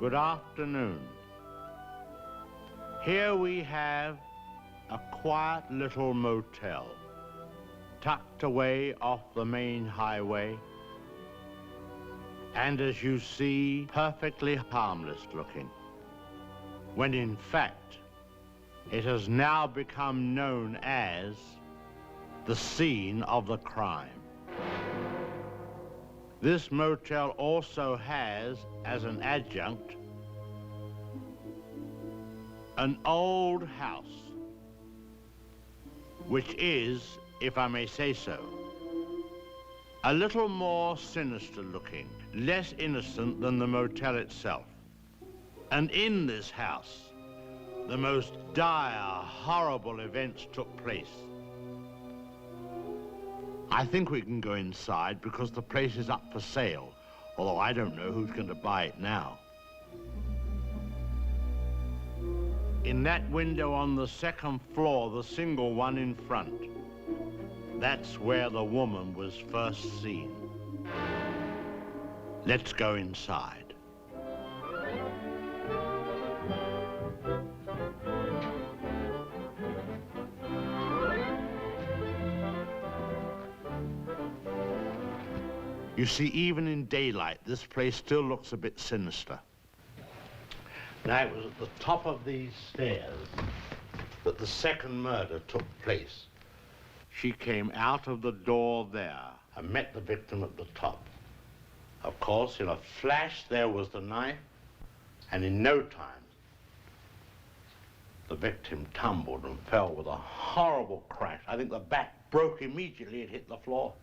Good afternoon. Here we have a quiet little motel, tucked away off the main highway, and as you see, perfectly harmless looking, when in fact, it has now become known as the scene of the crime. This motel also has, as an adjunct, an old house, which is, if I may say so, a little more sinister looking, less innocent than the motel itself. And in this house, the most dire, horrible events took place. I think we can go inside because the place is up for sale, although I don't know who's going to buy it now. In that window on the second floor, the single one in front, that's where the woman was first seen. Let's go inside. You see, even in daylight, this place still looks a bit sinister. Now, it was at the top of these stairs that the second murder took place. She came out of the door there and met the victim at the top. Of course, in a flash, there was the knife, and in no time, the victim tumbled and fell with a horrible crash. I think the back broke immediately. It hit the floor.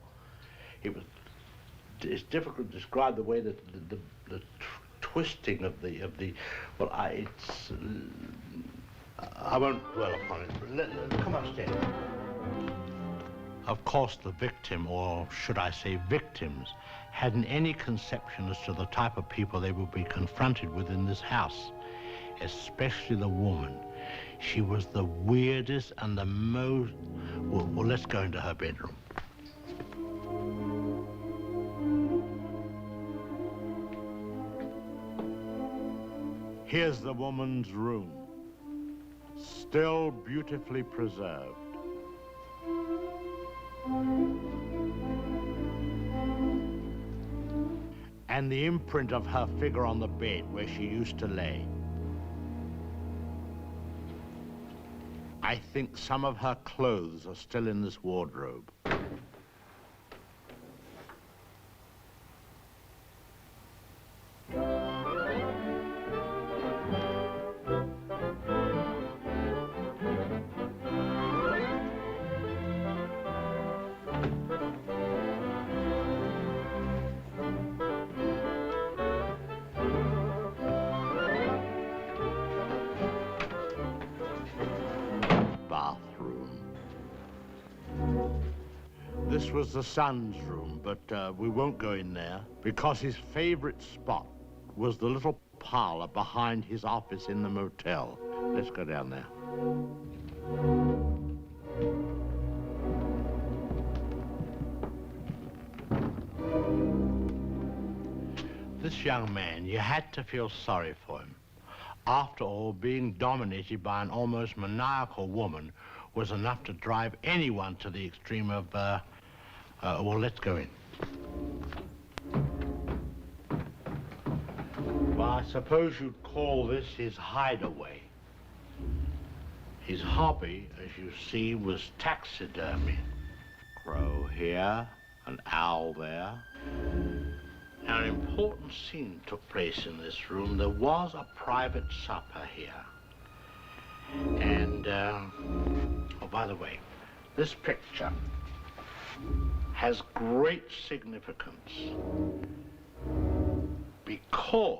It's difficult to describe the way that the twisting of the well, I won't dwell upon it. Come upstairs. Of course, the victim, or should I say victims, hadn't any conception as to the type of people they would be confronted with in this house, especially the woman. She was the weirdest and the most... Well, let's go into her bedroom. Here's the woman's room, still beautifully preserved. And the imprint of her figure on the bed where she used to lay. I think some of her clothes are still in this wardrobe. This was the son's room, but we won't go in there because his favorite spot was the little parlor behind his office in the motel. Let's go down there. This young man, you had to feel sorry for him. After all, being dominated by an almost maniacal woman was enough to drive anyone to the extreme of, well, let's go in. Well, I suppose you'd call this his hideaway. His hobby, as you see, was taxidermy. Crow here, an owl there. Now, an important scene took place in this room. There was a private supper here. And, oh, by the way, this picture has great significance because,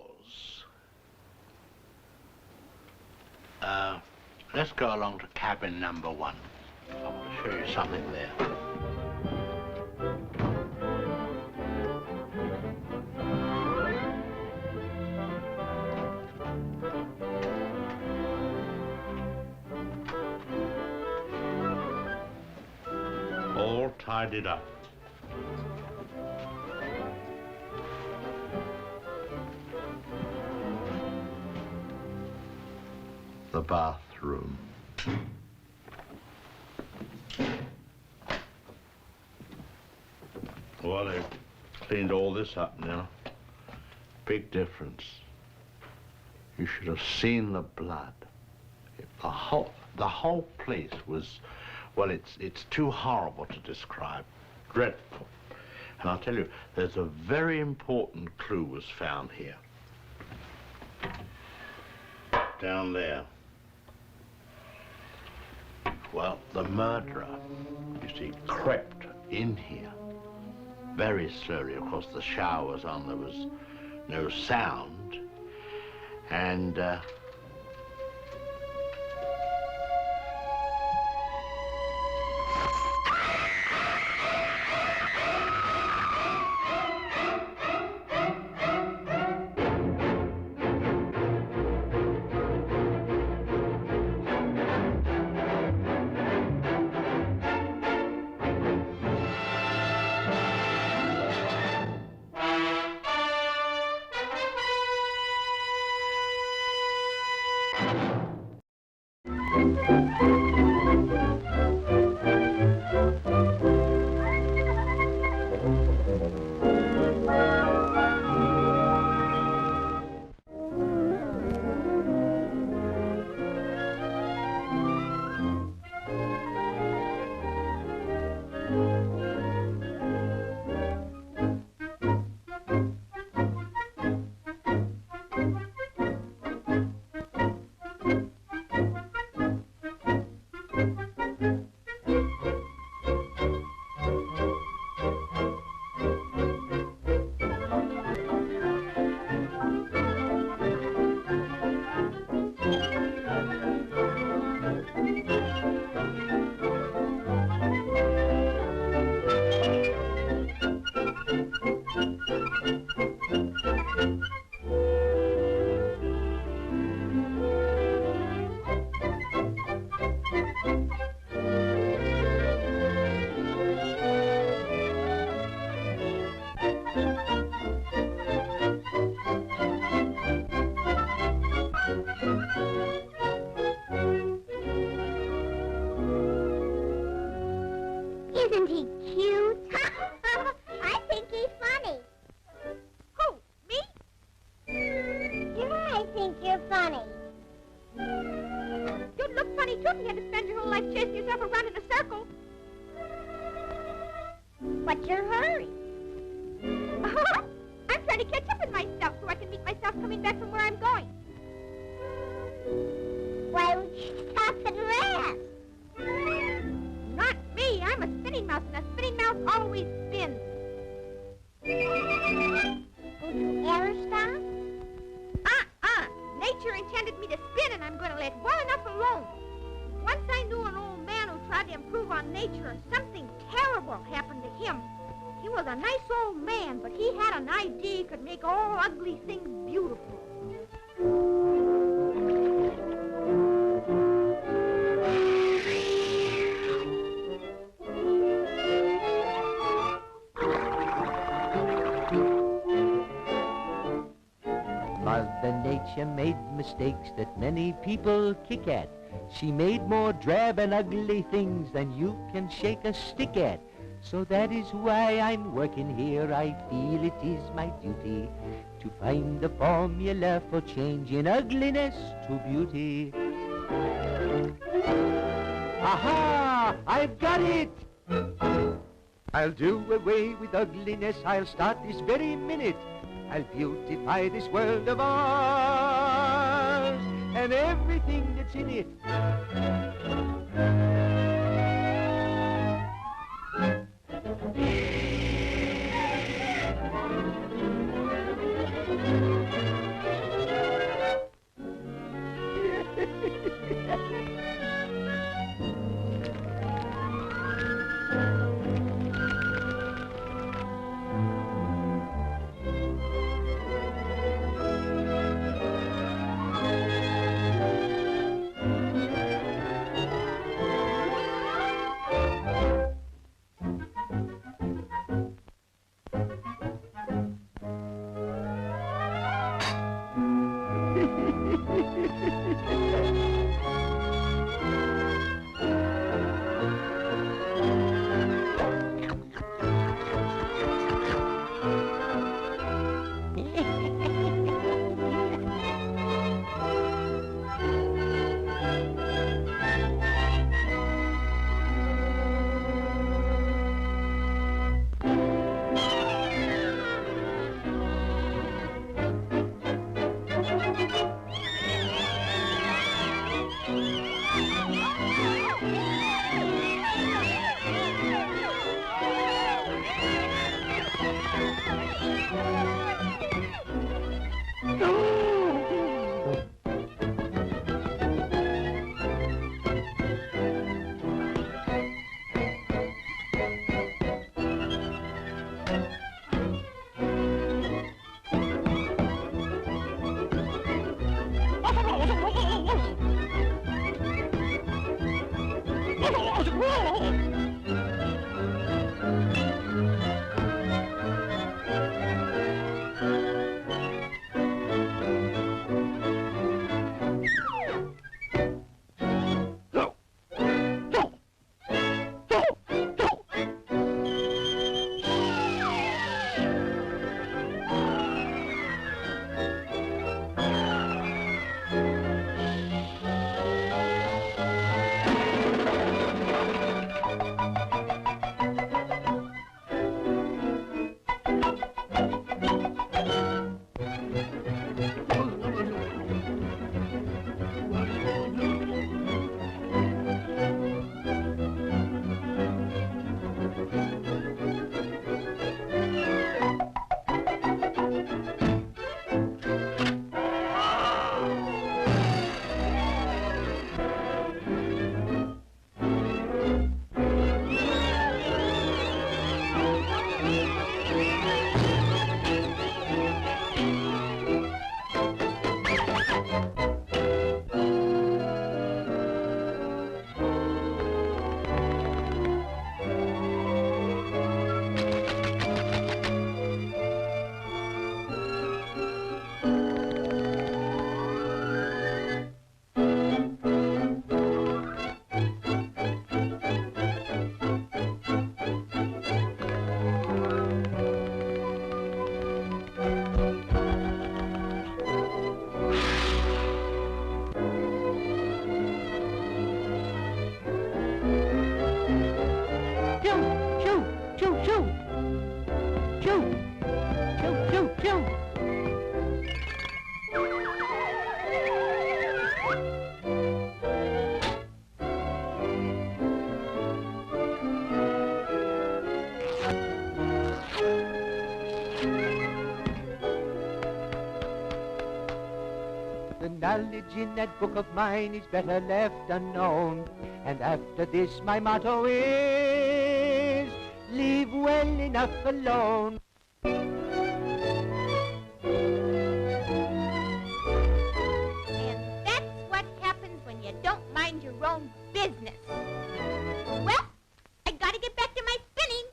let's go along to cabin number 1. I want to show you something there. All tidied up. the bathroom. Well, they've cleaned all this up now. Big difference. You should have seen the blood. The whole place was, well, it's too horrible to describe. Dreadful. And I'll tell you, there's a very important clue was found here. Down there. Well, the murderer, you see, crept in here very slowly. Of course, the shower was on, there was no sound, and Isn't he cute? I think he's funny. Who, me? Yeah, I think you're funny. You'd look funny, too, if you had to spend your whole life chasing yourself around in a circle. What's your hurry? I'm trying to catch up with myself so I can meet myself coming back from where I'm going. Why don't you stop and rest? Not me. I'm a spinning mouse, and a spinning mouse always spins. Won't you ever stop? Nature intended me to spin, and I'm going to let well enough alone. Once I knew an old man who tried to improve on nature, and something terrible happened to him. He was a nice old man, but he had an idea he could make all ugly things beautiful. Mother Nature made mistakes that many people kick at. She made more drab and ugly things than you can shake a stick at. So that is why I'm working here. I feel it is my duty to find the formula for changing ugliness to beauty. Aha! I've got it! I'll do away with ugliness. I'll start this very minute. I'll beautify this world of ours and everything that's in it. The knowledge in that book of mine is better left unknown. And after this my motto is, leave well enough alone. And that's what happens when you don't mind your own business. Well, I gotta get back to my spinning.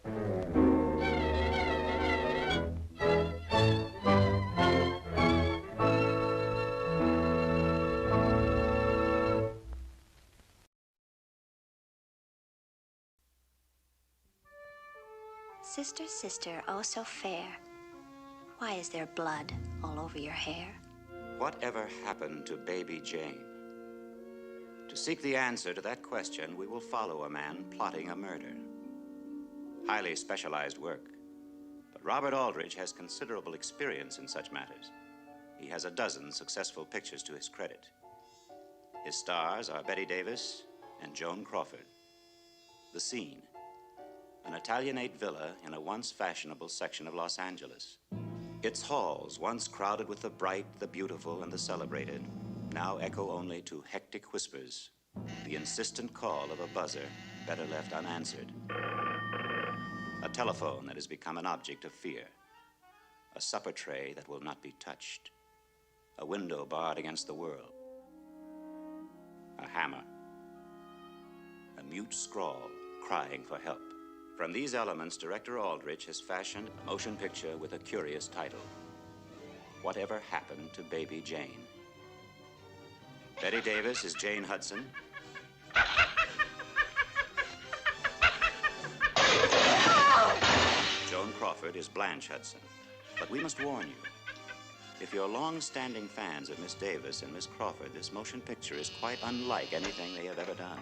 Sister, sister, oh so fair, why is there blood all over your hair? Whatever happened to baby Jane? To seek the answer to that question, we will follow a man plotting a murder. Highly specialized work. But Robert Aldrich has considerable experience in such matters. He has a dozen successful pictures to his credit. His stars are Bette Davis and Joan Crawford. The scene: an Italianate villa in a once fashionable section of Los Angeles. Its halls, once crowded with the bright, the beautiful, and the celebrated, now echo only to hectic whispers, the insistent call of a buzzer better left unanswered. A telephone that has become an object of fear. A supper tray that will not be touched. A window barred against the world. A hammer. A mute scrawl crying for help. From these elements, director Aldrich has fashioned a motion picture with a curious title: Whatever Happened to Baby Jane? Bette Davis is Jane Hudson. Joan Crawford is Blanche Hudson. But we must warn you, if you're long-standing fans of Miss Davis and Miss Crawford, this motion picture is quite unlike anything they have ever done.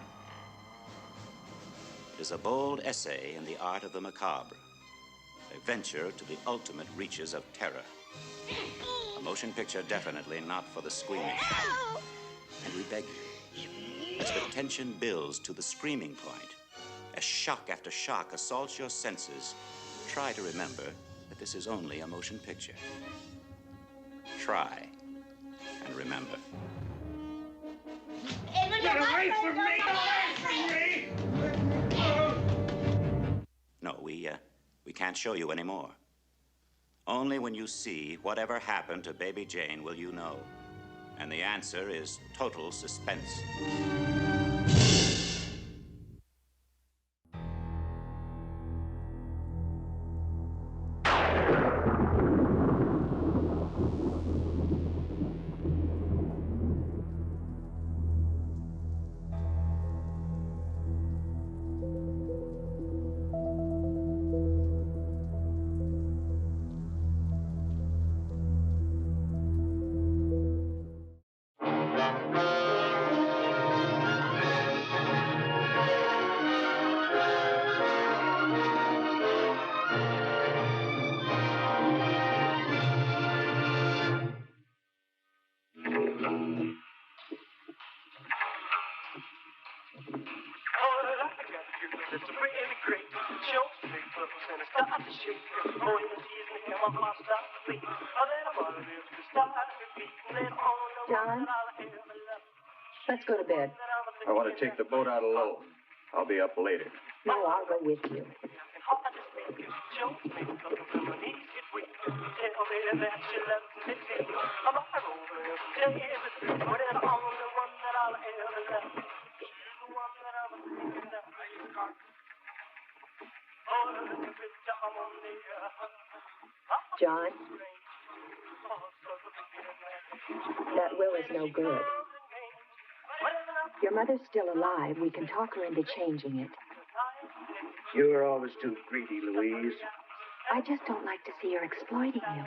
It is a bold essay in the art of the macabre, a venture to the ultimate reaches of terror. A motion picture definitely not for the squeamish. And we beg you, as the tension builds to the screaming point, as shock after shock assaults your senses, try to remember that this is only a motion picture. Try, and remember. Get away from me! Get away from me! No, we can't show you anymore. Only when you see whatever happened to Baby Jane will you know. And the answer is total suspense. John, let's go to bed. I want to take the boat out alone. I'll be up later. No, I'll go with you. John, that will is no good. Your mother's still alive. We can talk her into changing it. You're always too greedy, Louise. I just don't like to see her exploiting you.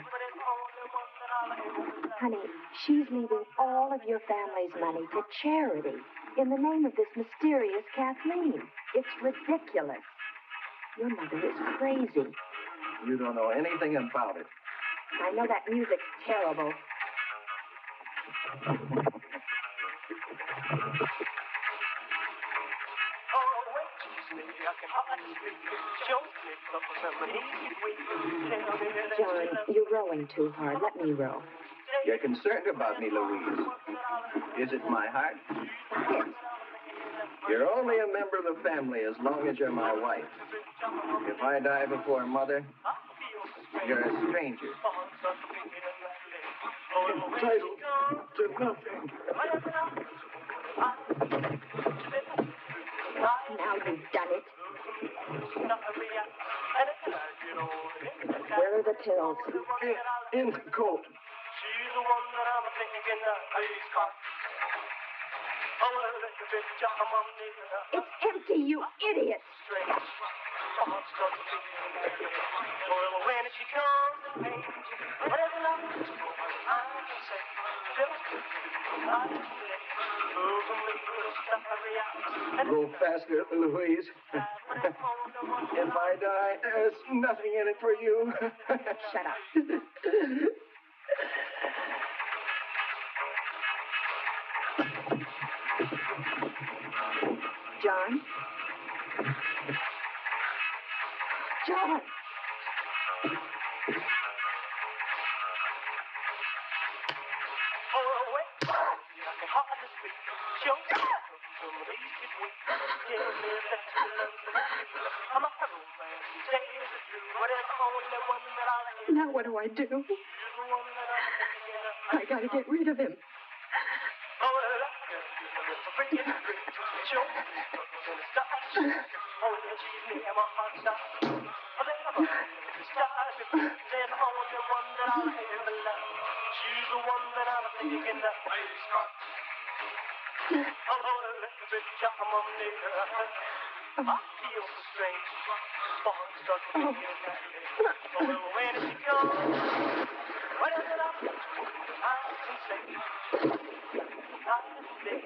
Honey, she's leaving all of your family's money to charity in the name of this mysterious Kathleen. It's ridiculous. Your mother is crazy. You don't know anything about it. I know that music's terrible. John, you're rowing too hard. Let me row. You're concerned about me, Louise. Is it my heart? You're only a member of the family as long as you're my wife. If I die before Mother, you're a stranger. Entitled to nothing. Now you've done it. Where are the pills? In the coat. She's the one that I'm thinking that he's got. It's empty, you idiot. Well, when she comes and pains, whatever I can say, Go faster, Louise. If I die, there's nothing in it for you. Shut up. John? John! Now what do I do? I gotta get rid of him. She's the one that I'm thinking that he's got. I feel so strange. Sparks start to begin that day. Well, when she comes, whatever I can say, I can stay.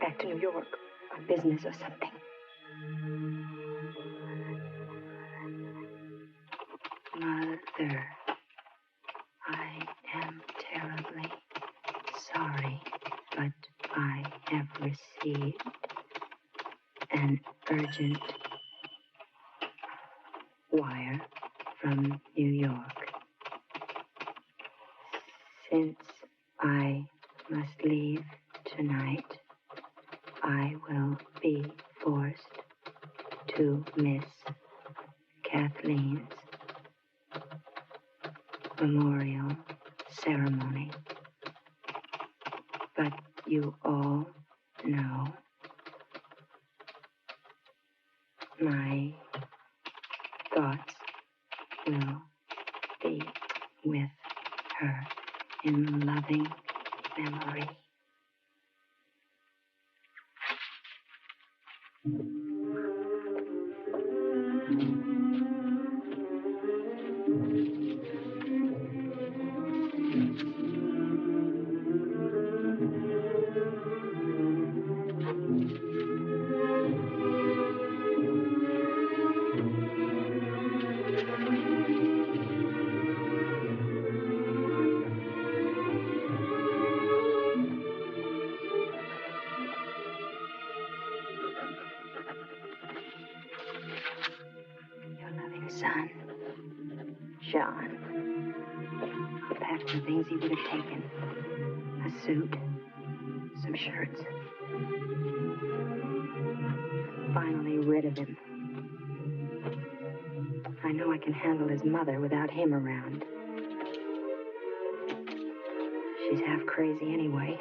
back to New York on business or something. Mother, I am terribly sorry, but I have received an urgent wire from New York. Since I must leave tonight, I will be forced to miss Kathleen's memorial ceremony. But you all know my thoughts will be with her in loving memory. Son, John. I'll pack the things he would have taken. A suit, some shirts. Finally rid of him. I know I can handle his mother without him around. She's half crazy anyway.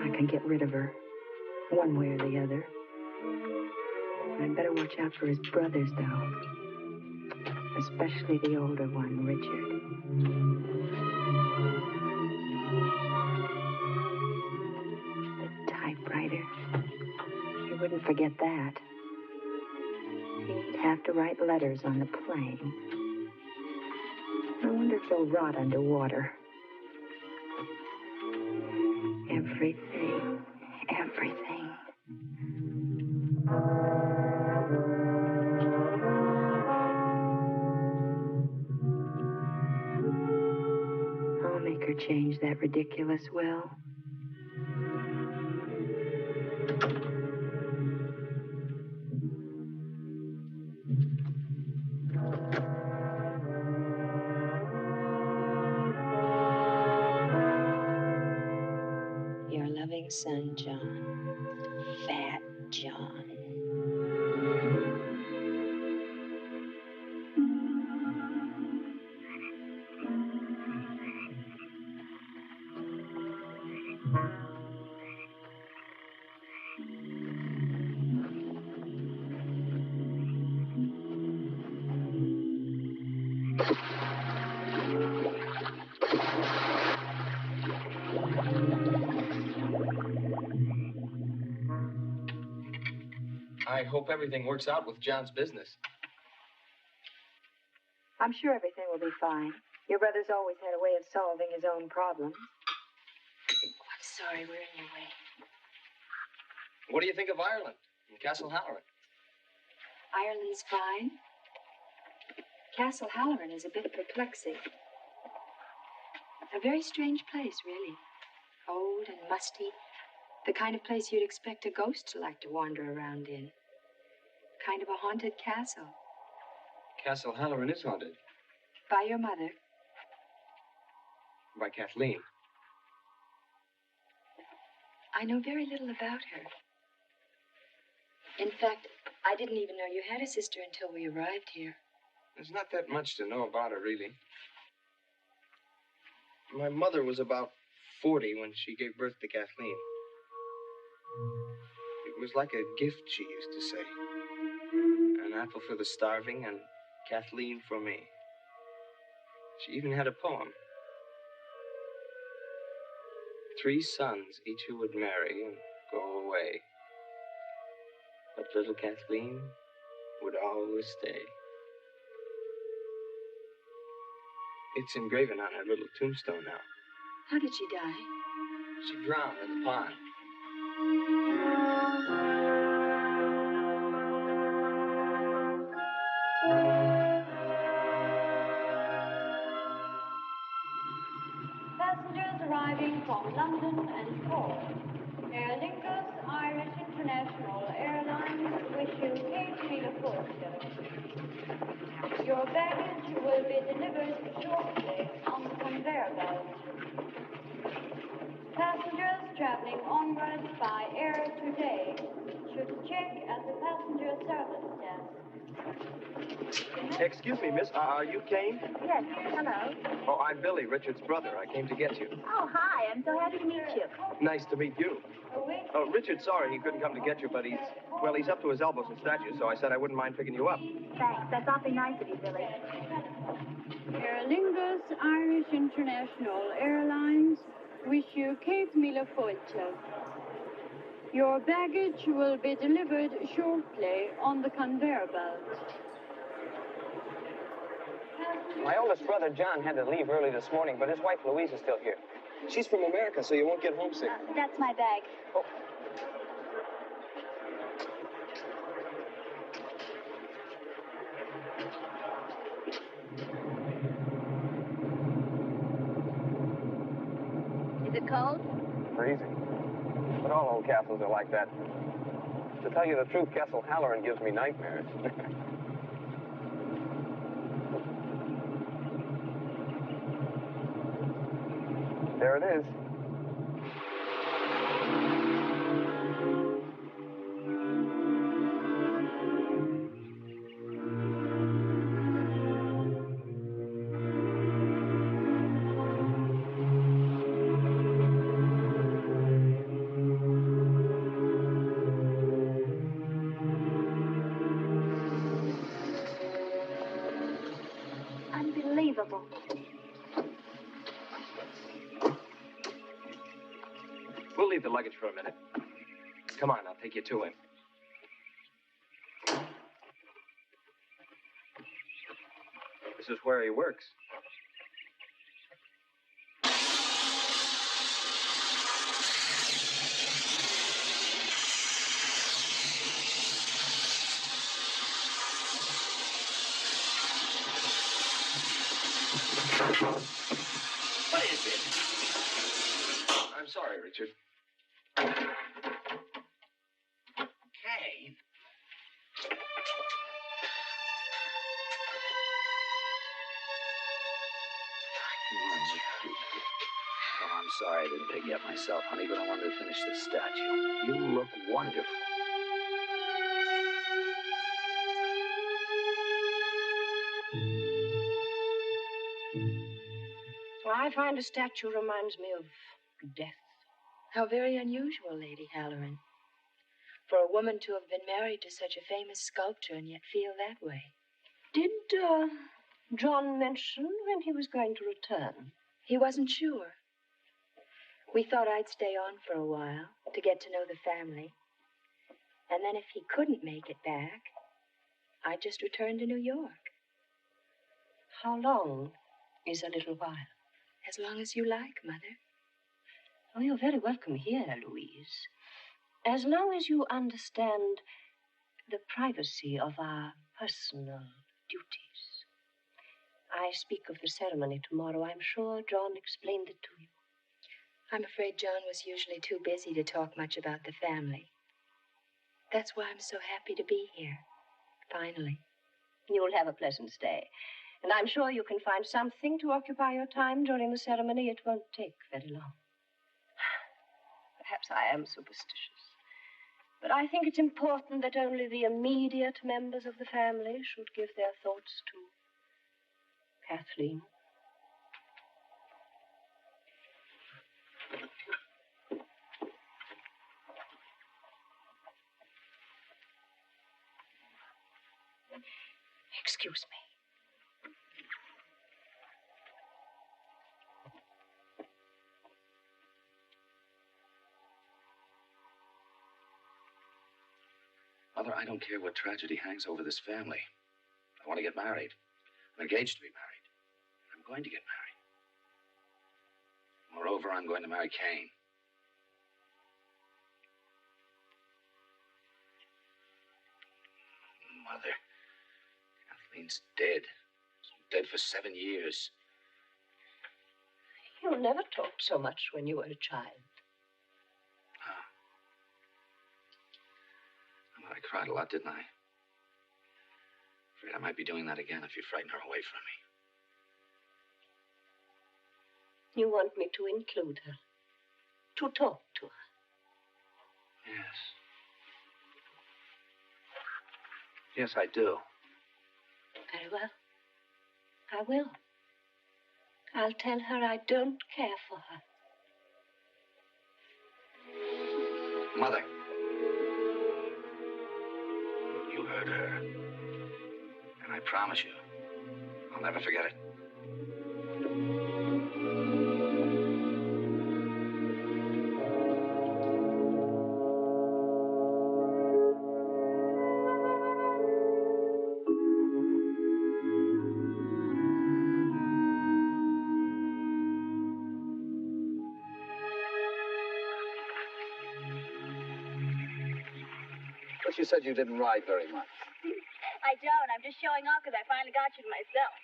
I can get rid of her, one way or the other. I'd better watch out for his brothers, though. Especially the older one, Richard. The typewriter. He wouldn't forget that. He'd have to write letters on the plane. I wonder if they'll rot underwater. Everything. I'll make her change that ridiculous will. Your loving son, John. Fat John. I hope everything works out with John's business. I'm sure everything will be fine. Your brother's always had a way of solving his own problems. I'm sorry we're in your way. What do you think of Ireland and Castle Howerin? Ireland's fine. Castle Howerin is a bit perplexing. A very strange place, really. Old and musty. The kind of place you'd expect a ghost to like to wander around in. Kind of a haunted castle. Castle Howerin is haunted. By your mother. By Kathleen. I know very little about her. In fact, I didn't even know you had a sister until we arrived here. There's not that much to know about her, really. My mother was about 40 when she gave birth to Kathleen. It was like a gift, she used to say. An apple for the starving and Kathleen for me. She even had a poem. 3 sons, each who would marry and go away. But little Kathleen would always stay. It's engraven on her little tombstone now. How did she die? She drowned in the pond. Passengers arriving from London and Cork. Aer Lingus Irish International Airlines wish you Cape Vila. Your baggage will be delivered shortly on the conveyor belt. Passengers traveling onwards by air today should check at the passenger service desk. Excuse me, miss. Are you Kane? Yes, hello. Oh, I'm Billy, Richard's brother. I came to get you. Oh, hi. I'm so happy to meet you. Nice to meet you. Oh, Richard's sorry he couldn't come to get you, but he's up to his elbows in statues, so I said I wouldn't mind picking you up. Thanks. That's awfully nice of you, Billy. Aer Lingus Irish International Airlines wish you Cape Vila. Your baggage will be delivered shortly on the conveyor belt. My oldest brother, John, had to leave early this morning, but his wife, Louise, is still here. She's from America, so you won't get homesick. That's my bag. Oh. Is it cold? Freezing. But all old castles are like that. To tell you the truth, Castle Howerin gives me nightmares. There it is. Unbelievable. We'll leave the luggage for a minute. Come on, I'll take you to him. This is where he works. What is it? I'm sorry, Richard. Kane? Oh, I'm sorry I didn't pick you up myself, honey, but I wanted to finish this statue. You look wonderful. I find a statue reminds me of death. How very unusual, Lady Halloran, for a woman to have been married to such a famous sculptor and yet feel that way. Did John mention when he was going to return? He wasn't sure. We thought I'd stay on for a while to get to know the family. And then if he couldn't make it back, I'd just return to New York. How long is a little while? As long as you like, Mother. Oh, you're very welcome here, Louise. As long as you understand the privacy of our personal duties. I speak of the ceremony tomorrow. I'm sure John explained it to you. I'm afraid John was usually too busy to talk much about the family. That's why I'm so happy to be here, finally. You'll have a pleasant stay. And I'm sure you can find something to occupy your time during the ceremony. It won't take very long. Perhaps I am superstitious. But I think it's important that only the immediate members of the family should give their thoughts to Kathleen. Excuse me. Mother, I don't care what tragedy hangs over this family. I want to get married. I'm engaged to be married. I'm going to get married. Moreover, I'm going to marry Kane. Mother. Kathleen's dead. She's dead for 7 years. You never talked so much when you were a child. Oh. I cried a lot, didn't I? Afraid I might be doing that again if you frighten her away from me. You want me to include her, to talk to her. Yes. Yes, I do. Very well. I will. I'll tell her I don't care for her. Mother. You heard her. And I promise you, I'll never forget it. But you said you didn't ride very much. I don't. I'm just showing off because I finally got you to myself.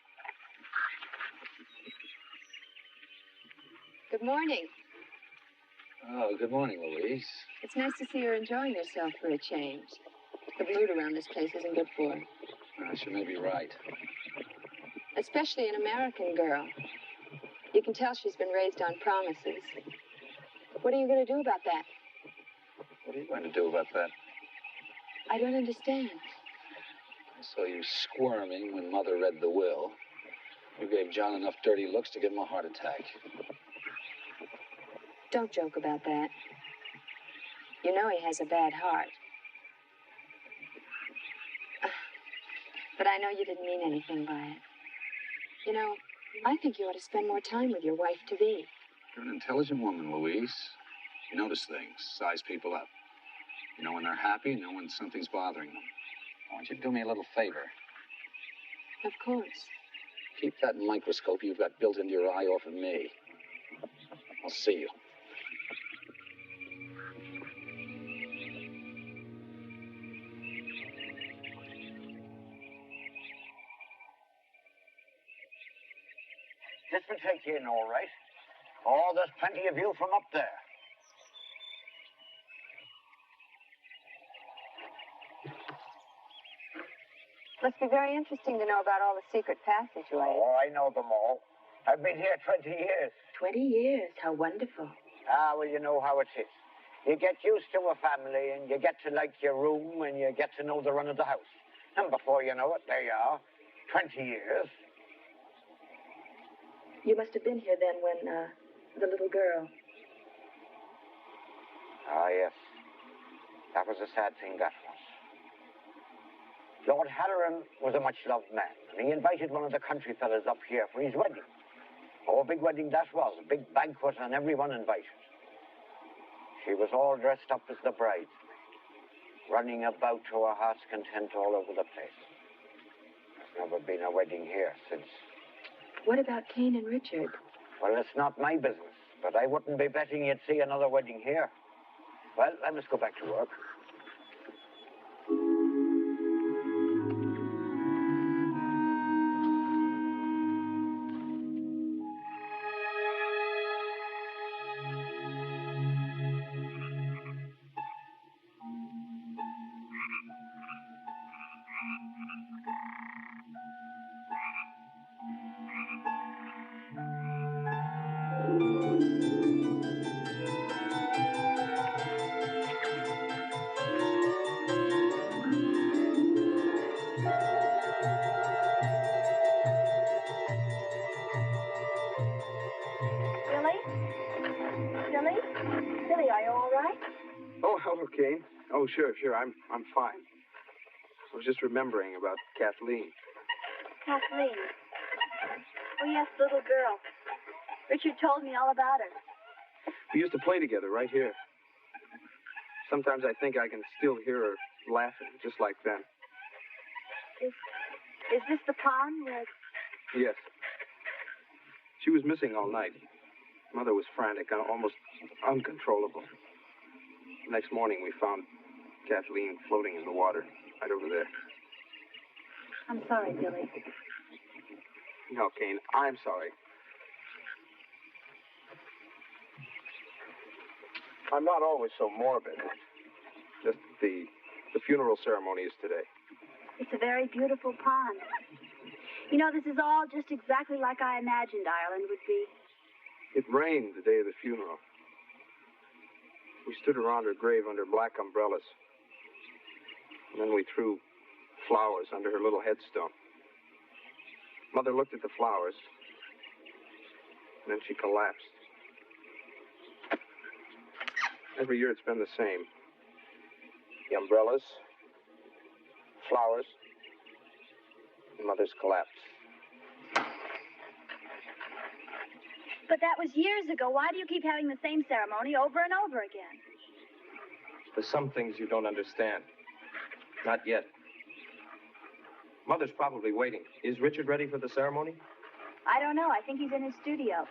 Good morning. Oh, good morning, Louise. It's nice to see you're enjoying yourself for a change. The mood around this place isn't good for her. She may be right. Especially an American girl. You can tell she's been raised on promises. What are you going to do about that? What are you going to do about that? I don't understand. I saw you squirming when Mother read the will. You gave John enough dirty looks to give him a heart attack. Don't joke about that. You know he has a bad heart. But I know you didn't mean anything by it. You know, I think you ought to spend more time with your wife-to-be. You're an intelligent woman, Louise. You notice things, size people up. You know when they're happy, you know when something's bothering them. I want you to do me a little favor. Of course. Keep that microscope you've got built into your eye off of me. I'll see you. This will take you in all right. Oh, there's plenty of view from up there. Must be very interesting to know about all the secret passageways. Oh, I know them all. I've been here 20 years. 20 years. How wonderful. Ah, well, you know how it is. You get used to a family, and you get to like your room, and you get to know the run of the house. And before you know it, there you are. 20 years. You must have been here then when, the little girl. Ah, yes. That was a sad thing, that was. Lord Howerin was a much-loved man, and he invited one of the country fellas up here for his wedding. Oh, a big wedding that was, a big banquet, and everyone invited. She was all dressed up as the bride, running about to her heart's content all over the place. There's never been a wedding here since. What about Cain and Richard? Well, it's not my business, but I wouldn't be betting you'd see another wedding here. Well, I must go back to work. Billy, are you all right? Oh, hello, Kane. Oh, sure. I'm fine. I was just remembering about Kathleen. Kathleen. Oh, yes, little girl. Richard told me all about her. We used to play together right here. Sometimes I think I can still hear her laughing, just like then. Is this the pond where... Yes. She was missing all night. Mother was frantic, almost uncontrollable. Next morning, we found Kathleen floating in the water right over there. I'm sorry, Billy. No, Kane, I'm sorry. I'm not always so morbid. Just the funeral ceremony is today. It's a very beautiful pond. You know, this is all just exactly like I imagined Ireland would be. It rained the day of the funeral. We stood around her grave under black umbrellas. And then we threw flowers under her little headstone. Mother looked at the flowers, and then she collapsed. Every year it's been the same. The umbrellas, flowers, and Mother's collapse. But that was years ago. Why do you keep having the same ceremony over and over again? There's some things you don't understand. Not yet. Mother's probably waiting. Is Richard ready for the ceremony? I don't know. I think he's in his studio.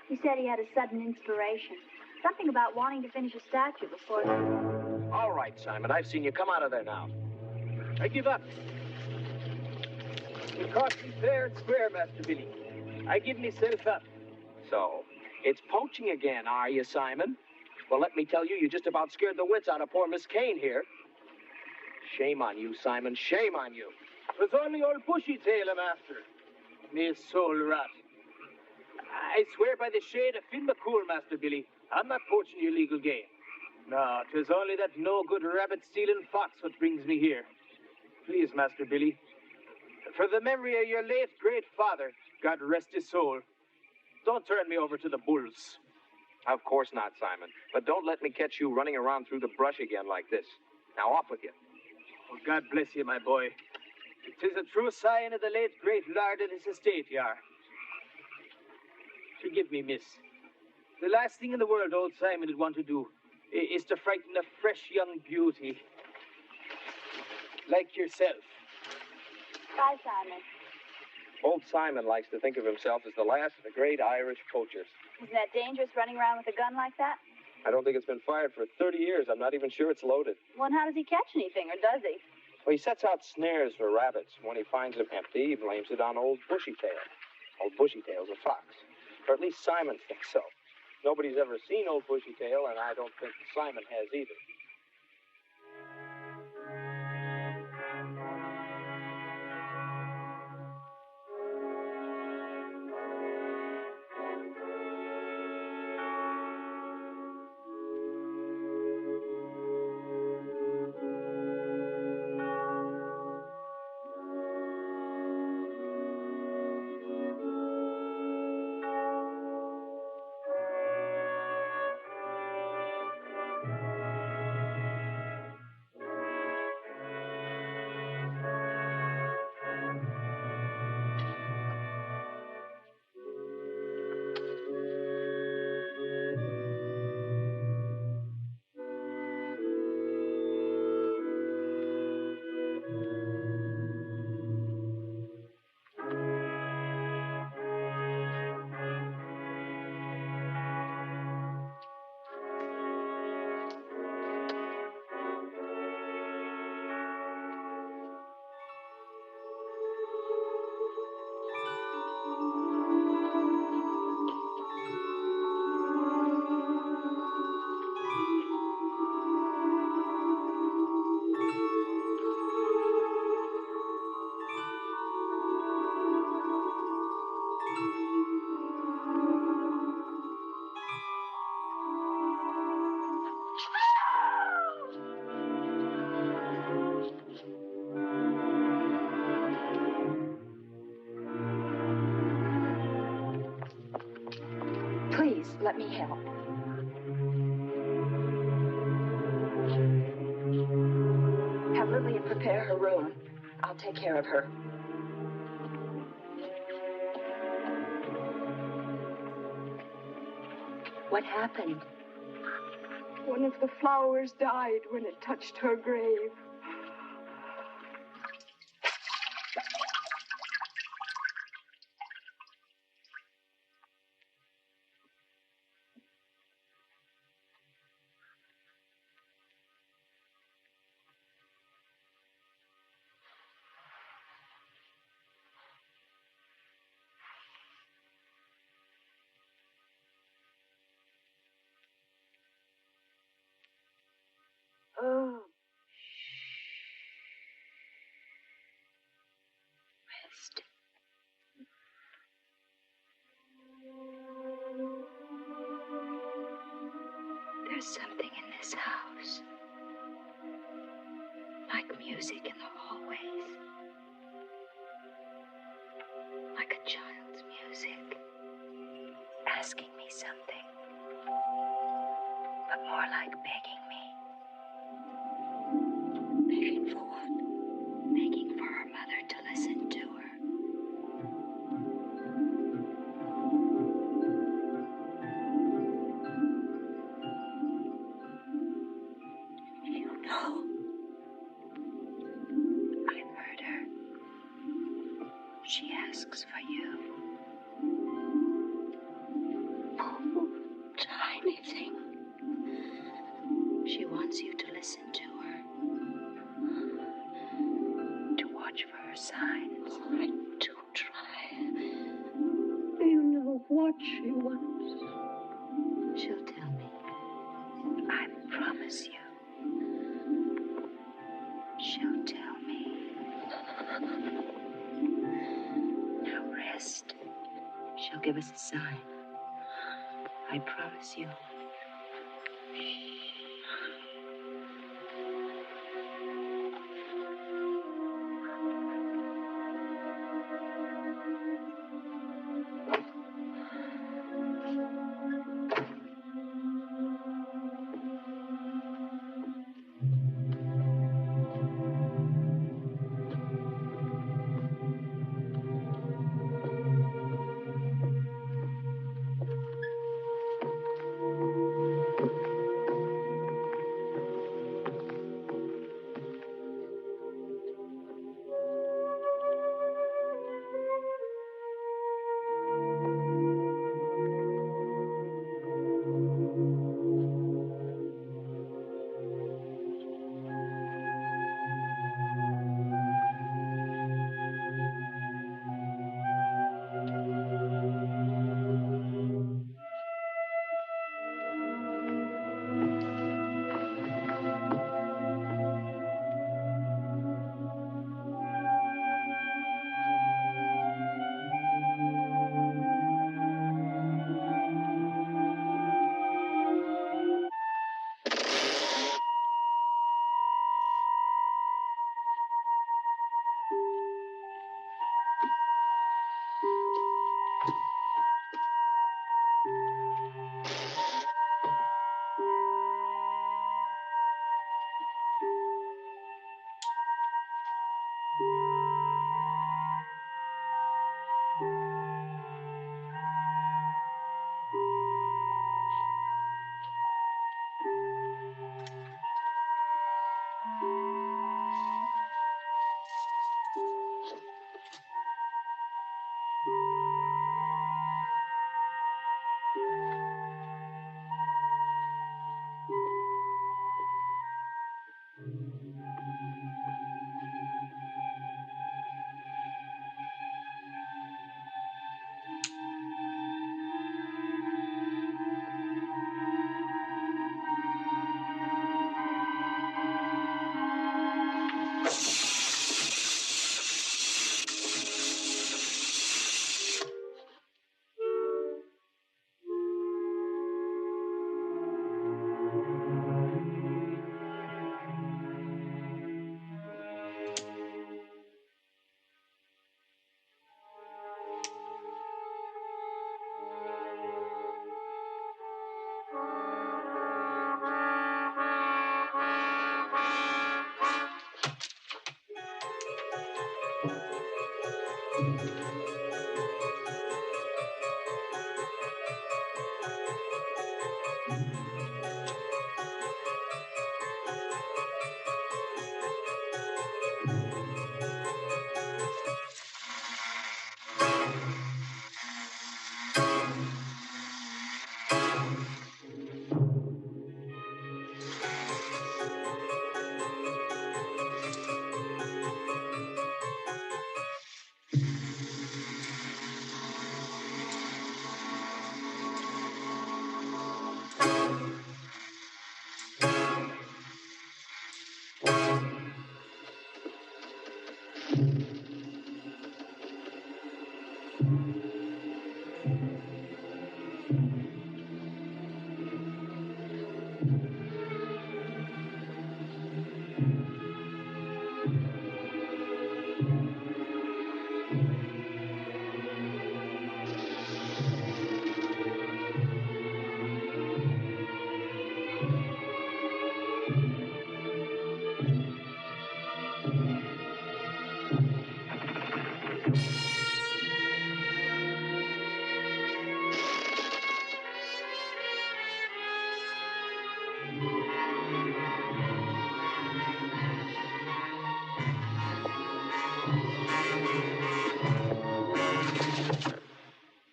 He said he had a sudden inspiration. Something about wanting to finish a statue before... All right, Simon. I've seen you. Come out of there now. I give up. You caught me fair and square, Master Billy. I give myself up. So, it's poaching again, are you, Simon? Well, let me tell you, you just about scared the wits out of poor Miss Kane here. Shame on you, Simon. Shame on you. 'Twas only old Bushy Tail I'm after. Me soul rot. I swear by the shade of Finn McCool, Master Billy, I'm not poaching your legal game. No, 'tis only that no-good rabbit-stealing fox what brings me here. Please, Master Billy, for the memory of your late great father, God rest his soul, don't turn me over to the bulls. Of course not, Simon. But don't let me catch you running around through the brush again like this. Now, off with you. Oh, God bless you, my boy. 'Tis a true sign of the late great lord at his estate, you are. Forgive me, miss. The last thing in the world old Simon would want to do is to frighten a fresh young beauty like yourself. Bye, Simon. Old Simon likes to think of himself as the last of the great Irish poachers. Isn't that dangerous, running around with a gun like that? I don't think it's been fired for 30 years. I'm not even sure it's loaded. Well, and how does he catch anything, or does he? Well, he sets out snares for rabbits. When he finds them empty, he blames it on old Bushy Tail. Old Bushy Tail's a fox. Or at least Simon thinks so. Nobody's ever seen old Bushy Tail, and I don't think Simon has either. Please, let me help. Have Lillian prepare her room. I'll take care of her. What happened? One of the flowers died when it touched her grave. Oh. Rest. There's something in this house. Like music in the hallways. Like a child's music. Asking me something. But more like begging me. Begging for what? Begging for her mother to listen to her. You know, I heard her. She asks for you. Oh, tiny thing. She wants you to listen to her. To watch for her signs. I do try. You know what she wants. She'll tell me. I promise you. She'll tell me. Now rest. She'll give us a sign. I promise you.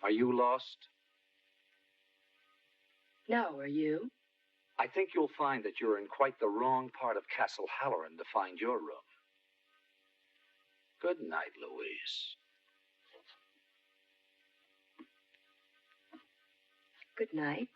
Are you lost? No, are you? I think you'll find that you're in quite the wrong part of Castle Howerin to find your room. Good night, Louise. Good night.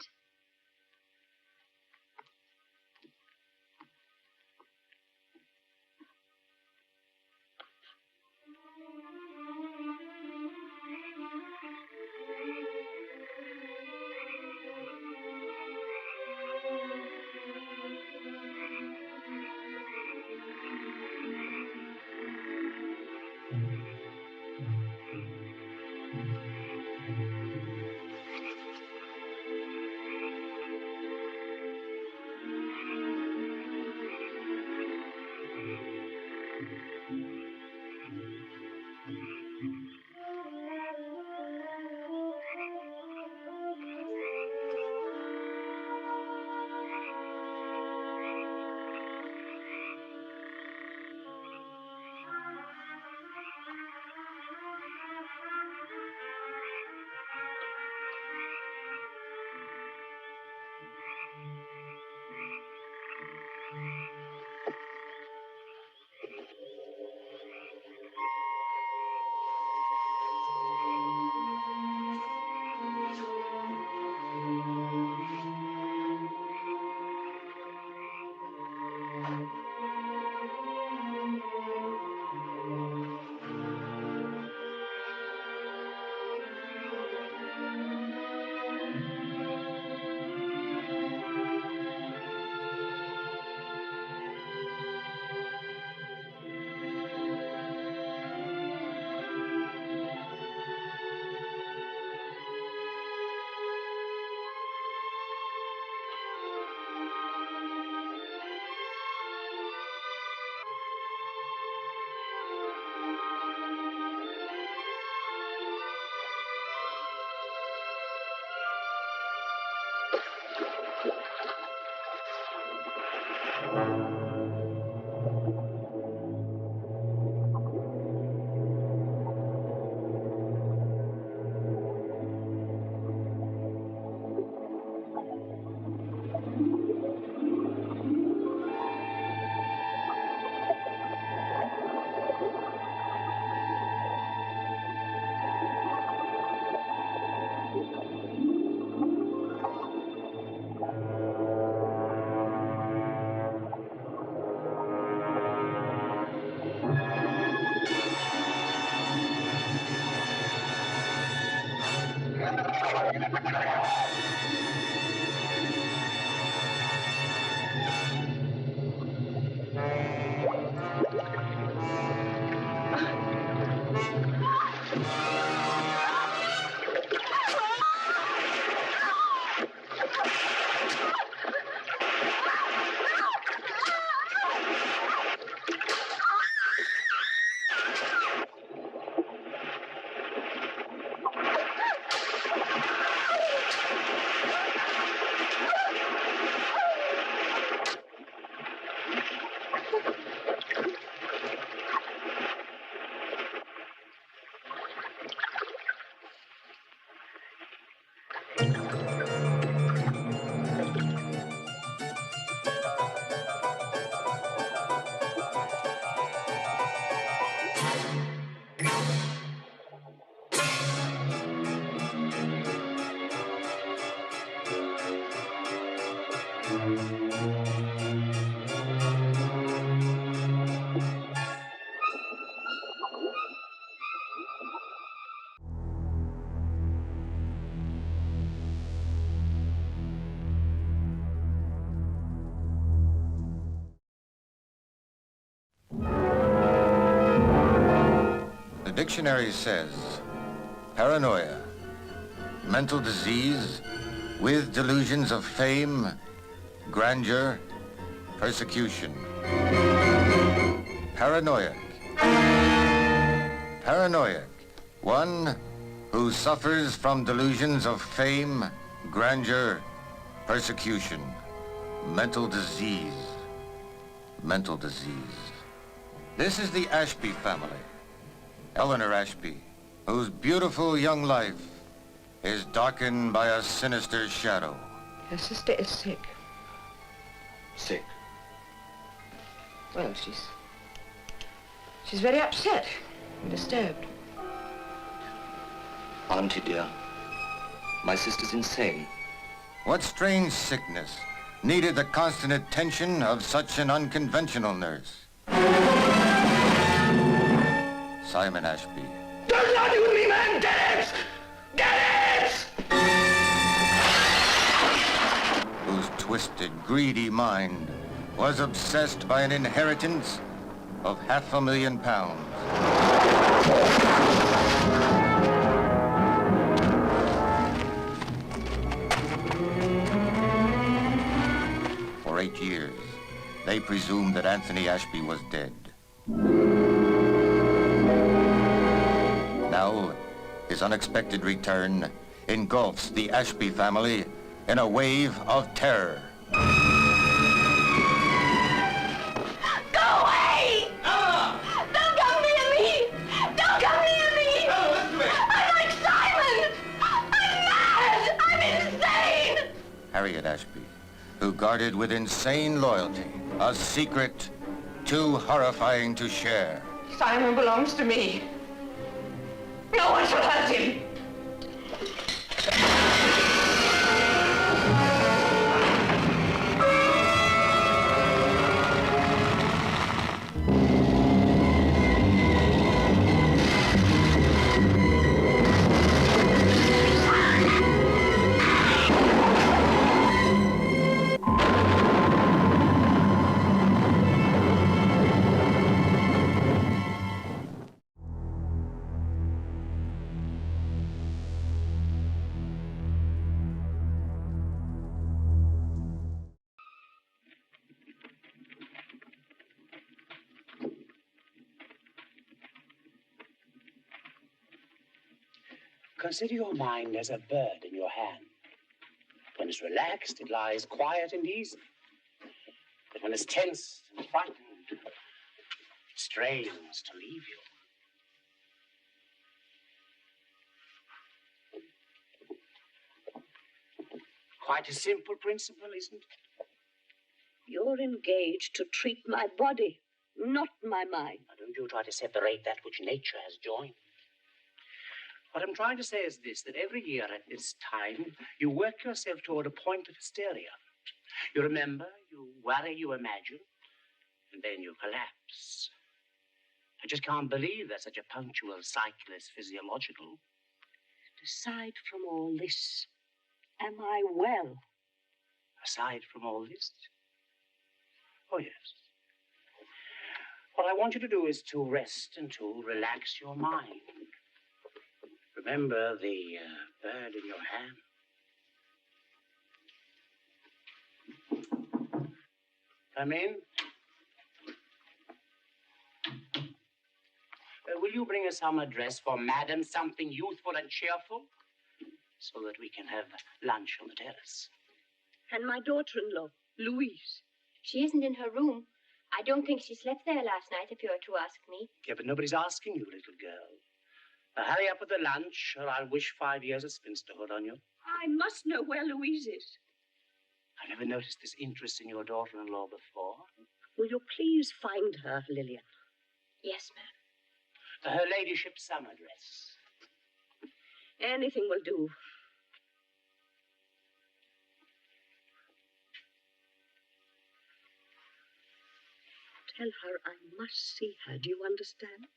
dictionary says, paranoia, mental disease with delusions of fame, grandeur, persecution. Paranoiac. Paranoiac, one who suffers from delusions of fame, grandeur, persecution. Mental disease. Mental disease. This is the Ashby family. Eleanor Ashby, whose beautiful young life is darkened by a sinister shadow. Her sister is sick. Sick? Well, she's very upset and disturbed. Auntie, dear, my sister's insane. What strange sickness needed the constant attention of such an unconventional nurse? Simon Ashby. Don't argue with me, man! Get it! Get it! Whose twisted, greedy mind was obsessed by an inheritance of £500,000. For 8 years, they presumed that Anthony Ashby was dead. Now, his unexpected return engulfs the Ashby family in a wave of terror. Go away! Don't come near me! Don't come near me! I'm like Simon! I'm mad! I'm insane! Harriet Ashby, who guarded with insane loyalty a secret too horrifying to share. Simon belongs to me. No one shall hurt him. Consider your mind as a bird in your hand. When it's relaxed, it lies quiet and easy. But when it's tense and frightened, it strains to leave you. Quite a simple principle, isn't it? You're engaged to treat my body, not my mind. Now, don't you try to separate that which nature has joined. What I'm trying to say is this, that every year at this time, you work yourself toward a point of hysteria. You remember, you worry, you imagine, and then you collapse. I just can't believe that such a punctual cycle is physiological. Aside from all this, am I well? Aside from all this? Oh, yes. What I want you to do is to rest and to relax your mind. Remember the bird in your hand. Come in. Will you bring a summer dress for Madam, something youthful and cheerful, so that we can have lunch on the terrace? And my daughter-in-law, Louise. She isn't in her room. I don't think she slept there last night, if you are to ask me. Yeah, but nobody's asking you, little girl. Now, hurry up with the lunch, or I'll wish 5 years of spinsterhood on you. I must know where Louise is. I've never noticed this interest in your daughter-in-law before. Will you please find her, Lillian? Yes, ma'am. Her ladyship's summer dress. Anything will do. Tell her I must see her. Do you understand?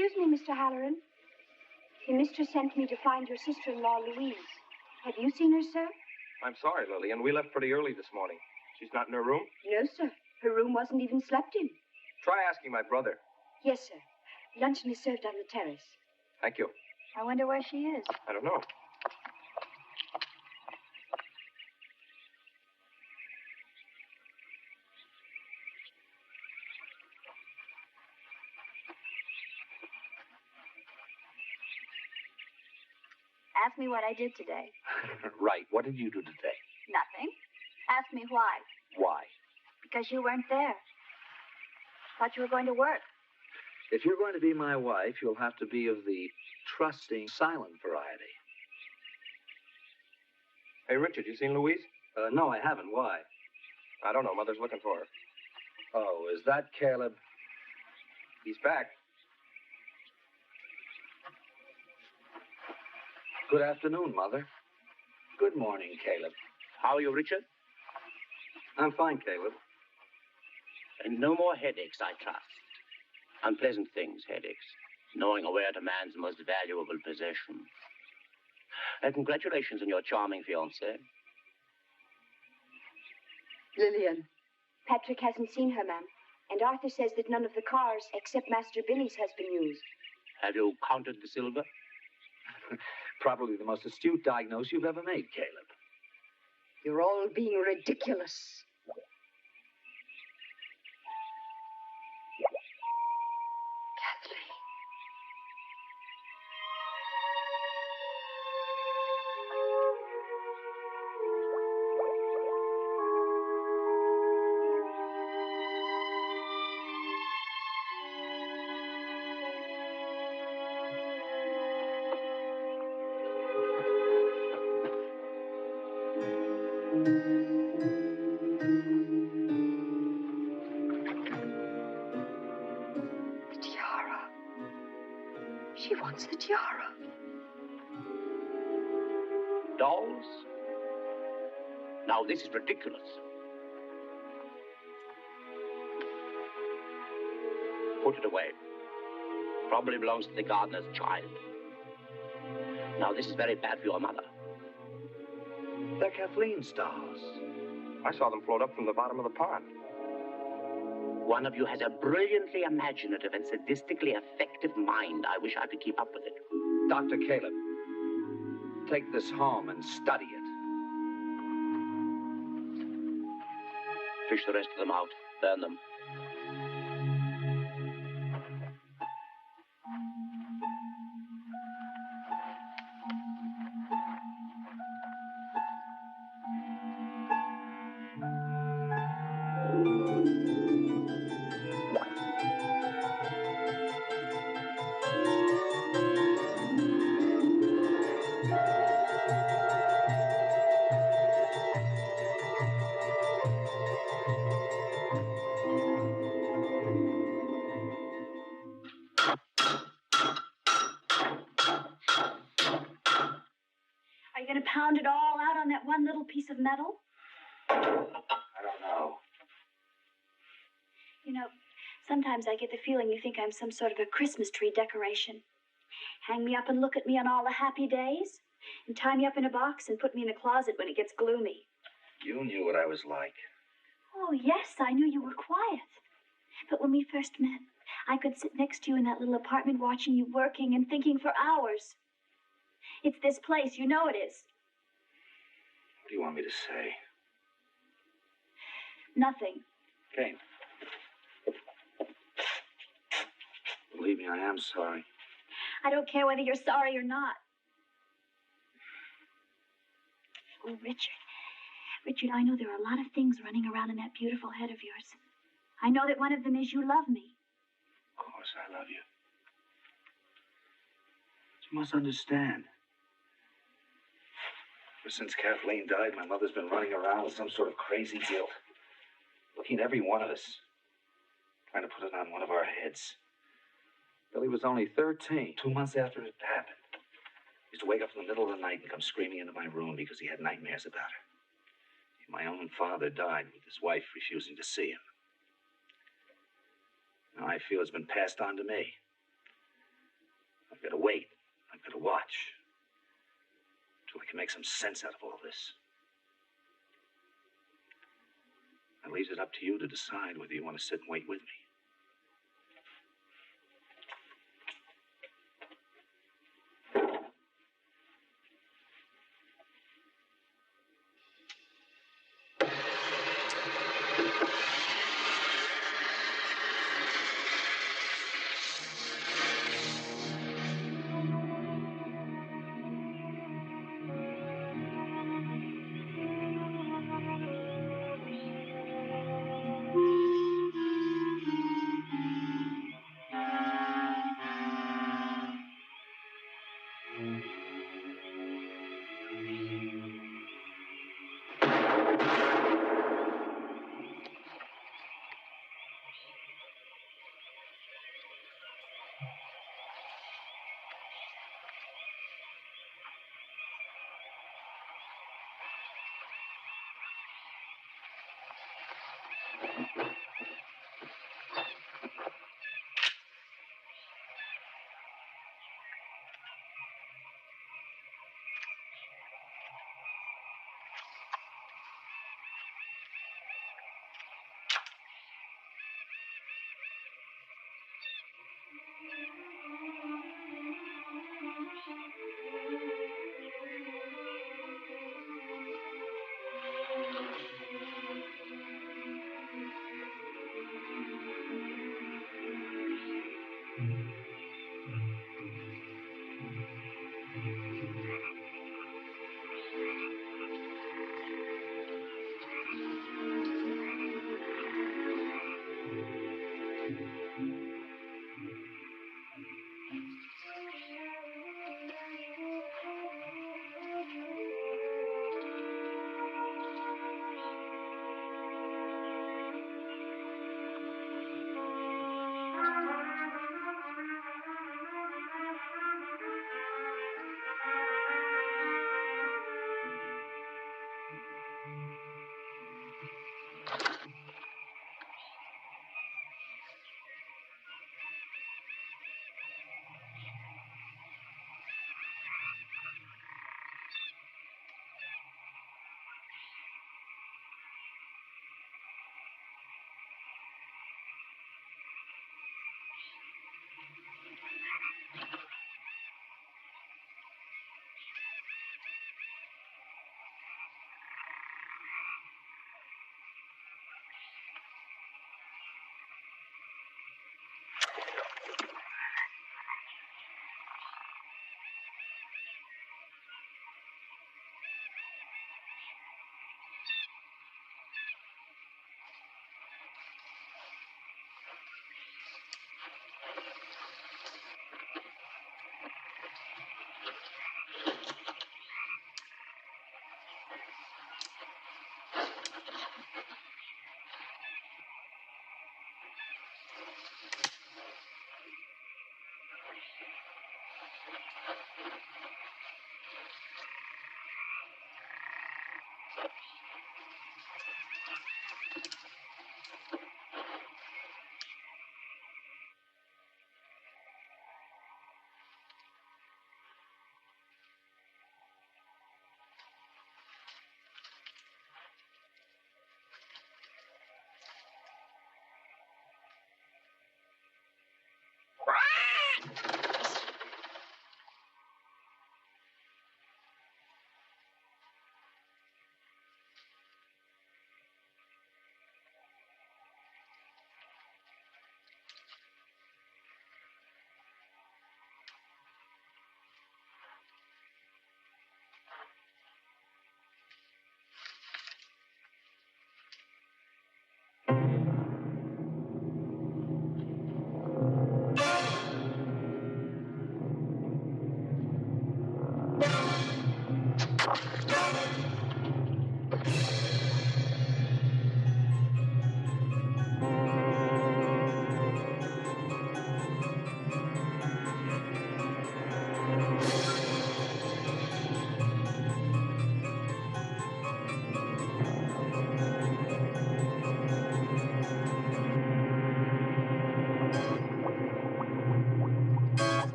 Excuse me, Mr. Halloran. Your mistress sent me to find your sister-in-law, Louise. Have you seen her, sir? I'm sorry, Lillian. We left pretty early this morning. She's not in her room? No, sir. Her room wasn't even slept in. Try asking my brother. Yes, sir. Luncheon is served on the terrace. Thank you. I wonder where she is. I don't know. Ask me what I did today. Right. What did you do today? Nothing. Ask me why. Why? Because you weren't there. Thought you were going to work. If you're going to be my wife, you'll have to be of the trusting, silent variety. Hey, Richard, you seen Louise? No, I haven't. Why? I don't know. Mother's looking for her. Oh, is that Caleb? He's back. Good afternoon, Mother. Good morning, Caleb. How are you, Richard? I'm fine, Caleb. And no more headaches, I trust. Unpleasant things, headaches. Gnawing away at a man's most valuable possession. Congratulations on your charming fiancée. Lillian. Patrick hasn't seen her, ma'am. And Arthur says that none of the cars, except Master Billy's, has been used. Have you counted the silver? Probably the most astute diagnose you've ever made, Caleb. You're all being ridiculous. She wants the tiara. Dolls? Now, this is ridiculous. Put it away. Probably belongs to the gardener's child. Now, this is very bad for your mother. They're Kathleen's dolls. I saw them float up from the bottom of the pond. One of you has a brilliantly imaginative and sadistically effective mind. I wish I could keep up with it. Dr. Caleb, take this home and study it. Fish the rest of them out. Burn them. Are you going to pound it all out on that one little piece of metal? I don't know. You know, sometimes I get the feeling you think I'm some sort of a Christmas tree decoration. Hang me up and look at me on all the happy days, and tie me up in a box and put me in a closet when it gets gloomy. You knew what I was like. Oh, yes, I knew you were quiet. But when we first met, I could sit next to you in that little apartment watching you working and thinking for hours. It's this place, you know it is. What do you want me to say? Nothing. Kane. Believe me, I am sorry. I don't care whether you're sorry or not. Oh, Richard. Richard, I know there are a lot of things running around in that beautiful head of yours. I know that one of them is you love me. Of course I love you. But you must understand. Ever since Kathleen died, my mother's been running around with some sort of crazy guilt. Looking at every one of us. Trying to put it on one of our heads. Billy was only 13, 2 months after it happened. He used to wake up in the middle of the night and come screaming into my room because he had nightmares about her. My own father died with his wife refusing to see him. Now I feel it's been passed on to me. I've got to wait. I've got to watch. Until we can make some sense out of all this. That leaves it up to you to decide whether you want to sit and wait with me.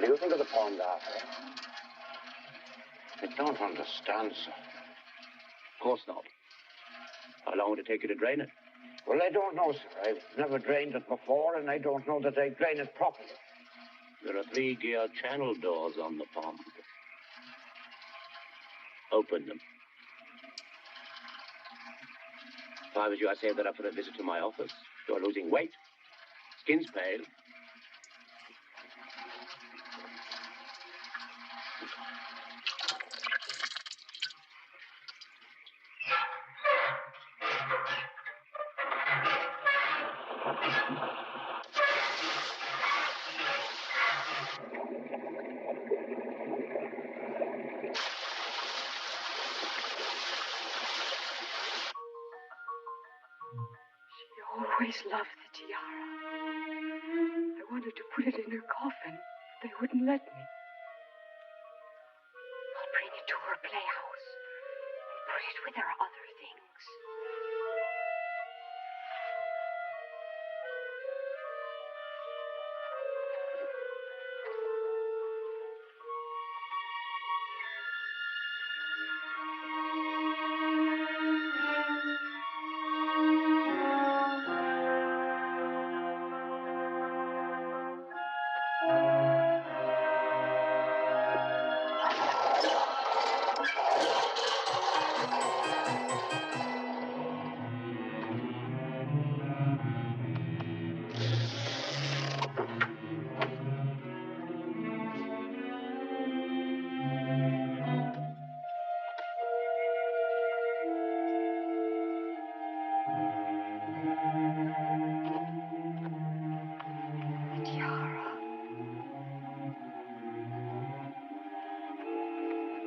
What do you think of the pond, Arthur? I don't understand, sir. Of course not. How long would it take you to drain it? Well, I don't know, sir. I've never drained it before, and I don't know that I drain it properly. There are 3 gear channel doors on the pond. Open them. If I was you, I'd save that up for a visit to my office. You're losing weight. Skin's pale. Always loved the tiara. I wanted to put it in her coffin. They wouldn't let me. I'll bring it to her playhouse and put it with her other things.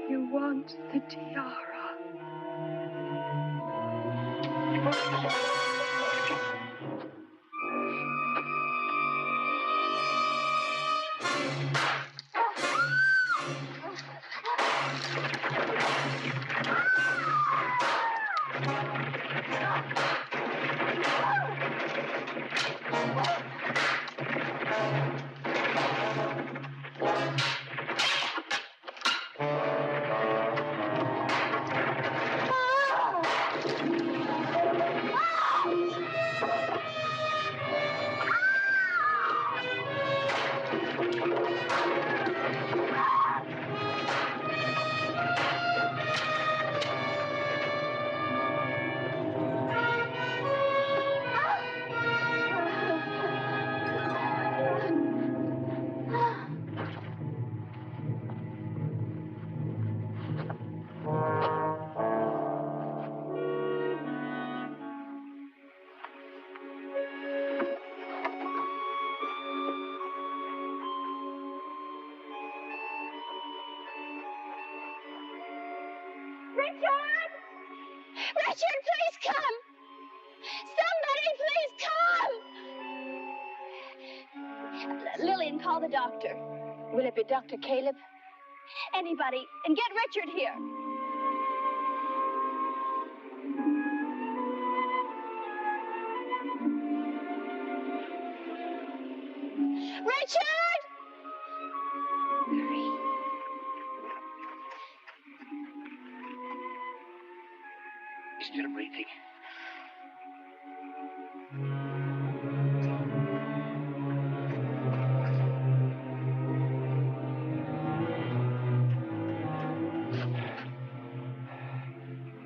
You want the tiara. Richard! Richard, please come! Somebody, please come! Lillian, call the doctor. Will it be Dr. Caleb? Anybody. And get Richard here. Richard! Hurry. He's still breathing.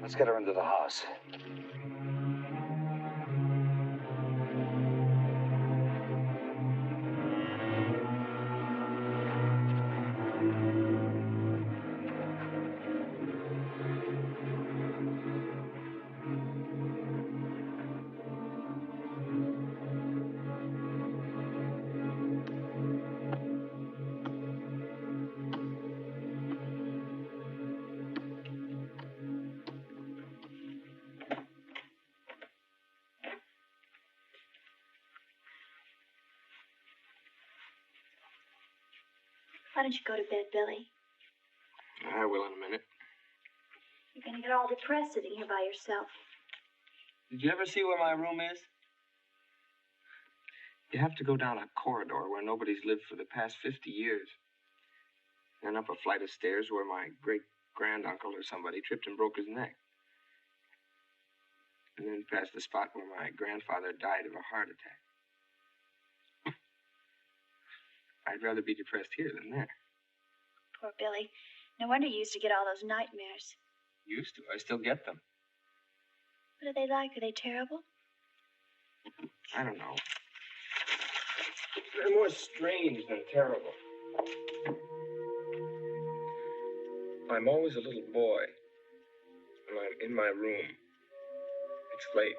Let's get her into the house. Why don't you go to bed, Billy? I will in a minute. You're going to get all depressed sitting here by yourself. Did you ever see where my room is? You have to go down a corridor where nobody's lived for the past 50 years. and up a flight of stairs where my great-granduncle or somebody tripped and broke his neck. And then past the spot where my grandfather died of a heart attack. I'd rather be depressed here than there. Poor Billy. No wonder you used to get all those nightmares. Used to. I still get them. What are they like? Are they terrible? I don't know. They're more strange than terrible. I'm always a little boy when I'm in my room. It's late.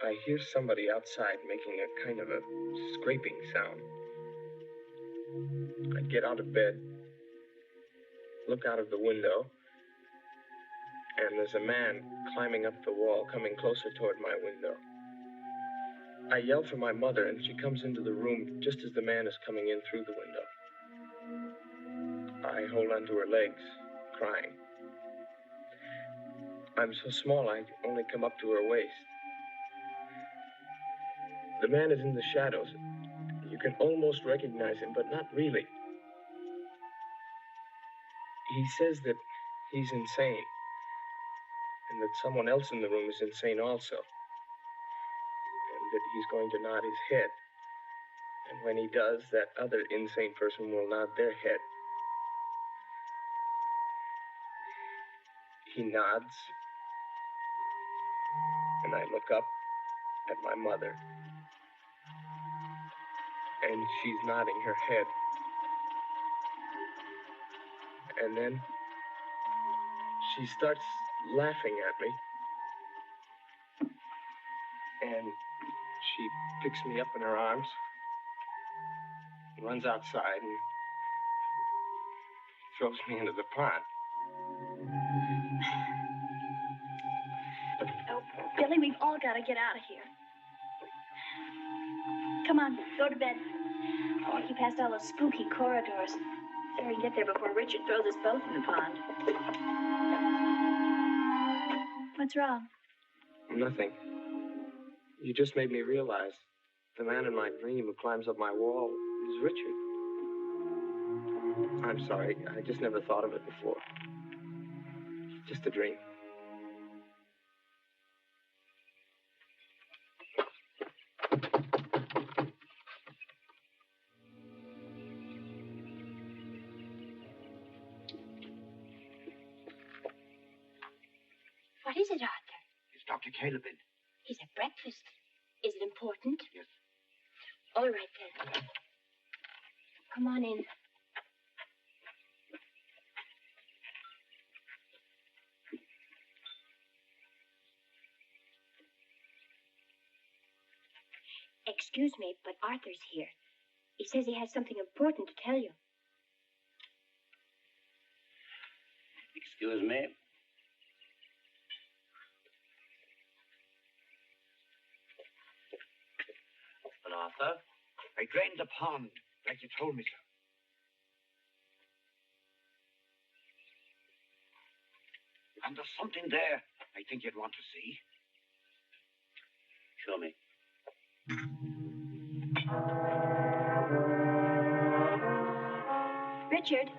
I hear somebody outside making a kind of a scraping sound. I get out of bed, look out of the window, and there's a man climbing up the wall, coming closer toward my window. I yell for my mother, and she comes into the room just as the man is coming in through the window. I hold onto her legs, crying. I'm so small, I only come up to her waist. The man is in the shadows. You can almost recognize him, but not really. He says that he's insane, and that someone else in the room is insane also, and that he's going to nod his head. And when he does, that other insane person will nod their head. He nods, and I look up at my mother, and she's nodding her head. And then she starts laughing at me, and she picks me up in her arms, runs outside, and throws me into the pond. Oh, Billy, we've all got to get out of here. Come on, go to bed. I'll walk you past all those spooky corridors. So we can get there before Richard throws us both in the pond. What's wrong? Nothing. You just made me realize the man in my dream who climbs up my wall is Richard. I'm sorry. I just never thought of it before. Just a dream. What is it, Arthur? It's Dr. Calebin. He's at breakfast. Is it important? Yes. All right, then. Come on in. Excuse me, but Arthur's here. He says he has something important to tell you. Excuse me. And Arthur? I drained the pond, like you told me so. And there's something there I think you'd want to see. Show me. Richard.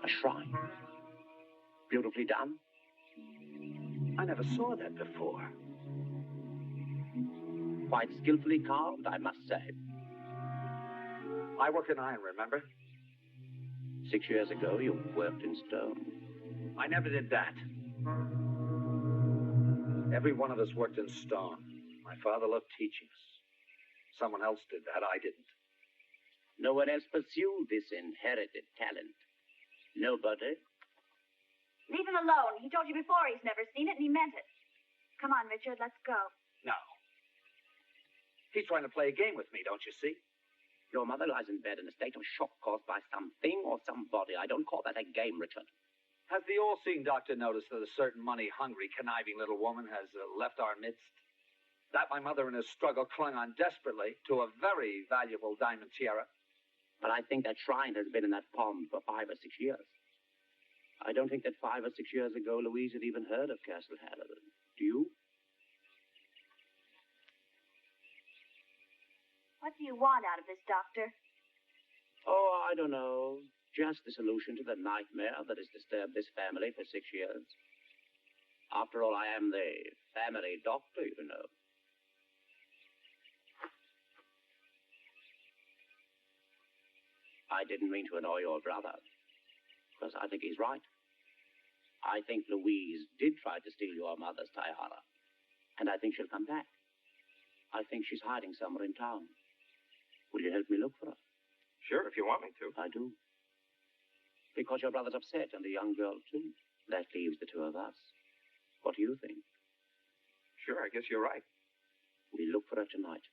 A shrine. Beautifully done. I never saw that before. Quite skillfully carved, I must say. I work in iron, remember? 6 years ago, you worked in stone. I never did that. Every one of us worked in stone. My father loved teaching us. Someone else did that, I didn't. No one else pursued this inherited talent. Nobody? Leave him alone. He told you before he's never seen it, and he meant it. Come on, Richard, let's go. No. He's trying to play a game with me, don't you see? Your mother lies in bed in a state of shock caused by something or somebody. I don't call that a game, Richard. Has the all-seeing doctor noticed that a certain money-hungry, conniving little woman has left our midst? That my mother in her struggle clung on desperately to a very valuable diamond tiara? But I think that shrine has been in that pond for 5 or 6 years. I don't think that 5 or 6 years ago Louise had even heard of Castle Howerin. Do you? What do you want out of this, Doctor? Oh, I don't know. Just the solution to the nightmare that has disturbed this family for 6 years. After all, I am the family doctor, you know. I didn't mean to annoy your brother, because I think he's right. I think Louise did try to steal your mother's tiara, and I think she'll come back. I think she's hiding somewhere in town. Will you help me look for her? Sure, if you want me to. I do. Because your brother's upset, and the young girl, too. That leaves the two of us. What do you think? Sure, I guess you're right. We look for her tonight.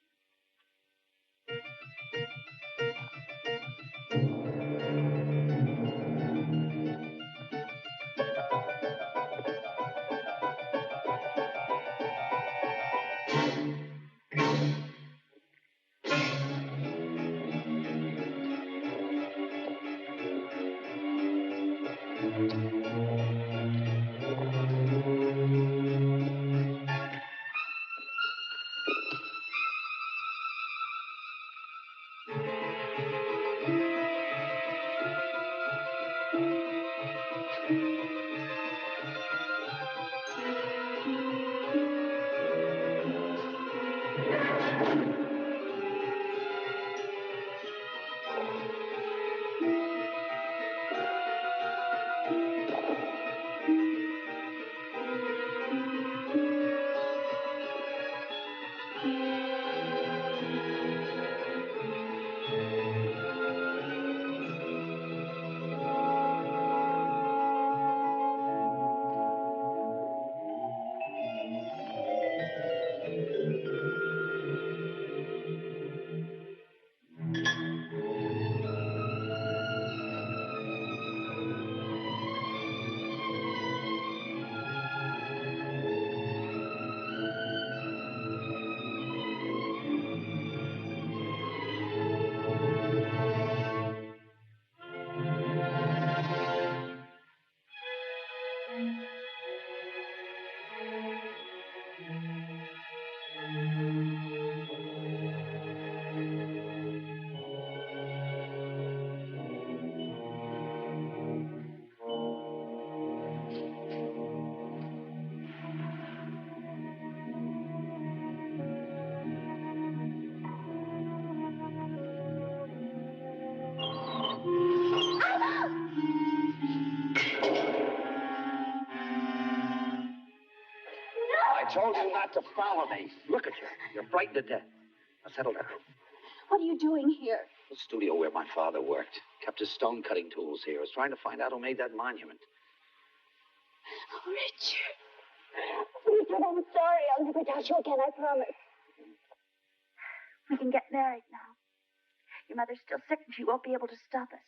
I told you not to follow me. Look at you. You're frightened to death. Now settle down. What are you doing here? The studio where my father worked. Kept his stone cutting tools here. I was trying to find out who made that monument. Oh, Richard. Richard, I'm sorry. I'll never touch you again, I promise. We can get married now. Your mother's still sick and she won't be able to stop us.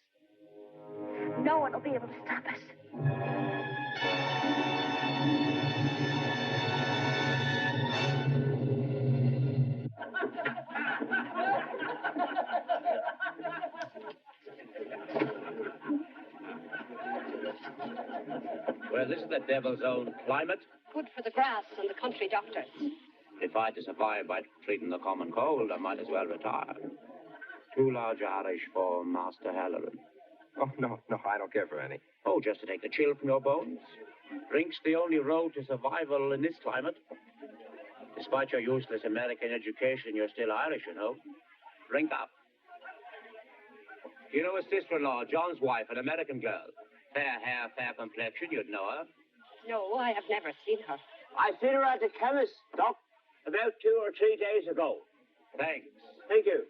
No one will be able to stop us. Well, this is the devil's own climate. Good for the grass and the country doctors. If I to survive by treating the common cold, I might as well retire. Too large Irish for Master Howerin. Oh, no, I don't care for any. Oh, just to take the chill from your bones? Drink's the only road to survival in this climate. Despite your useless American education, you're still Irish, you know. Drink up. You know his sister-in-law, John's wife, an American girl. Fair hair, fair complexion, you'd know her. No, I have never seen her. I seen her at the chemist, Doc, about 2 or 3 days ago. Thanks. Thank you.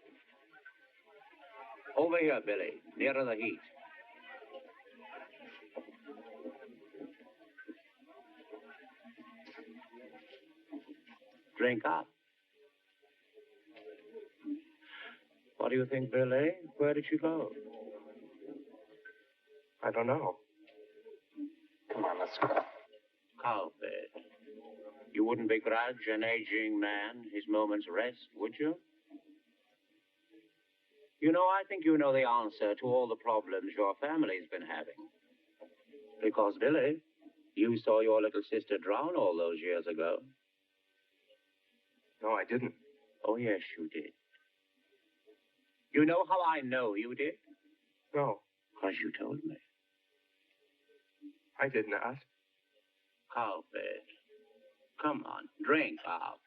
Over here, Billy, nearer the heat. Drink up. What do you think, Billy? Where did she go? I don't know. Come on, let's go. Cowbed. You wouldn't begrudge an aging man his moment's rest, would you? You know, I think you know the answer to all the problems your family's been having. Because, Billy, you saw your little sister drown all those years ago. No, I didn't. Oh, yes, you did. You know how I know you did? No. Because you told me. I did not. Cowbed. Come on, drink up.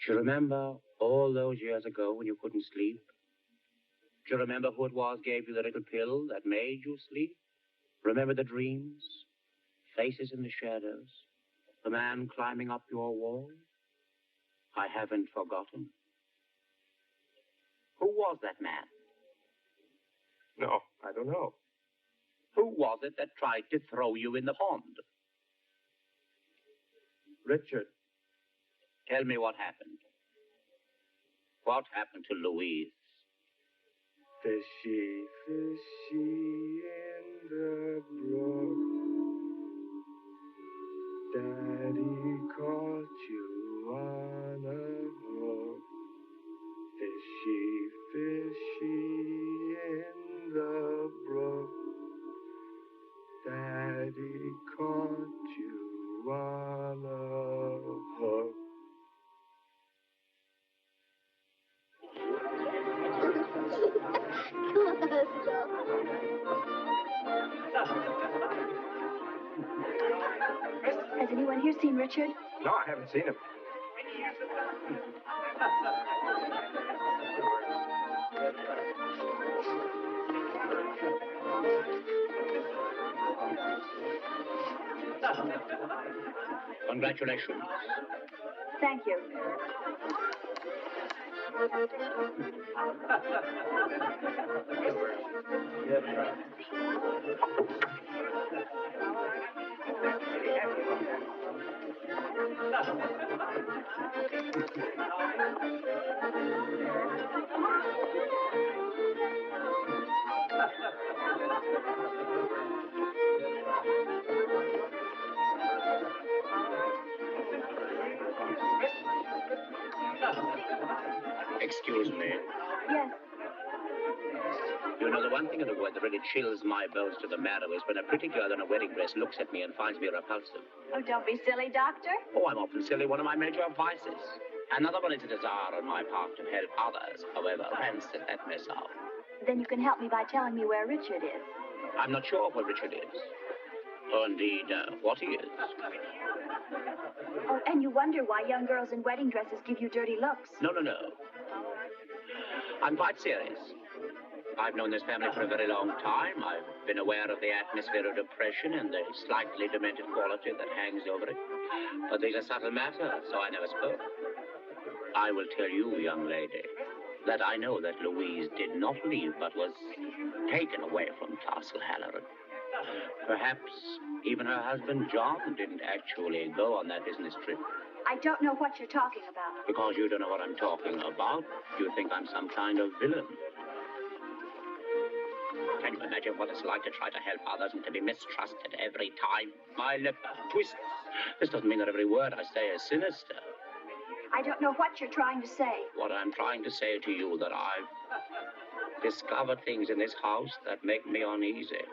Do you remember all those years ago when you couldn't sleep? Do you remember who it was gave you the little pill that made you sleep? Remember the dreams? Faces in the shadows? The man climbing up your wall? I haven't forgotten. Who was that man? No, I don't know. Who was it that tried to throw you in the pond? Richard. Tell me what happened. What happened to Louise? Fishy, fishy in the brook. Daddy caught you on a hook. Fishy, fishy in the brook. Daddy caught you on a hook. Has anyone here seen Richard? No, I haven't seen him. Congratulations. Thank you. Excuse me. Yes. You know, the one thing in the world that really chills my bones to the marrow is when a pretty girl in a wedding dress looks at me and finds me repulsive. Oh, don't be silly, Doctor. Oh, I'm often silly, one of my major vices. Another one is a desire on my part to help others. However, rancid that mess out. Then you can help me by telling me where Richard is. I'm not sure where Richard is. Or indeed, what he is. Oh, and you wonder why young girls in wedding dresses give you dirty looks. No. I'm quite serious. I've known this family for a very long time. I've been aware of the atmosphere of depression and the slightly demented quality that hangs over it. But these are subtle matters, so I never spoke. I will tell you, young lady, that I know that Louise did not leave, but was taken away from Castle Halloran. Perhaps even her husband, John, didn't actually go on that business trip. I don't know what you're talking about. Because you don't know what I'm talking about, you think I'm some kind of villain. Can you imagine what it's like to try to help others and to be mistrusted every time my lip twists? This doesn't mean that every word I say is sinister. I don't know what you're trying to say. What I'm trying to say to you that I've discovered things in this house that make me uneasy.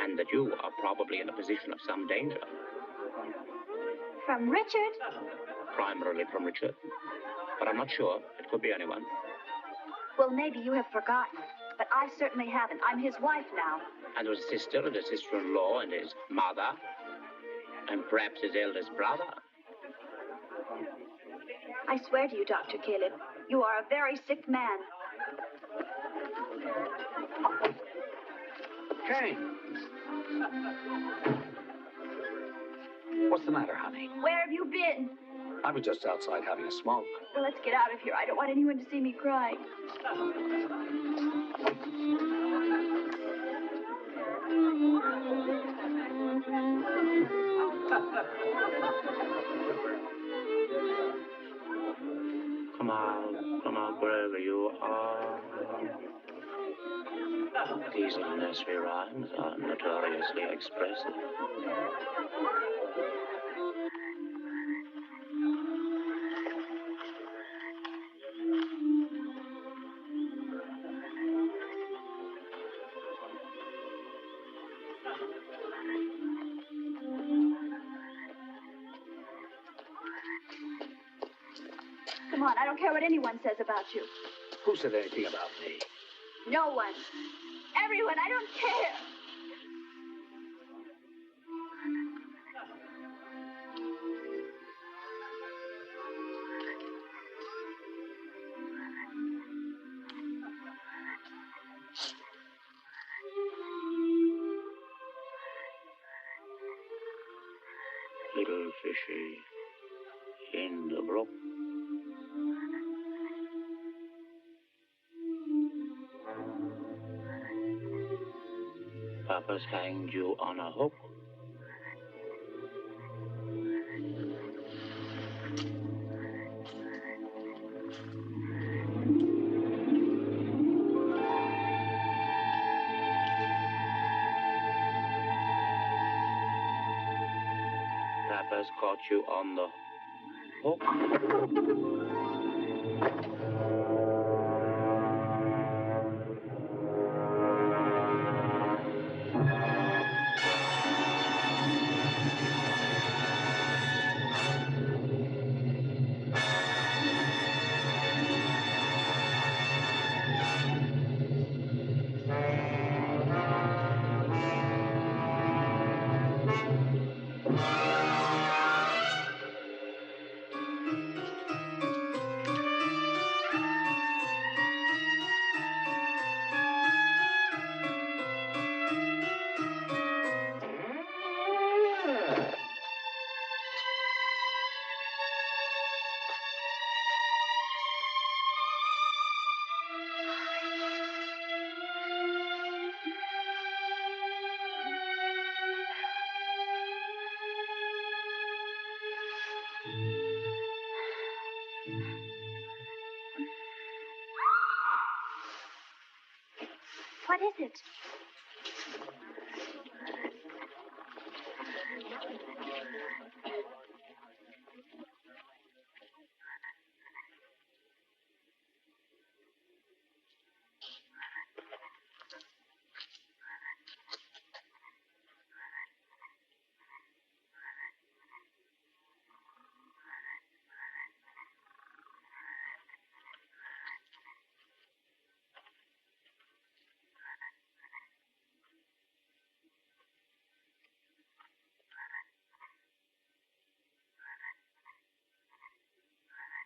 And that you are probably in a position of some danger. From Richard? Primarily from Richard. But I'm not sure. It could be anyone. Well, maybe you have forgotten. But I certainly haven't. I'm his wife now. And his sister and his sister-in-law and his mother. And perhaps his eldest brother. I swear to you, Dr. Caleb, you are a very sick man. Jane! What's the matter, honey? Where have you been? I was just outside having a smoke. Well, let's get out of here. I don't want anyone to see me crying. Come out wherever you are. These little nursery rhymes are notoriously expressive. Come on, I don't care what anyone says about you. Who said anything about me? No one. Everyone, I don't care. Little fishy in the brook. Papa's hanged you on a hook. Papa's caught you on the hook. What is it?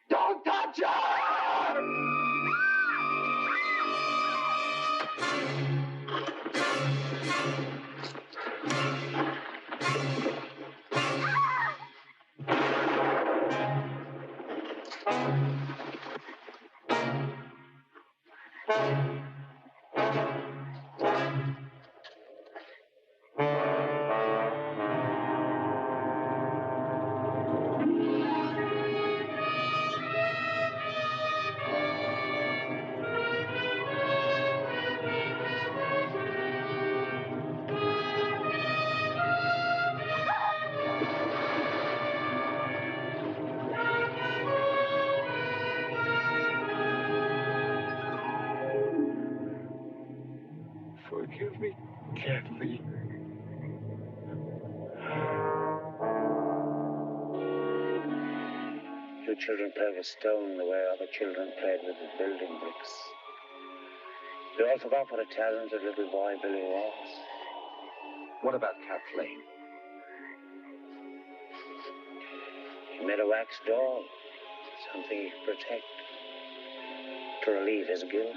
Don't touch her! Forgive me, Kathleen. You children play with stone the way other children played with the building bricks. You all forgot what a talented little boy Billy was. What about Kathleen? He made a wax doll, something he could protect, to relieve his guilt.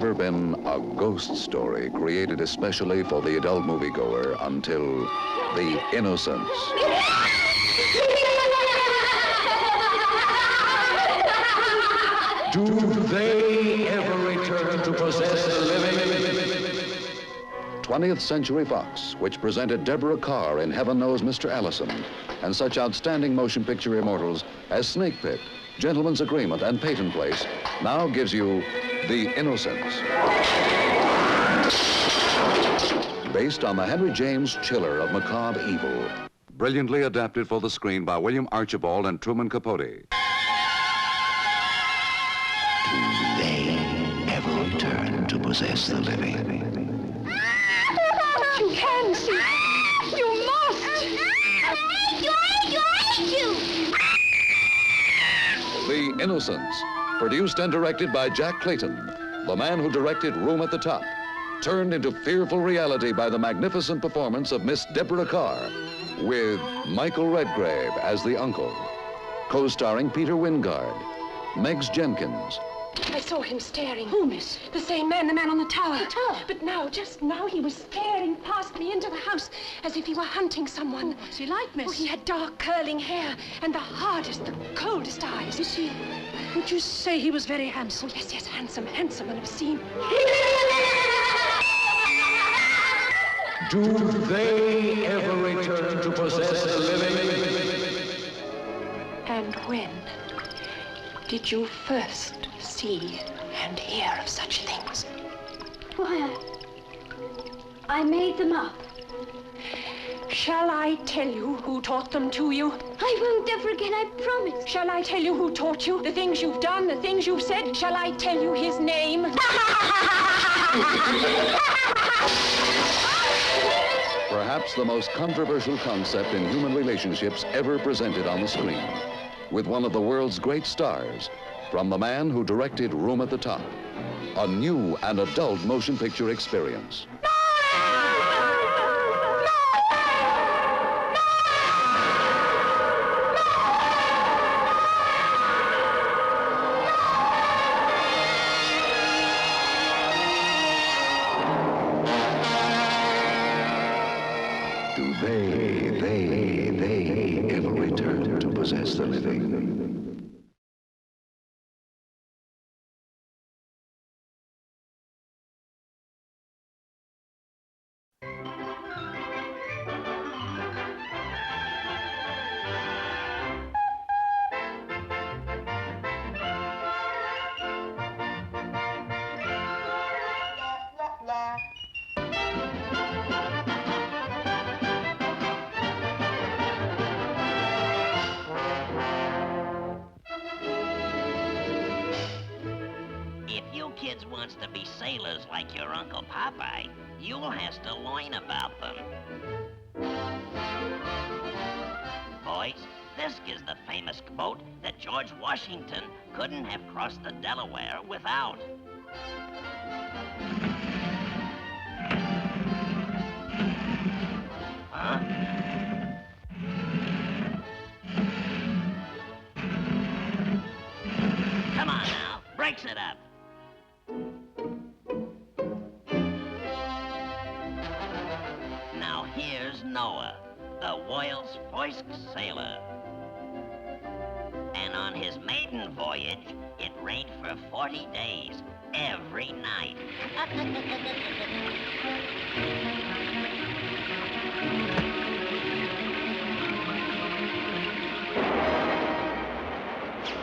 never been a ghost story created especially for the adult moviegoer until The Innocents. Do they ever return to possess the living? 20th Century Fox, which presented Deborah Carr in Heaven Knows Mr. Allison, and such outstanding motion picture immortals as Snake Pit, Gentleman's Agreement, and Peyton Place, now gives you The Innocents. Based on the Henry James chiller of macabre evil. Brilliantly adapted for the screen by William Archibald and Truman Capote. Do they ever return to possess the living? You can see. You must. The Innocents, produced and directed by Jack Clayton, the man who directed Room at the Top, turned into fearful reality by the magnificent performance of Miss Deborah Carr, with Michael Redgrave as the uncle, co-starring Peter Wingard, Meggs Jenkins. I saw him staring. Who, miss? The same man, the man on the tower. The tower? But now, just now, he was staring past me into the house as if he were hunting someone. Oh, what's he like, miss? Oh, he had dark, curling hair and the hardest, the coldest eyes. Is he... Would you say he was very handsome? Oh, yes, yes, handsome, handsome and obscene. Do they ever return to possess the living? And when did you first see and hear of such things? Why, I made them up. Shall I tell you who taught them to you? I won't ever again, I promise. Shall I tell you who taught you? The things you've done, the things you've said? Shall I tell you his name? Perhaps the most controversial concept in human relationships ever presented on the screen, with one of the world's great stars, from the man who directed Room at the Top, a new and adult motion picture experience. Do they ever return to possess the living? Kids wants to be sailors like your Uncle Popeye, you'll have to learn about them. Boys, this is the famous boat that George Washington couldn't have crossed the Delaware without. Huh? Come on now, breaks it up. Now here's Noah, the world's first sailor. And on his maiden voyage, it rained for 40 days, every night.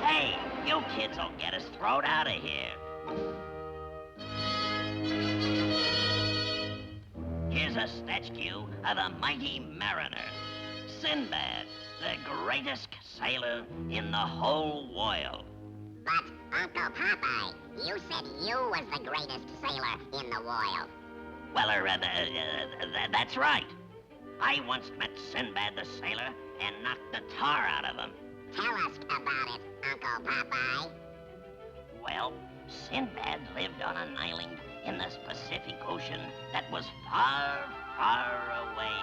Hey, you kids will get us thrown out of here. Here's a statue of the mighty mariner, Sinbad, the greatest sailor in the whole world. But, Uncle Popeye, you said you was the greatest sailor in the world. Well, that's right. I once met Sinbad the sailor and knocked the tar out of him. Tell us about it, Uncle Popeye. Well, Sinbad lived on an island in the Pacific Ocean that was far, far away.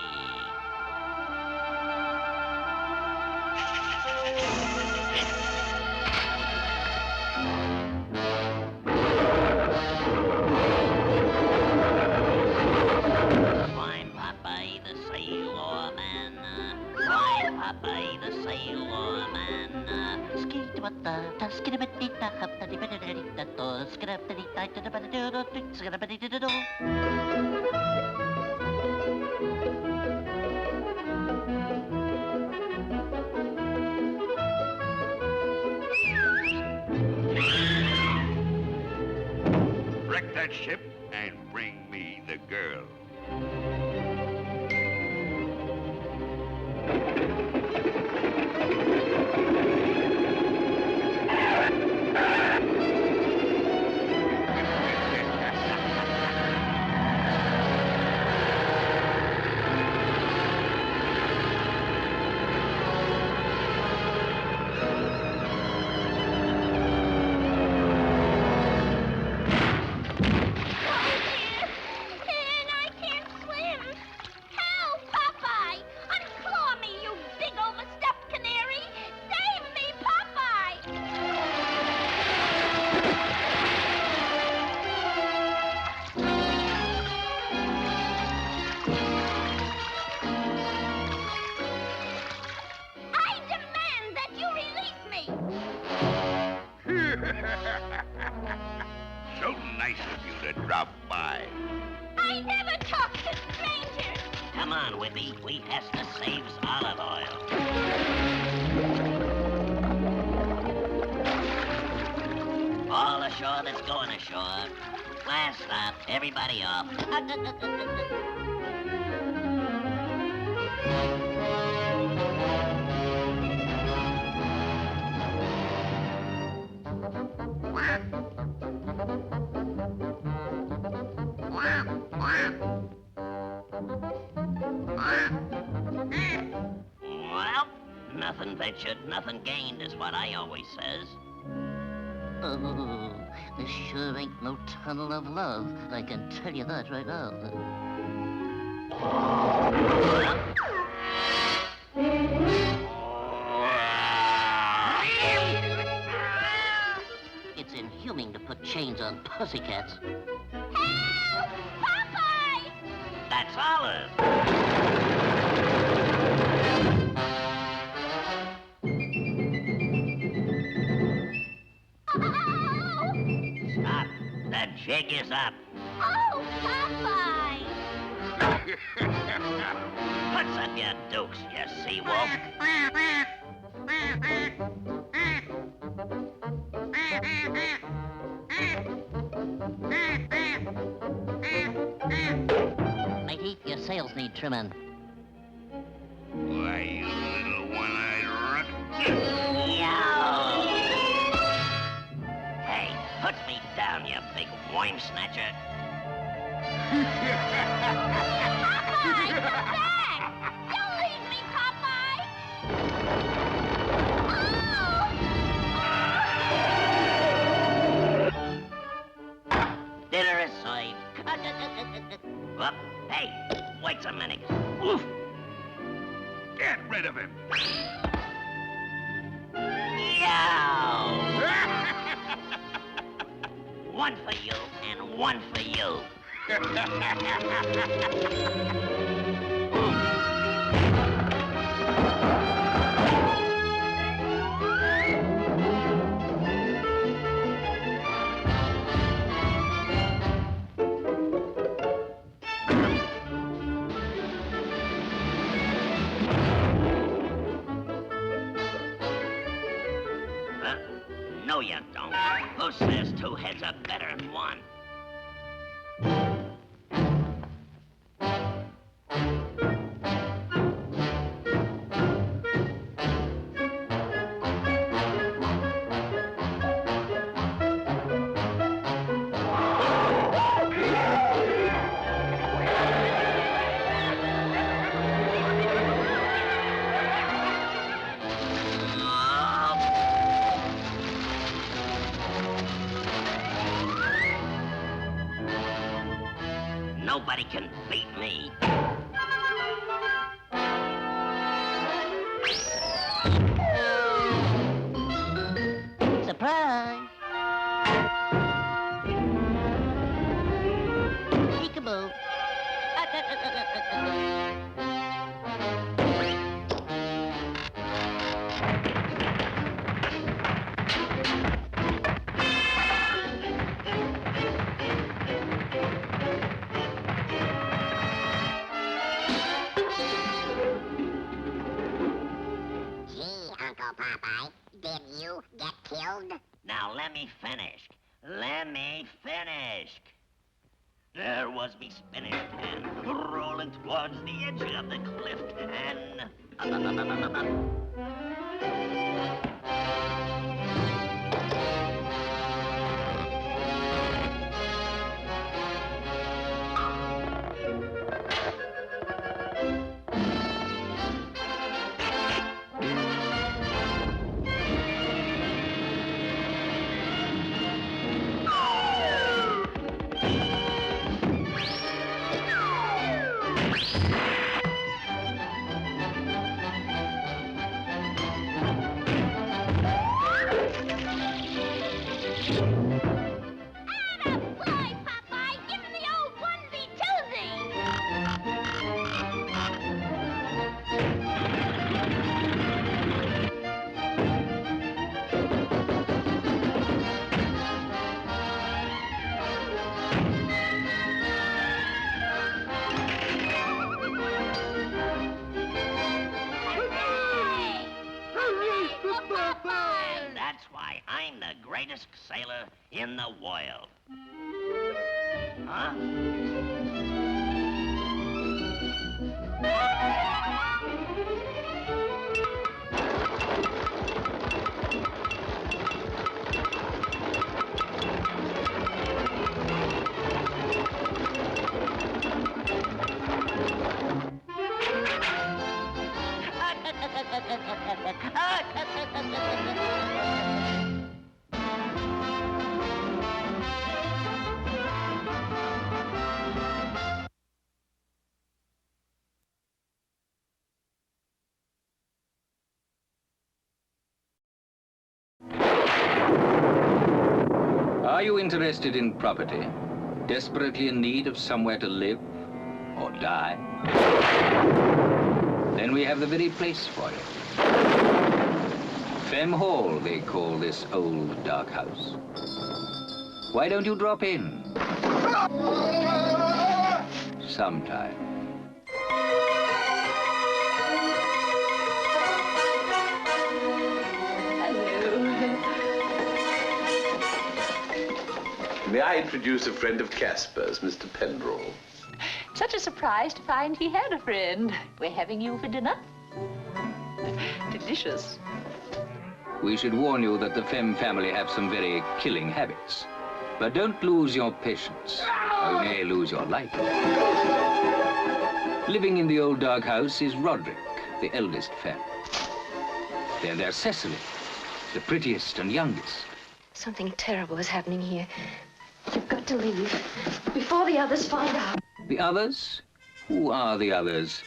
Popeye the Sailor Man. Wreck that ship and bring me the girl. So nice of you to drop by. I never talk to strangers. Come on, Whippy. We has to save olive oil. All ashore that's going ashore. Last stop. Everybody off. Well, nothing ventured, nothing gained is what I always says. Oh, this sure ain't no tunnel of love. I can tell you that right now. It's inhuman to put chains on pussycats. Help! Popeye! That's Olive. Stop. The jig is up. Oh, Popeye! What's up your dukes, you sea wolf? Matey, your sails need trimming. Why, you little one-eyed runt. Hey, put me down, you big worm snatcher. Popeye, come back! Don't leave me, Popeye! Dinner is served. Whoop. Hey, wait a minute. Oof. Get rid of him. Yow! One for you and one for you. No, you don't. Who says two heads are better than one? Nobody can beat me. Surprise! Peekaboo. Uncle Popeye, did you get killed? Now let me finish. Let me finish. There was me Spanish and rolling towards the edge of the cliff and... That's why I'm the greatest sailor in the world. Huh? Are you interested in property? Desperately in need of somewhere to live or die? Then we have the very place for you. Femme Hall, they call this old dark house. Why don't you drop in? Sometime. May I introduce a friend of Casper's, Mr. Pendrell? Such a surprise to find he had a friend. We're having you for dinner. Delicious. We should warn you that the Femme family have some very killing habits. But don't lose your patience. You may lose your life. Living in the old dark house is Roderick, the eldest Femme. Then there's Cecily, the prettiest and youngest. Something terrible is happening here. You've got to leave before the others find out. The others? Who are the others?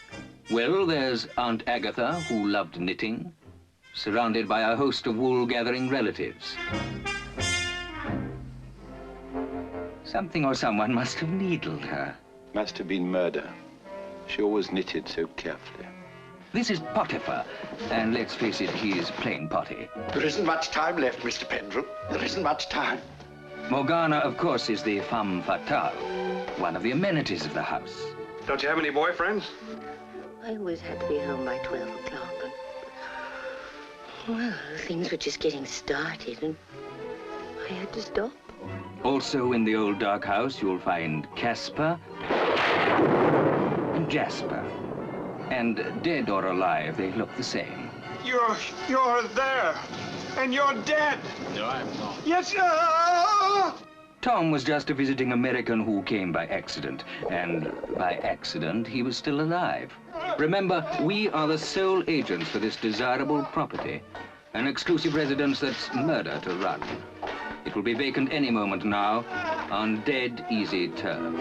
Well, there's Aunt Agatha, who loved knitting, surrounded by a host of wool-gathering relatives. Something or someone must have needled her. Must have been murder. She always knitted so carefully. This is Potiphar, and let's face it, he is plain potty. There isn't much time left, Mr. Pendrell. There isn't much time. Morgana, of course, is the femme fatale, one of the amenities of the house. Don't you have any boyfriends? I always had to be home by 12 o'clock. Well, things were just getting started, and I had to stop. Also in the old dark house, you'll find Casper and Jasper. And dead or alive, they look the same. You're there, and you're dead. No, I'm not. Yes, Tom was just a visiting American who came by accident, and by accident, he was still alive. Remember, we are the sole agents for this desirable property, an exclusive residence that's murder to run. It will be vacant any moment now, on dead easy terms.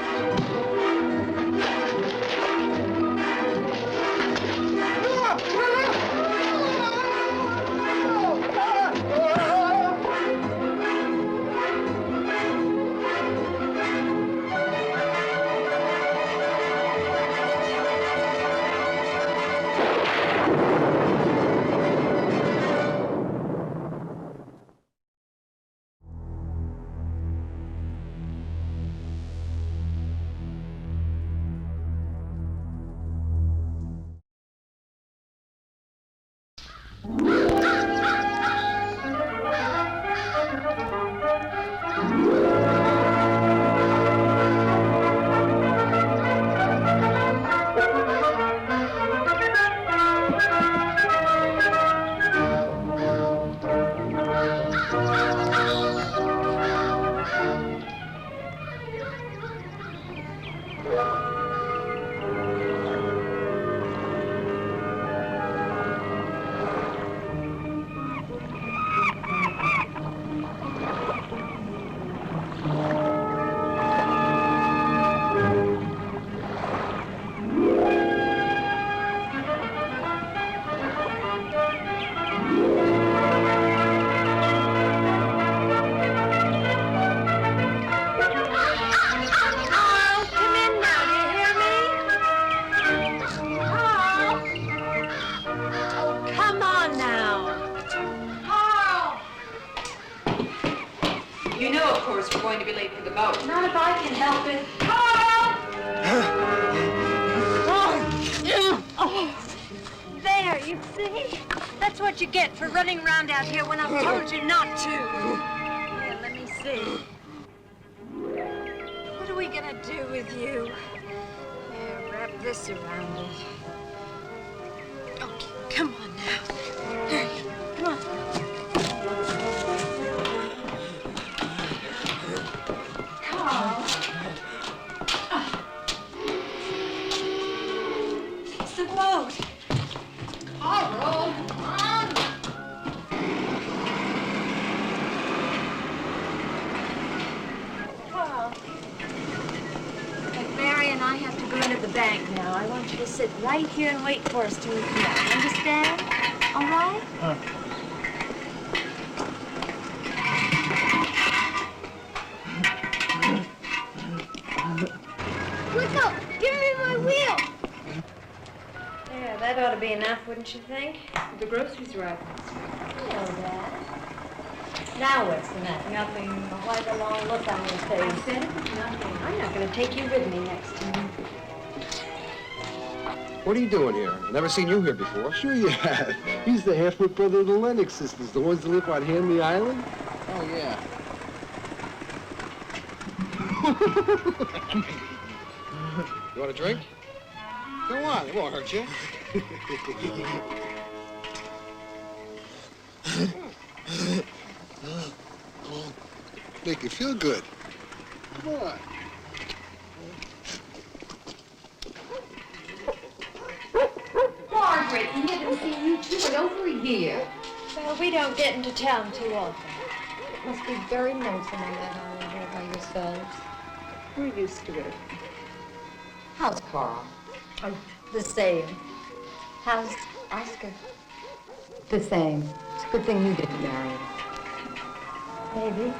hours we're going to be late for the boat. Not if I can help it. There, you see? That's what you get for running around out here when I've told you not to. Here, let me see. What are we gonna do with you? Here, wrap this around it. Okay, come on now. Hurry, come on. Carl. It's the boat. Carl, come on. Carl. Mary and I have to go into the bank now. I want you to sit right here and wait for us till we come back. Understand? All right? Look up! Give me my wheel! Yeah, that ought to be enough, wouldn't you think? The groceries are out. Hello, Dad. Now what's the matter? Nothing. Why the long look on your face? I said it was nothing. I'm not going to take you with me next time. What are you doing here? I've never seen you here before. Sure you have. He's the half-wit brother of the Lennox sisters, the ones that live on Hanley Island. Oh, yeah. You want a drink? Go on, it won't hurt you. Make you feel good. Come on. Margaret, he hasn't seen you two in over a year. Well, we don't get into town too often. It must be very lonesome on that island here by yourselves. We're used to it. How's Carl? Oh, the same. How's Oscar? The same. It's a good thing you didn't marry him. Maybe.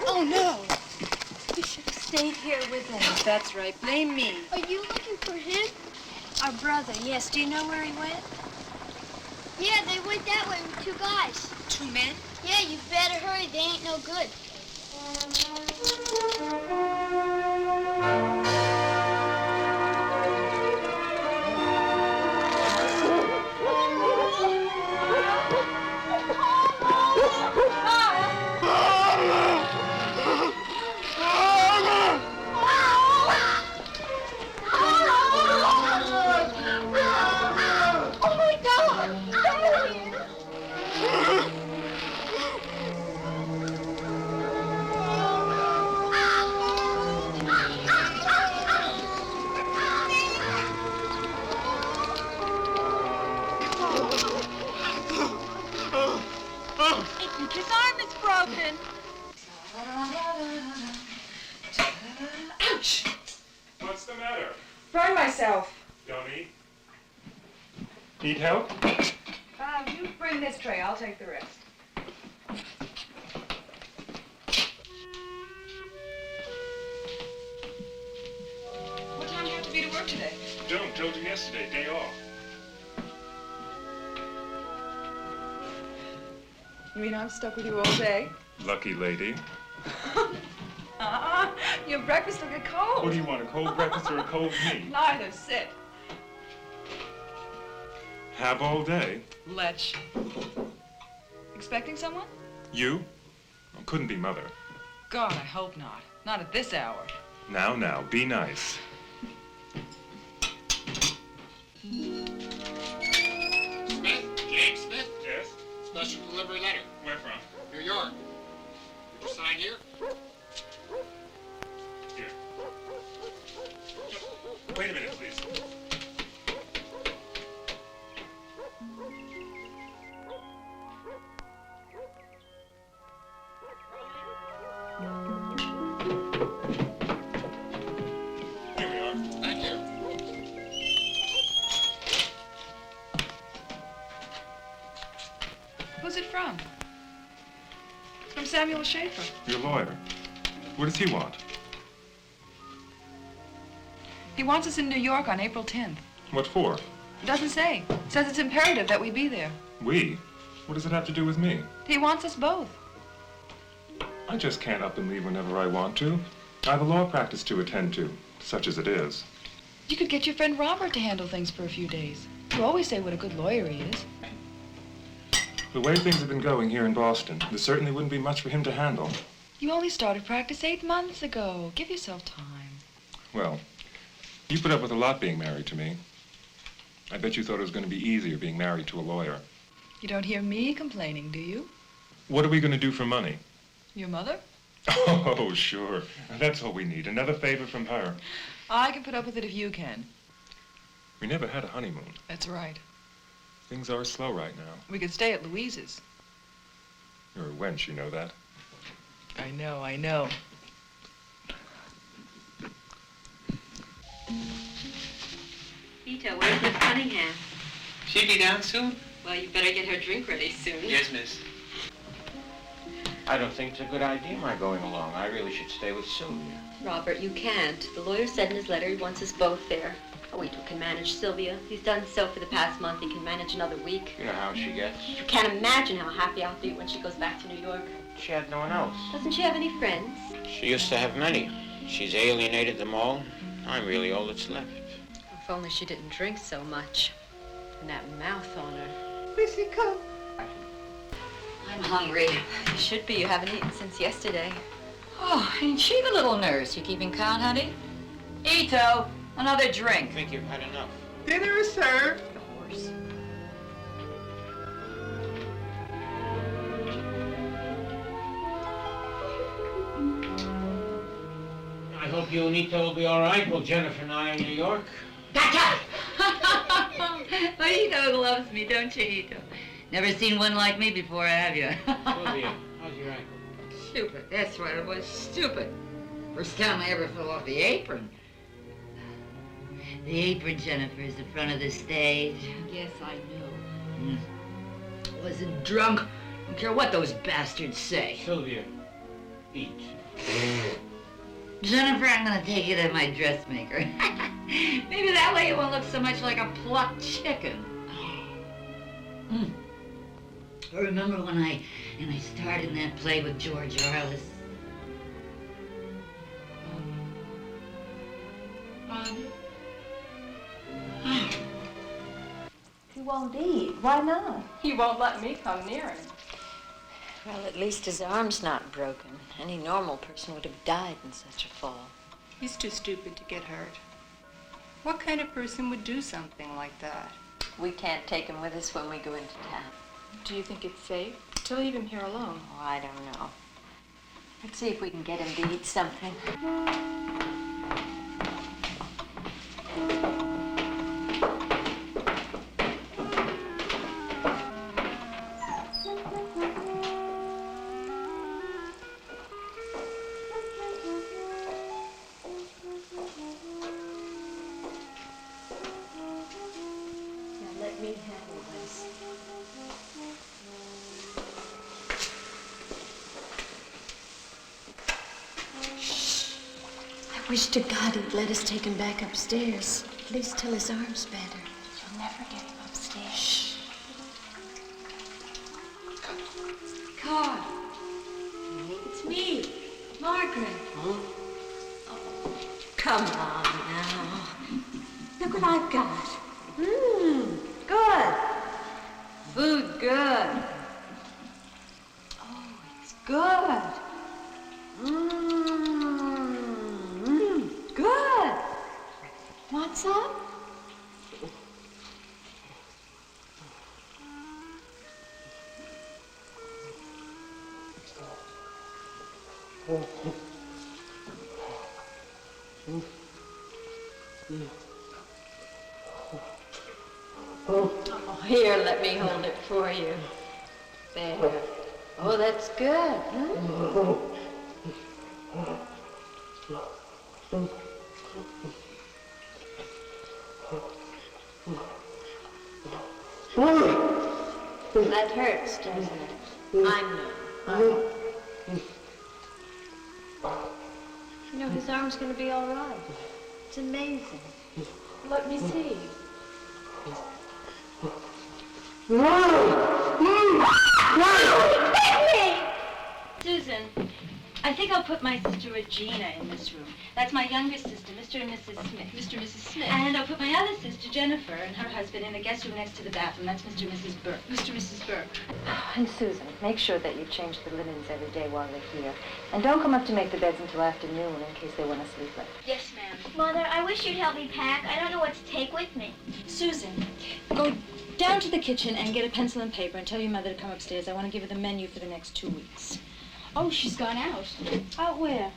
Oh, no. We should have stayed here with him. That's right. Blame me. Are you looking for him? Our brother, yes. Do you know where he went? Yeah, they went that way with 2 guys. 2 men? Yeah, you better hurry. They ain't no good. Oh, my God! His arm is broken. Ouch! What's the matter? Burned myself. Don't eat? Need help? You bring this tray. I'll take the rest. What time do you have to be to work today? Don't. Told you yesterday. Day off. You mean I'm stuck with you all day? Lucky lady. Your breakfast will get cold. What do you want, a cold breakfast or a cold meat? Neither. Sit. Have all day? Lech. Expecting someone? You? Oh, couldn't be Mother. God, I hope not. Not at this hour. Now, be nice. Smith? James Smith? Yes? Special delivery letter. Where from? New York. Did you sign here? Here. Wait a minute, please. Here we From Samuel Schaefer. Your lawyer. What does he want? He wants us in New York on April 10th. What for? Doesn't say. Says it's imperative that we be there. We? What does it have to do with me? He wants us both. I just can't up and leave whenever I want to. I have a law practice to attend to, such as it is. You could get your friend Robert to handle things for a few days. You always say what a good lawyer he is. The way things have been going here in Boston, there certainly wouldn't be much for him to handle. You only started practice 8 months ago. Give yourself time. Well, you put up with a lot being married to me. I bet you thought it was going to be easier being married to a lawyer. You don't hear me complaining, do you? What are we going to do for money? Your mother? Oh, sure. That's all we need. Another favor from her. I can put up with it if you can. We never had a honeymoon. That's right. Things are slow right now. We could stay at Louise's. You're a wench, you know that. I know, I know. Ito, where's Miss Cunningham? She'll be down soon? Well, you better get her drink ready soon. Yes, miss. I don't think it's a good idea, my going along. I really should stay with Sylvia. Robert, you can't. The lawyer said in his letter he wants us both there. Oh, Ito can manage Sylvia. He's done so for the past month. He can manage another week. You know how she gets. You can't imagine how happy I'll be when she goes back to New York. She had no one else. Doesn't she have any friends? She used to have many. She's alienated them all. I'm really all that's left. If only she didn't drink so much. And that mouth on her. Where's he come? I'm hungry. You should be. You haven't eaten since yesterday. Oh, ain't she the little nurse? You keeping count, honey? Ito, another drink. I think you've had enough. Dinner is served. Of course. I hope you and Ito will be all right while Jennifer and I are in New York. Well, Ito loves me, don't you, Ito? Never seen one like me before, have you? Sylvia, how's your ankle? Stupid, that's what it was, stupid. First time I ever fell off the apron. The apron, Jennifer, is the front of the stage. Yes, I know. Wasn't drunk. Don't care what those bastards say. Sylvia, eat. Jennifer, I'm gonna take you to my dressmaker. Maybe that way it won't look so much like a plucked chicken. I remember when I starred in that play with George Arliss. He won't eat. Why not? He won't let me come near him. Well, at least his arm's not broken. Any normal person would have died in such a fall. He's too stupid to get hurt. What kind of person would do something like that? We can't take him with us when we go into town. Do you think it's safe to leave him here alone? Oh, I don't know. Let's see if we can get him to eat something. I wish to God he'd let us take him back upstairs, at least till his arm's better. You'll never get him upstairs. Shh. God. It's me, Margaret. Huh? Oh, come on now. Look what I've got. Good. Food good. Oh, it's good. Good. Want some? Oh, here, let me hold it for you. There. Oh, that's good. That hurts, doesn't it? I know. His arm's gonna be all right. It's amazing. Let me see. Susan, I think I'll put my sister Regina in this room. That's my younger sister, Mr. and Mrs. Smith. Mr. and Mrs. Smith. And I'll put my other sister, Jennifer, and her husband in the guest room next to the bathroom. That's Mr. and Mrs. Burke. Mr. and Mrs. Burke. And Susan, make sure that you change the linens every day while they're here. And don't come up to make the beds until afternoon in case they want to sleep late. Yes, ma'am. Mother, I wish you'd help me pack. I don't know what to take with me. Susan, go down to the kitchen and get a pencil and paper and tell your mother to come upstairs. I want to give her the menu for the next 2 weeks. Oh, she's gone out. Out where?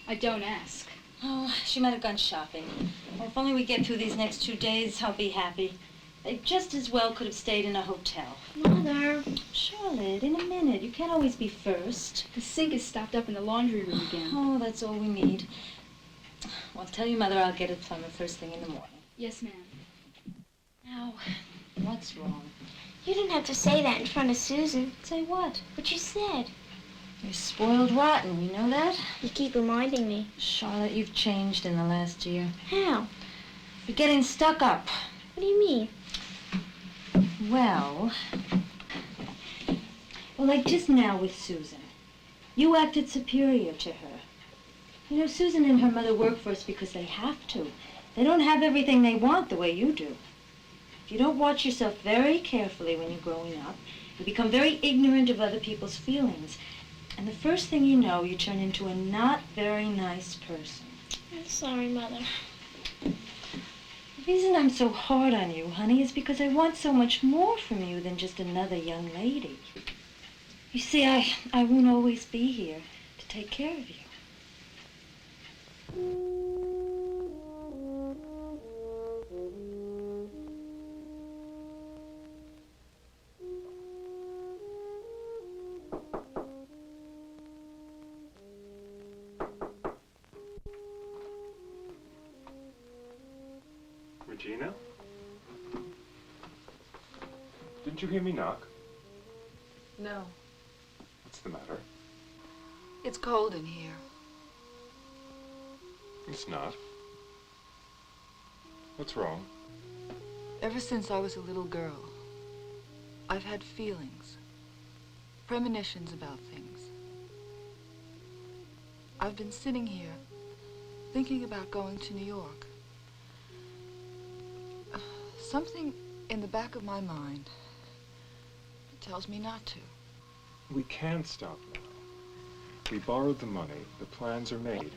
I don't ask. Oh, she might have gone shopping. Well, if only we get through these next 2 days, I'll be happy. They just as well could have stayed in a hotel. Mother. Charlotte, in a minute. You can't always be first. The sink is stopped up in the laundry room again. Oh, that's all we need. Well, tell your mother I'll get it from her first thing in the morning. Yes, ma'am. Now, what's wrong? You didn't have to say that in front of Susan. Say what? What you said. You're spoiled rotten, you know that? You keep reminding me. Charlotte, you've changed in the last year. How? You're getting stuck up. What do you mean? Well, like just now with Susan. You acted superior to her. You know, Susan and her mother work for us because they have to. They don't have everything they want the way you do. If you don't watch yourself very carefully when you're growing up, you become very ignorant of other people's feelings. And the first thing you know, you turn into a not very nice person. I'm sorry, Mother. The reason I'm so hard on you, honey, is because I want so much more from you than just another young lady. You see, I won't always be here to take care of you. Regina? Didn't you hear me knock? No. What's the matter? It's cold in here. It's not. What's wrong? Ever since I was a little girl, I've had feelings, premonitions about things. I've been sitting here thinking about going to New York. Something in the back of my mind tells me not to. We can't stop now. We borrowed the money. The plans are made.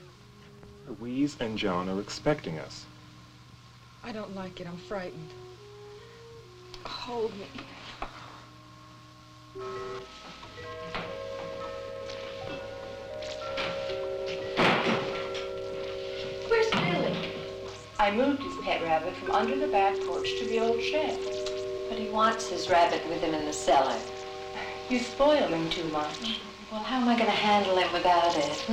Louise and John are expecting us. I don't like it. I'm frightened. Hold me. Where's Billy? I moved his pet rabbit from under the back porch to the old shed. But he wants his rabbit with him in the cellar. You spoil him too much. Well, how am I going to handle him without it,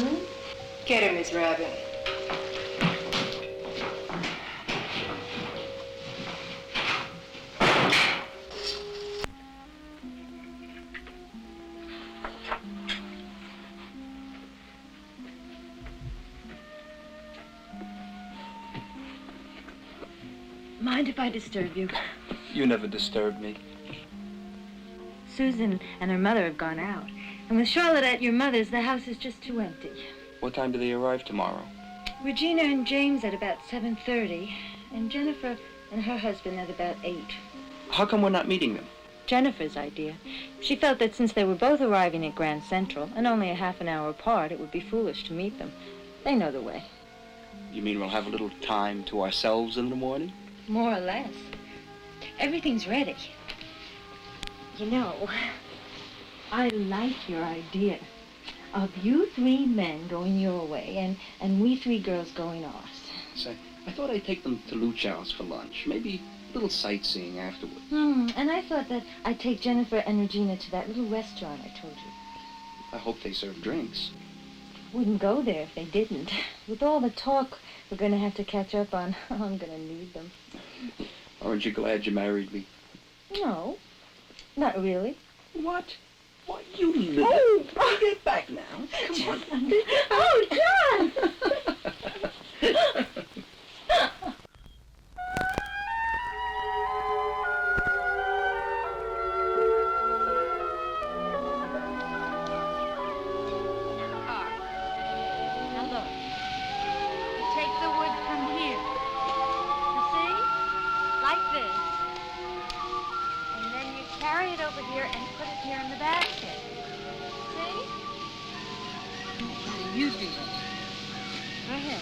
Get him his rabbit. Mind if I disturb you? You never disturb me. Susan and her mother have gone out. And with Charlotte at your mother's, the house is just too empty. What time do they arrive tomorrow? Regina and James at about 7:30, and Jennifer and her husband at about 8. How come we're not meeting them? Jennifer's idea. She felt that since they were both arriving at Grand Central, and only a half an hour apart, it would be foolish to meet them. They know the way. You mean we'll have a little time to ourselves in the morning? More or less. Everything's ready. You know, I like your idea of you 3 men going your way and we 3 girls going ours. Say, I thought I'd take them to Luchow's for lunch. Maybe a little sightseeing afterward. And I thought that I'd take Jennifer and Regina to that little restaurant I told you. I hope they serve drinks. Wouldn't go there if they didn't. With all the talk we're going to have to catch up on, I'm going to need them. Aren't you glad you married me? No, not really. What? Why, you little... Oh! Get back now. Come on. Oh, John! You do it. Go ahead.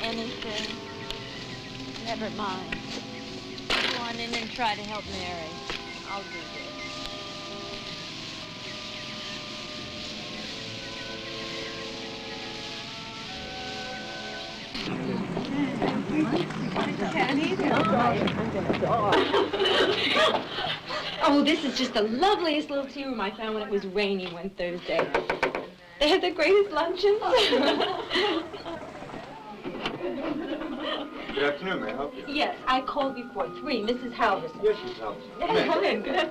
Anything. Never mind. Go on in and try to help Mary. I'll do Oh, this is just the loveliest little tea room I found when it was rainy one Thursday. They had the greatest luncheons. Good afternoon, may I help you? Yes, I called before 3, Mrs. Halverson. Yes, Miss Halverson. Come in, good.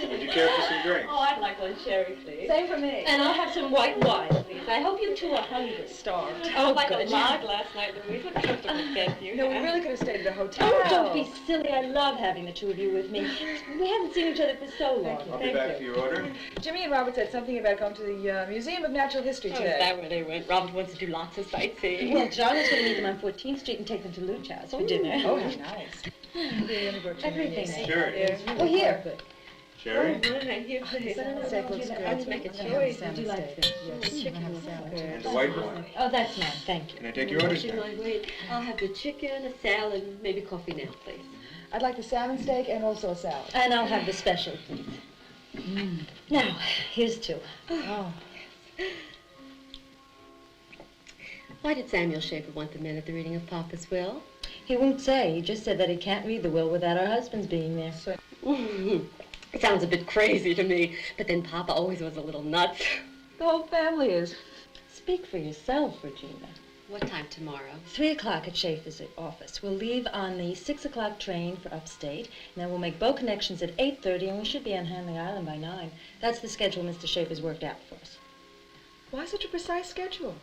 Would you care for some drinks? Oh, I'd like one sherry, please. Same for me. And I'll have some white wine, please. I hope you two are hungry. Starved. Oh, like a log last night, Louise. What a comfortable bed you No, we have. really could have stayed at a hotel. Oh, don't be silly. I love having the two of you with me. We haven't seen each other for so long. I'll be back to your order. Jimmy and Robert said something about going to the Museum of Natural History today. Is that where they went? Robert wants to do lots of sightseeing. Well, John is going to meet them on 14th Street and take them to Luch's for dinner. Oh, how nice. Everything. Sherry. Oh, here. Sherry? Here, please. Steak looks good. Let's make a choice. Would you like Yes. chicken Have a salad. And the white wine. Oh, that's mine. Thank you. Can I take your orders now? Wait, I'll have the chicken, a salad, and maybe coffee now, please. I'd like the salmon steak and also a salad. And I'll have the special, please. Now, here's two. Oh. Why did Samuel Schaefer want the men at the reading of Papa's will? He won't say. He just said that he can't read the will without our husbands being there. It sounds a bit crazy to me, but then Papa always was a little nuts. The whole family is. Speak for yourself, Regina. What time tomorrow? 3 o'clock at Schaefer's office. We'll leave on the 6 o'clock train for upstate, and then we'll make boat connections at 8:30, and we should be on Hanley Island by 9. That's the schedule Mr. Schaefer's worked out for us. Why such a precise schedule?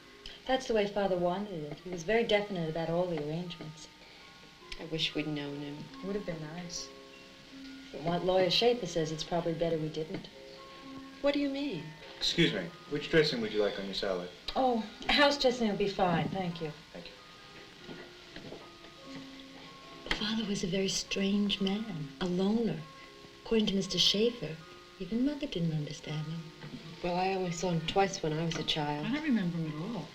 That's the way Father wanted it. He was very definite about all the arrangements. I wish we'd known him. It would have been nice. But what Lawyer Schaefer says, it's probably better we didn't. What do you mean? Excuse me. Which dressing would you like on your salad? Oh, house dressing will be fine, thank you. Thank you. Father was a very strange man, a loner. According to Mr. Schaefer, even Mother didn't understand him. Well, I only saw him twice when I was a child. I don't remember him at all.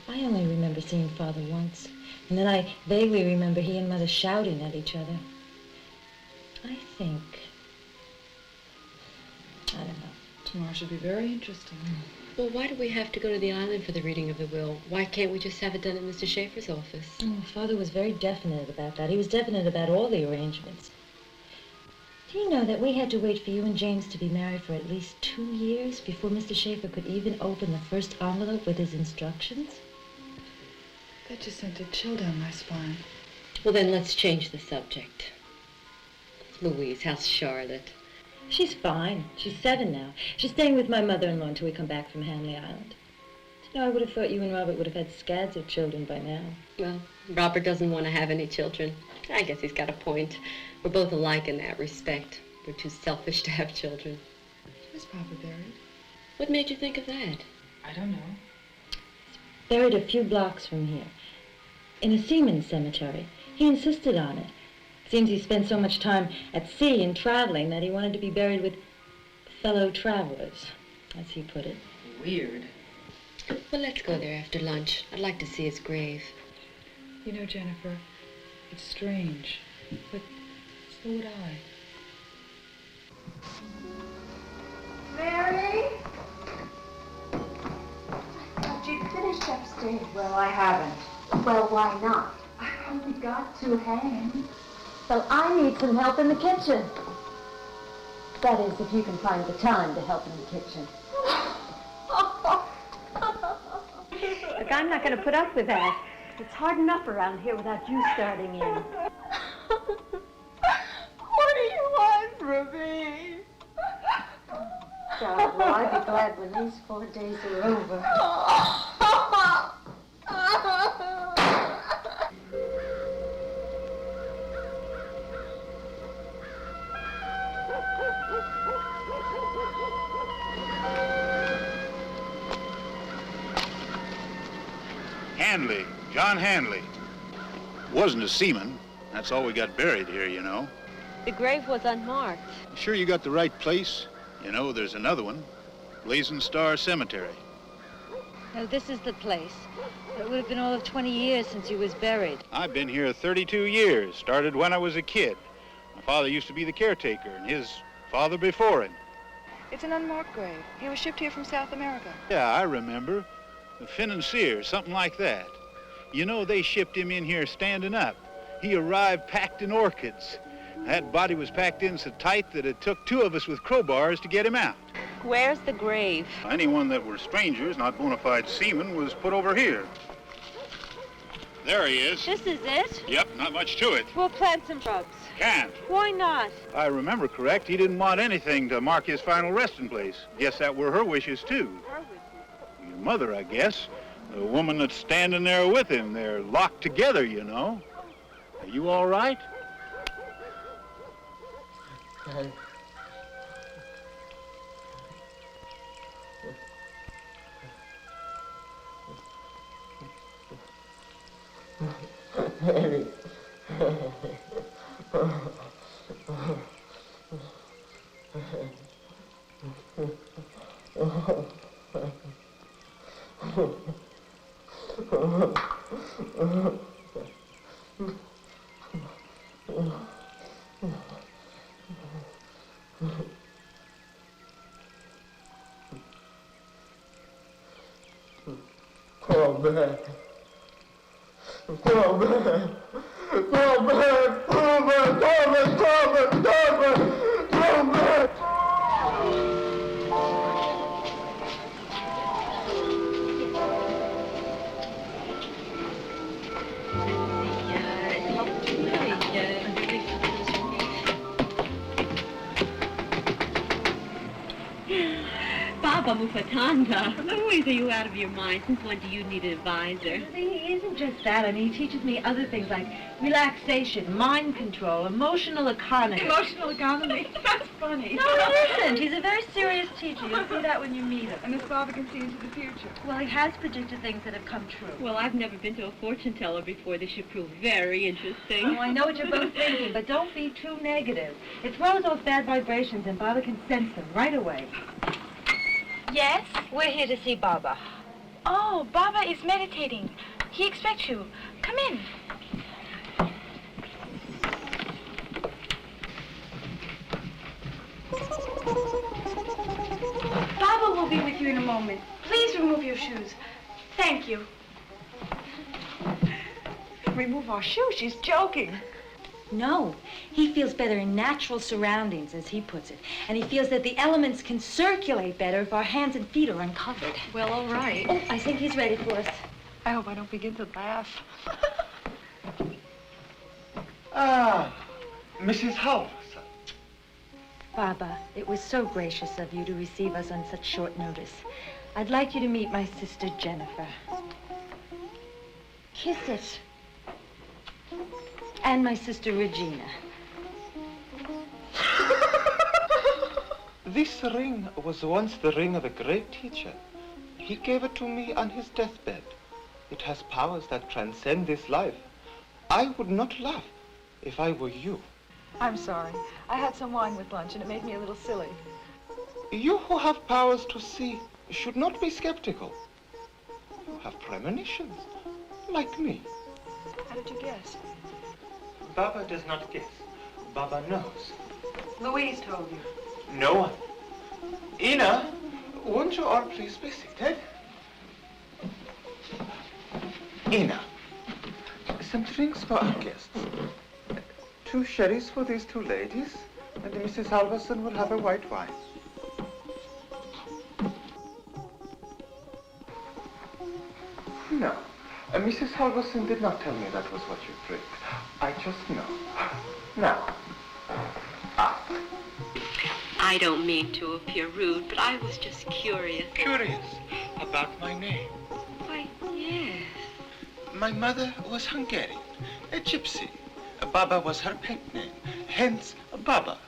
I only remember seeing Father once. And then I vaguely remember he and Mother shouting at each other. I think... I don't know. Tomorrow should be very interesting. Well, why do we have to go to the island for the reading of the will? Why can't we just have it done at Mr. Schaefer's office? Oh, Father was very definite about that. He was definite about all the arrangements. Do you know that we had to wait for you and James to be married for at least 2 years before Mr. Schaefer could even open the first envelope with his instructions? That just sent a chill down my spine. Well, then let's change the subject. Louise, how's Charlotte? She's fine. She's 7 now. She's staying with my mother-in-law until we come back from Hanley Island. You know, I would have thought you and Robert would have had scads of children by now. Well, Robert doesn't want to have any children. I guess he's got a point. We're both alike in that respect. We're too selfish to have children. Where's Papa buried? What made you think of that? I don't know. Buried a few blocks from here, in a seaman's cemetery. He insisted on it. Seems he spent so much time at sea and traveling that he wanted to be buried with fellow travelers, as he put it. Weird. Well, let's go there after lunch. I'd like to see his grave. You know, Jennifer, it's strange, but so would I. Mary? Have you finished upstairs? Well, I haven't. Well, why not? I only got 2 hands. Well, I need some help in the kitchen. That is, if you can find the time to help in the kitchen. Look, I'm not going to put up with that. It's hard enough around here without you starting in. What do you want from me? Child, well, I'll be glad when these 4 days are over. Hanley, John Hanley. Wasn't a seaman. That's all we got buried here, you know. The grave was unmarked. Sure you got the right place? You know, there's another one. Blazing Star Cemetery. No, this is the place. It would have been all of 20 years since he was buried. I've been here 32 years. Started when I was a kid. My father used to be the caretaker, and his father before him. It's an unmarked grave. He was shipped here from South America. Yeah, I remember. The financier, something like that. You know, they shipped him in here standing up. He arrived packed in orchids. That body was packed in so tight that it took 2 of us with crowbars to get him out. Where's the grave? Anyone that were strangers, not bona fide seamen, was put over here. There he is. This is it? Yep, not much to it. We'll plant some shrubs. Can't. Why not? I remember correct, he didn't want anything to mark his final resting place. Guess that were her wishes, too. Her wishes? Your mother, I guess. The woman that's standing there with him. They're locked together, you know. Are you all right? Come back. Come back. Come back. Come back. Come back. Come back. Come back. Come back. Baba Mufatanda. Louise, are you out of your mind? Since when do you need an advisor? He isn't just that. I mean, he teaches me other things like relaxation, mind control, emotional economy. Emotional economy? That's funny. No, it isn't. He's a very serious teacher. You'll see that when you meet him. And his father can see into the future. Well, he has predicted things that have come true. Well, I've never been to a fortune teller before. This should prove very interesting. Oh, I know what you're both thinking, but don't be too negative. It throws off bad vibrations, and Baba can sense them right away. Yes? We're here to see Baba. Oh, Baba is meditating. He expects you. Come in. Baba will be with you in a moment. Please remove your shoes. Thank you. Remove our shoes? She's joking. No, he feels better in natural surroundings, as he puts it. And he feels that the elements can circulate better if our hands and feet are uncovered. Well, all right. Oh, I think he's ready for us. I hope I don't begin to laugh. Ah, Mrs. Halverson. Baba, it was so gracious of you to receive us on such short notice. I'd like you to meet my sister, Jennifer. Kiss it. And my sister, Regina. This ring was once the ring of a great teacher. He gave it to me on his deathbed. It has powers that transcend this life. I would not laugh if I were you. I'm sorry. I had some wine with lunch and it made me a little silly. You who have powers to see should not be skeptical. You have premonitions, like me. How did you guess? Baba does not guess. Baba knows. Louise told you. No one. Ina, won't you all please be seated? Ina, some drinks for our guests. 2 sherries for these 2 ladies, and Mrs. Halverson will have a white wine. No, Mrs. Halverson did not tell me that was what you drink. I just know. Now, I don't mean to appear rude, but I was just curious. Curious about my name. Why, yes. My mother was Hungarian, a gypsy. Baba was her pet name, hence Baba.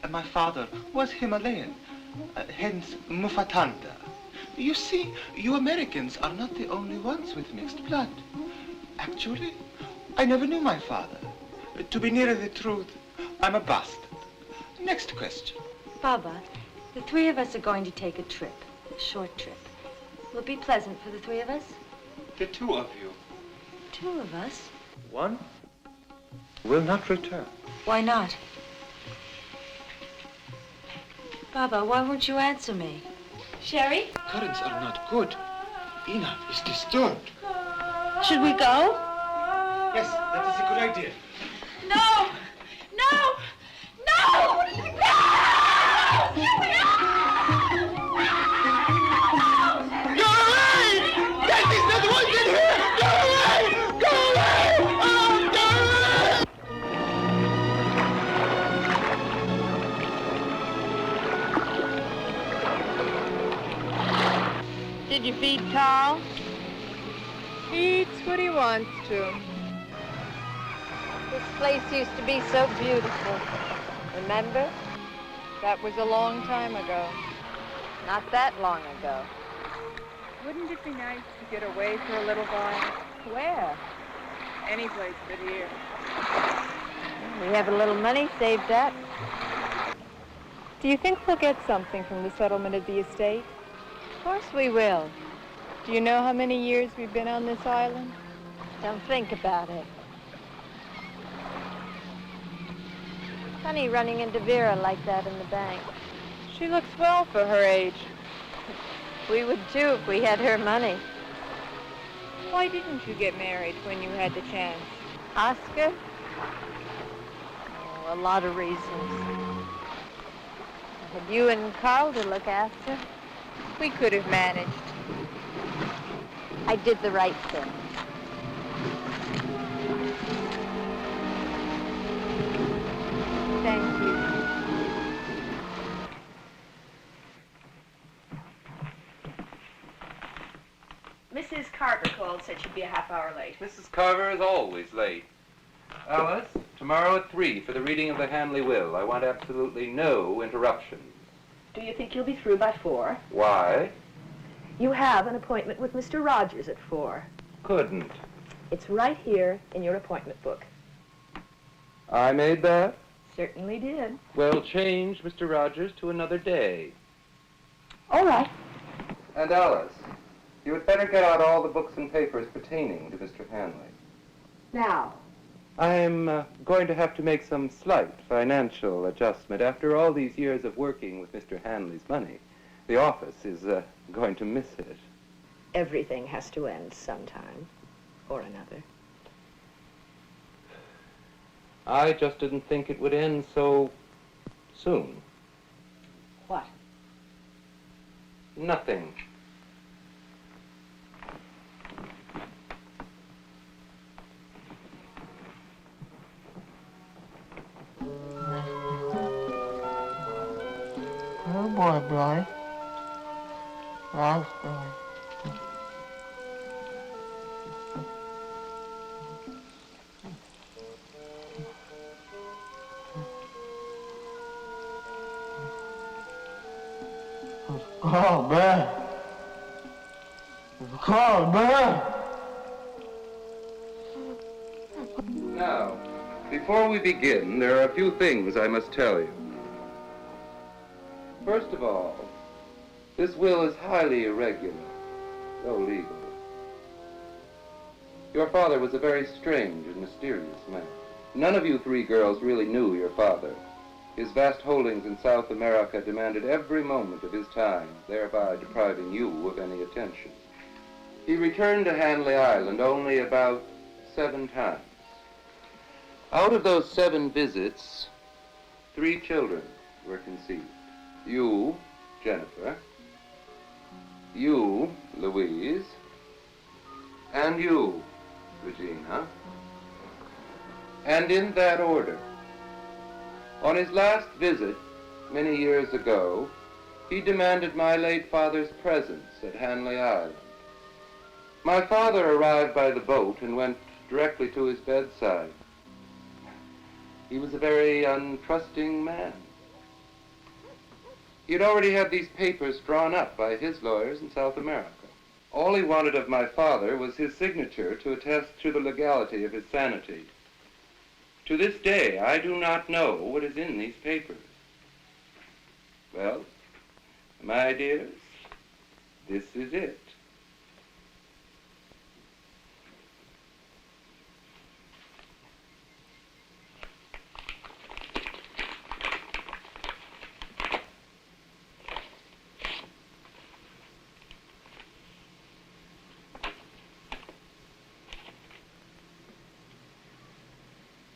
My father was Himalayan, hence Mufatanda. You see, you Americans are not the only ones with mixed blood. Actually, I never knew my father. To be nearer the truth, I'm a bastard. Next question. Baba, the three of us are going to take a trip, a short trip. Will it be pleasant for the three of us? The two of you. Two of us? One will not return. Why not? Baba, why won't you answer me? Sherry? Currents are not good. Ina is disturbed. Should we go? Yes, that is a good idea. No! No! No! No! Go away! That is not wanted here! Go away! Go away! Oh, go away! Did you feed Carl? He eats what he wants to. This place used to be so beautiful. Remember? That was a long time ago. Not that long ago. Wouldn't it be nice to get away for a little while? Where? Any place but here. We have a little money saved up. Do you think we'll get something from the settlement of the estate? Of course we will. Do you know how many years we've been on this island? Don't think about it. Funny running into Vera like that in the bank. She looks well for her age. We would too if we had her money. Why didn't you get married when you had the chance? Oscar? Oh, a lot of reasons. I had you and Carl to look after. We could have managed. I did the right thing. Thank you. Mrs. Carver called, said she'd be a half hour late. Mrs. Carver is always late. Alice, tomorrow at 3 for the reading of the Hanley will. I want absolutely no interruptions. Do you think you'll be through by 4? Why? You have an appointment with Mr. Rogers at 4. Couldn't. It's right here in your appointment book. I made that? Certainly did. Well, change Mr. Rogers to another day. All right. And Alice, you had better get out all the books and papers pertaining to Mr. Hanley. Now. I'm going to have to make some slight financial adjustment. After all these years of working with Mr. Hanley's money, the office is going to miss it. Everything has to end sometime or another. I just didn't think it would end so soon. What? Nothing. Oh boy, boy. Last boy. Oh, man. Oh, man. Now, before we begin, there are a few things I must tell you. First of all, this will is highly irregular, though legal. Your father was a very strange and mysterious man. None of you three girls really knew your father. His vast holdings in South America demanded every moment of his time, thereby depriving you of any attention. He returned to Hanley Island only about 7 times. Out of those 7 visits, 3 children were conceived. You, Jennifer, you, Louise, and you, Regina, and in that order. On his last visit, many years ago, he demanded my late father's presence at Hanley Island. My father arrived by the boat and went directly to his bedside. He was a very untrusting man. He had already had these papers drawn up by his lawyers in South America. All he wanted of my father was his signature to attest to the legality of his sanity. To this day, I do not know what is in these papers. Well, my dears, this is it.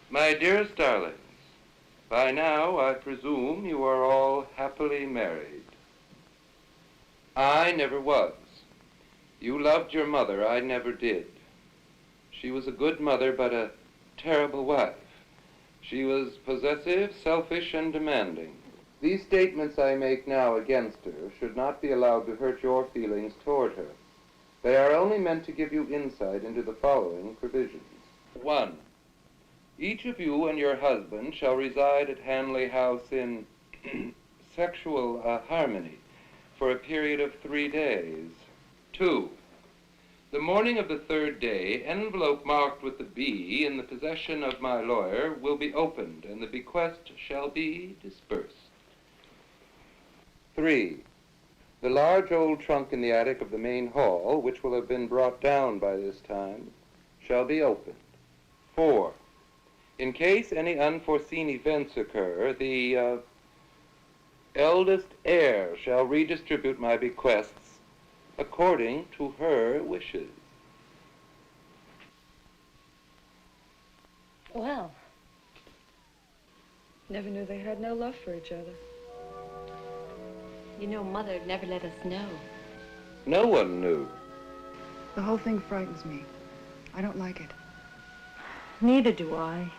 My dearest darlings, by now I presume you are all happily married. I never was. You loved your mother, I never did. She was a good mother, but a terrible wife. She was possessive, selfish, and demanding. These statements I make now against her should not be allowed to hurt your feelings toward her. They are only meant to give you insight into the following provisions. 1. Each of you and your husband shall reside at Hanley House in sexual harmony for a period of 3 days. 2. The morning of the 3rd day, envelope marked with the B in the possession of my lawyer will be opened, and the bequest shall be dispersed. 3. The large old trunk in the attic of the main hall, which will have been brought down by this time, shall be opened. 4. In case any unforeseen events occur, the eldest heir shall redistribute my bequests according to her wishes. Well, never knew they had no love for each other. You know, Mother never let us know. No one knew. The whole thing frightens me. I don't like it. Neither do I.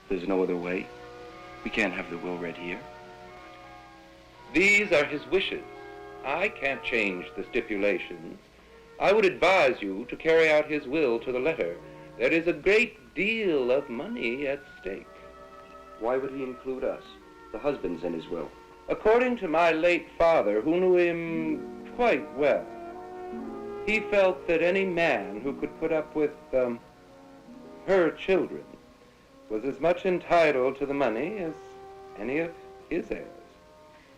There's no other way. We can't have the will read here. These are his wishes. I can't change the stipulations. I would advise you to carry out his will to the letter. There is a great deal of money at stake. Why would he include us? The husband's in his will. According to my late father, who knew him quite well, he felt that any man who could put up with her children was as much entitled to the money as any of his heirs.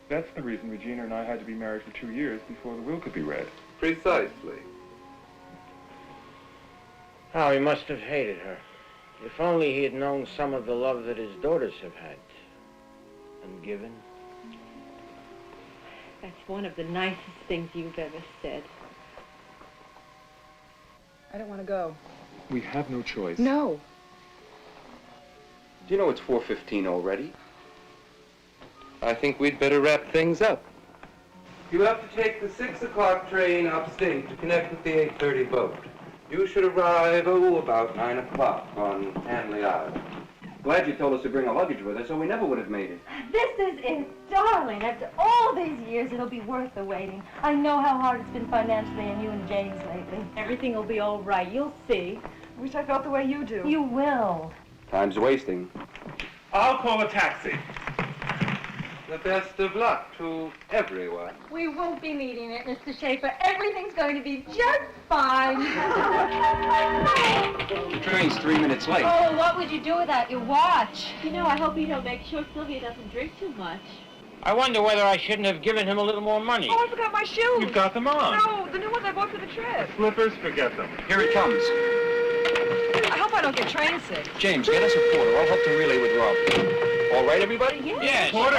That's the reason Regina and I had to be married for 2 years before the will could be read. Precisely. How he must have hated her. If only he had known some of the love that his daughters have had and given. That's one of the nicest things you've ever said. I don't want to go. We have no choice. No. Do you know it's 4:15 already? I think we'd better wrap things up. You have to take the 6 o'clock train upstate to connect with the 8:30 boat. You should arrive, about 9 o'clock on Hanley Island. Glad you told us to bring our luggage with us, or we never would have made it. This is it, darling. After all these years, it'll be worth the waiting. I know how hard it's been financially on you and James lately. Everything will be all right. You'll see. Wish I felt the way you do. You will. Time's wasting. I'll call a taxi. The best of luck to everyone. We won't be needing it, Mr. Schaefer. Everything's going to be just fine. The train's 3 minutes late. Oh, what would you do without your watch? You know, I hope he'll make sure Sylvia doesn't drink too much. I wonder whether I shouldn't have given him a little more money. Oh, I forgot my shoes. You've got them on. No, the new ones I bought for the trip. Slippers, forget them. Here it comes. I hope I don't get train sick. James, get us a porter. I'll help to relay with Rob. All right, everybody? Yes. Porter.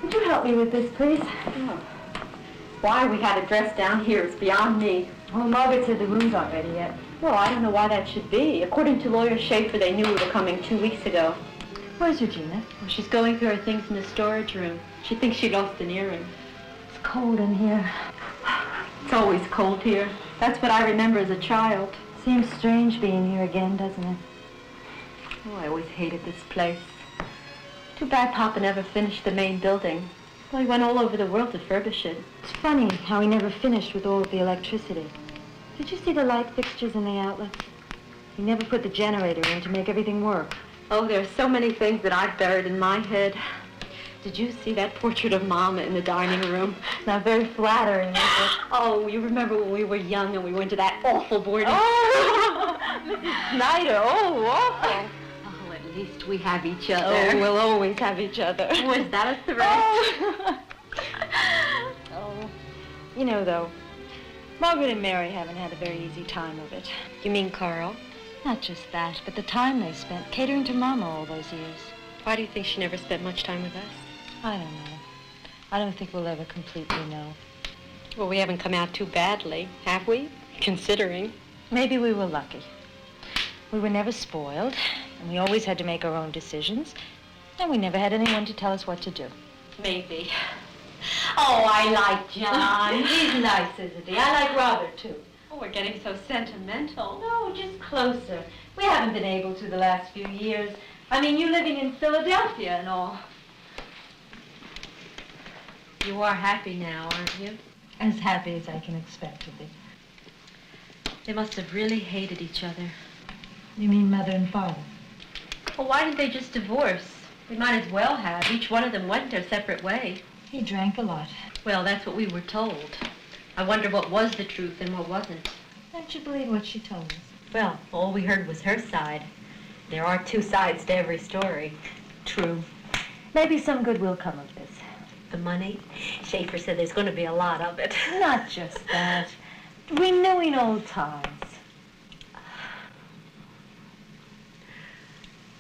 Would you help me with this, please? Oh. Why we had it dressed down here is beyond me. Well, Margaret said the room's aren't ready yet. Well, I don't know why that should be. According to Lawyer Schaefer, they knew we were coming 2 weeks ago. Where's Regina? Well, she's going through her things in the storage room. She thinks she lost an earring. It's cold in here. It's always cold here. That's what I remember as a child. Seems strange being here again, doesn't it? Oh, I always hated this place. Too bad Papa never finished the main building. Well, he went all over the world to furbish it. It's funny how he never finished with all of the electricity. Did you see the light fixtures in the outlets? He never put the generator in to make everything work. Oh, there are so many things that I've buried in my head. Did you see that portrait of Mama in the dining room? Not very flattering, is it? Oh, you remember when we were young and we went to that awful boarding? Oh, Mrs. Snyder, oh, awful. Oh, at least we have each other. Oh, we'll always have each other. Was that a threat? Oh. You know, though, Margaret and Mary haven't had a very easy time of it. You mean Carl? Not just that, but the time they spent catering to Mama all those years. Why do you think she never spent much time with us? I don't know. I don't think we'll ever completely know. Well, we haven't come out too badly, have we? Considering. Maybe we were lucky. We were never spoiled, and we always had to make our own decisions, and we never had anyone to tell us what to do. Maybe. Oh, I like John. He's nice, isn't he? I like Robert, too. Oh, we're getting so sentimental. No, just closer. We haven't been able to the last few years. I mean, you living in Philadelphia and all. You are happy now, aren't you? As happy as I can expect to be. They must have really hated each other. You mean mother and father? Well, why didn't they just divorce? They might as well have. Each one of them went their separate way. He drank a lot. Well, that's what we were told. I wonder what was the truth and what wasn't. Don't you believe what she told us? Well, all we heard was her side. There are two sides to every story. True. Maybe some good will come of this. The money? Schaefer said there's going to be a lot of it. Not just that. Renewing old times.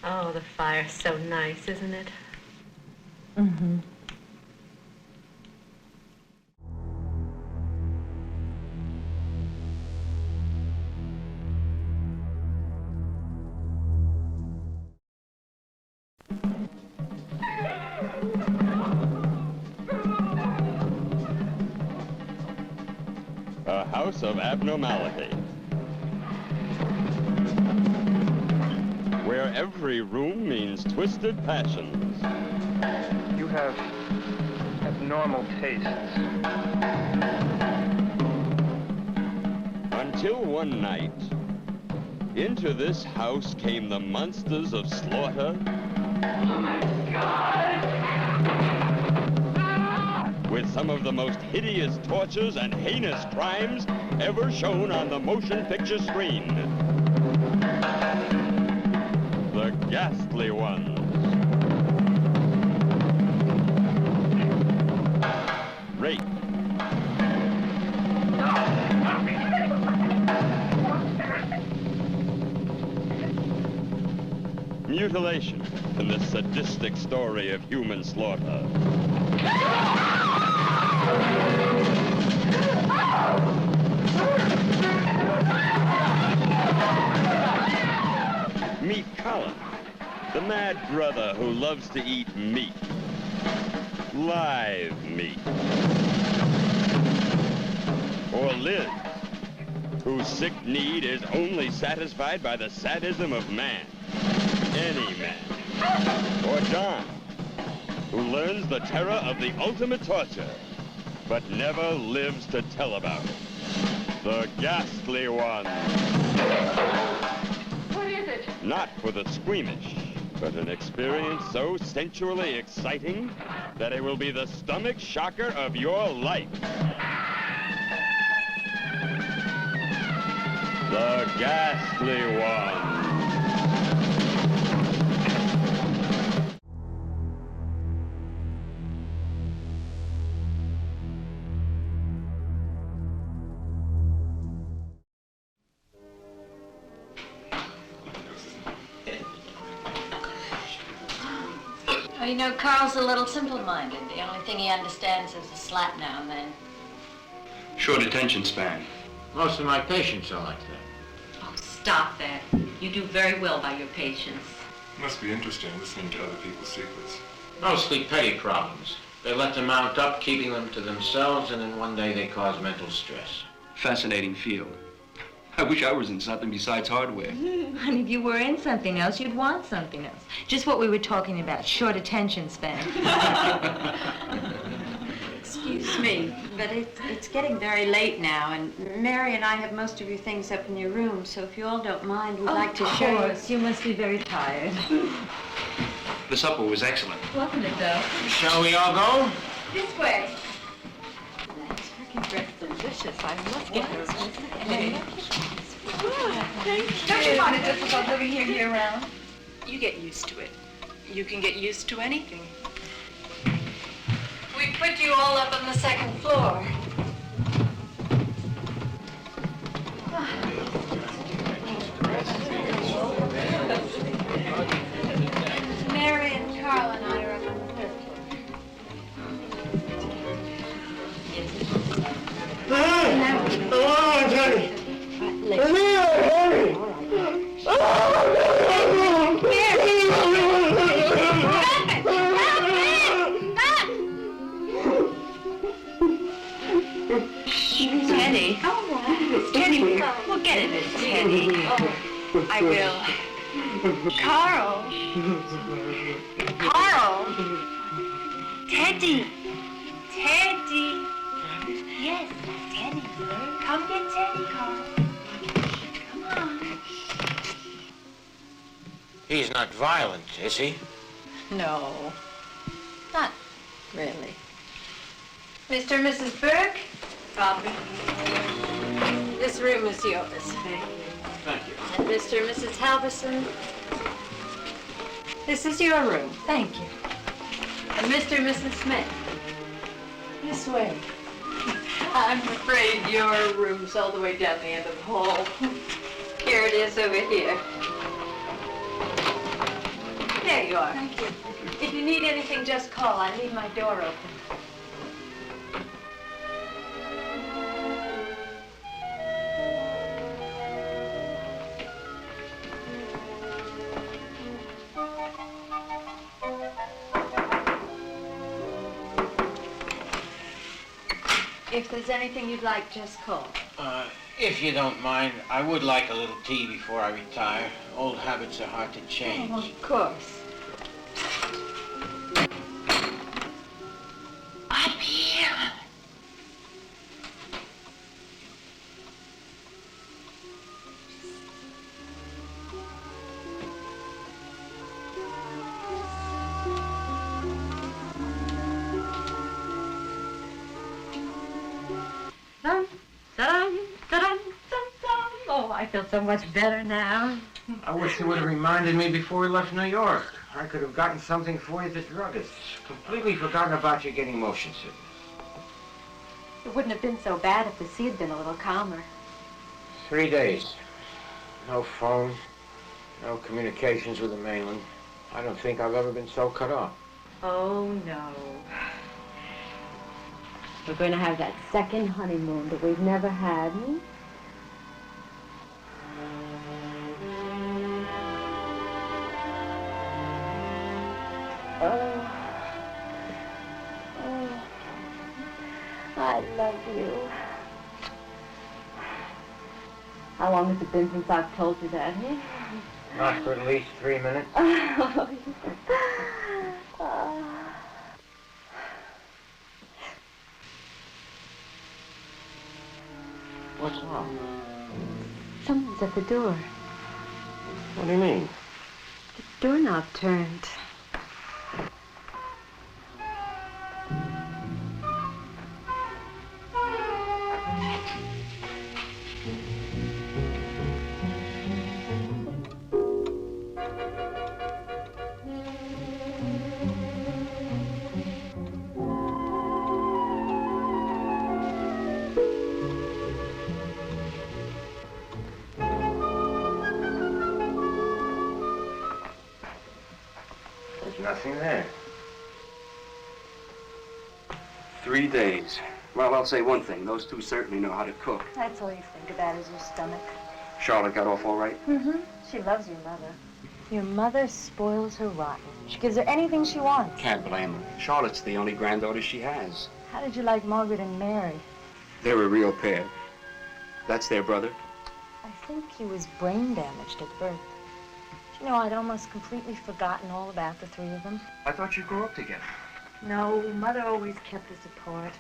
Oh, the fire's so nice, isn't it? Mm-hmm. A house of abnormality, where every room means twisted passions. You have abnormal tastes. Until one night, into this house came the monsters of slaughter. Oh my God! With some of the most hideous tortures and heinous crimes ever shown on the motion picture screen. The ghastly ones. Rape. Mutilation and the sadistic story of human slaughter. Meet Colin, the mad brother who loves to eat meat. Live meat. Or Liz, whose sick need is only satisfied by the sadism of man. Any man. Or Don, who learns the terror of the ultimate torture, but never lives to tell about it. The ghastly one. What is it? Not for the squeamish, but an experience so sensually exciting that it will be the stomach shocker of your life. The ghastly one. you know, Carl's a little simple-minded. The only thing he understands is a slap now and then. Short attention span. Most of my patients are like that. Oh, stop that. You do very well by your patients. Must be interesting listening to other people's secrets. Mostly petty problems. They let them mount up, keeping them to themselves, and then one day they cause mental stress. Fascinating field. I wish I was in something besides hardware. And if you were in something else, you'd want something else. Just what we were talking about, short attention span. Excuse me, but it's getting very late now, and Mary and I have most of your things up in your room, so if you all don't mind, we'd like to show you. Of course, you must be very tired. The supper was excellent. Wasn't it, though? Shall we all go? This way. That turkey breast's delicious. I must get her. Don't you find it difficult living here year-round? You get used to it. You can get used to anything. We put you all up on the second floor. Mary and Carl and I are up on the third Teddy. Oh, Teddy, we'll get it, Miss Teddy. I will. Carl. Carl. Teddy. Teddy. Yes, Teddy. Come get Teddy, Carl. Come on. He's not violent, is he? No, not really. Mr. and Mrs. Burke? Bobby. This room is yours. Thank you. And Mr. and Mrs. Halverson, this is your room. Thank you. And Mr. and Mrs. Smith, this way. I'm afraid your room's all the way down the end of the hall. Here it is over here. There you are. Thank you. If you need anything, just call. I leave my door open. If there's anything you'd like, just call. If you don't mind, I would like a little tea before I retire. Old habits are hard to change. Oh, of course. Up here. Dun, dun, dun, dun, dun. Oh, I feel so much better now. I wish you would have reminded me before we left New York. I could have gotten something for you at the druggist. Completely forgotten about you getting motion sickness. It wouldn't have been so bad if the sea had been a little calmer. 3 days. No phone, no communications with the mainland. I don't think I've ever been so cut off. Oh, no. We're going to have that second honeymoon that we've never had, hmm? Oh, I love you. How long has it been since I've told you that, eh? Not for at least 3 minutes. What's wrong? Someone's at the door. What do you mean? The doorknob turned. There's nothing there. 3 days. Well, I'll say one thing. Those two certainly know how to cook. That's all you think about is your stomach. Charlotte got off all right? Mm-hmm. She loves your mother. Your mother spoils her rotten. She gives her anything she wants. Can't blame her. Charlotte's the only granddaughter she has. How did you like Margaret and Mary? They're a real pair. That's their brother? I think he was brain damaged at birth. You know, I'd almost completely forgotten all about the three of them. I thought you grew up together. No, Mother always kept us apart.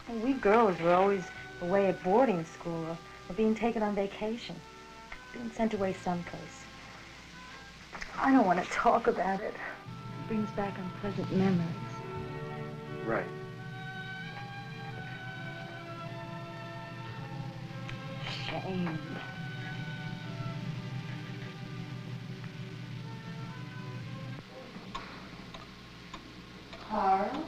And we girls were always away at boarding school or being taken on vacation, being sent away someplace. I don't want to talk about it. It brings back unpleasant memories. Right. Shame. Carl?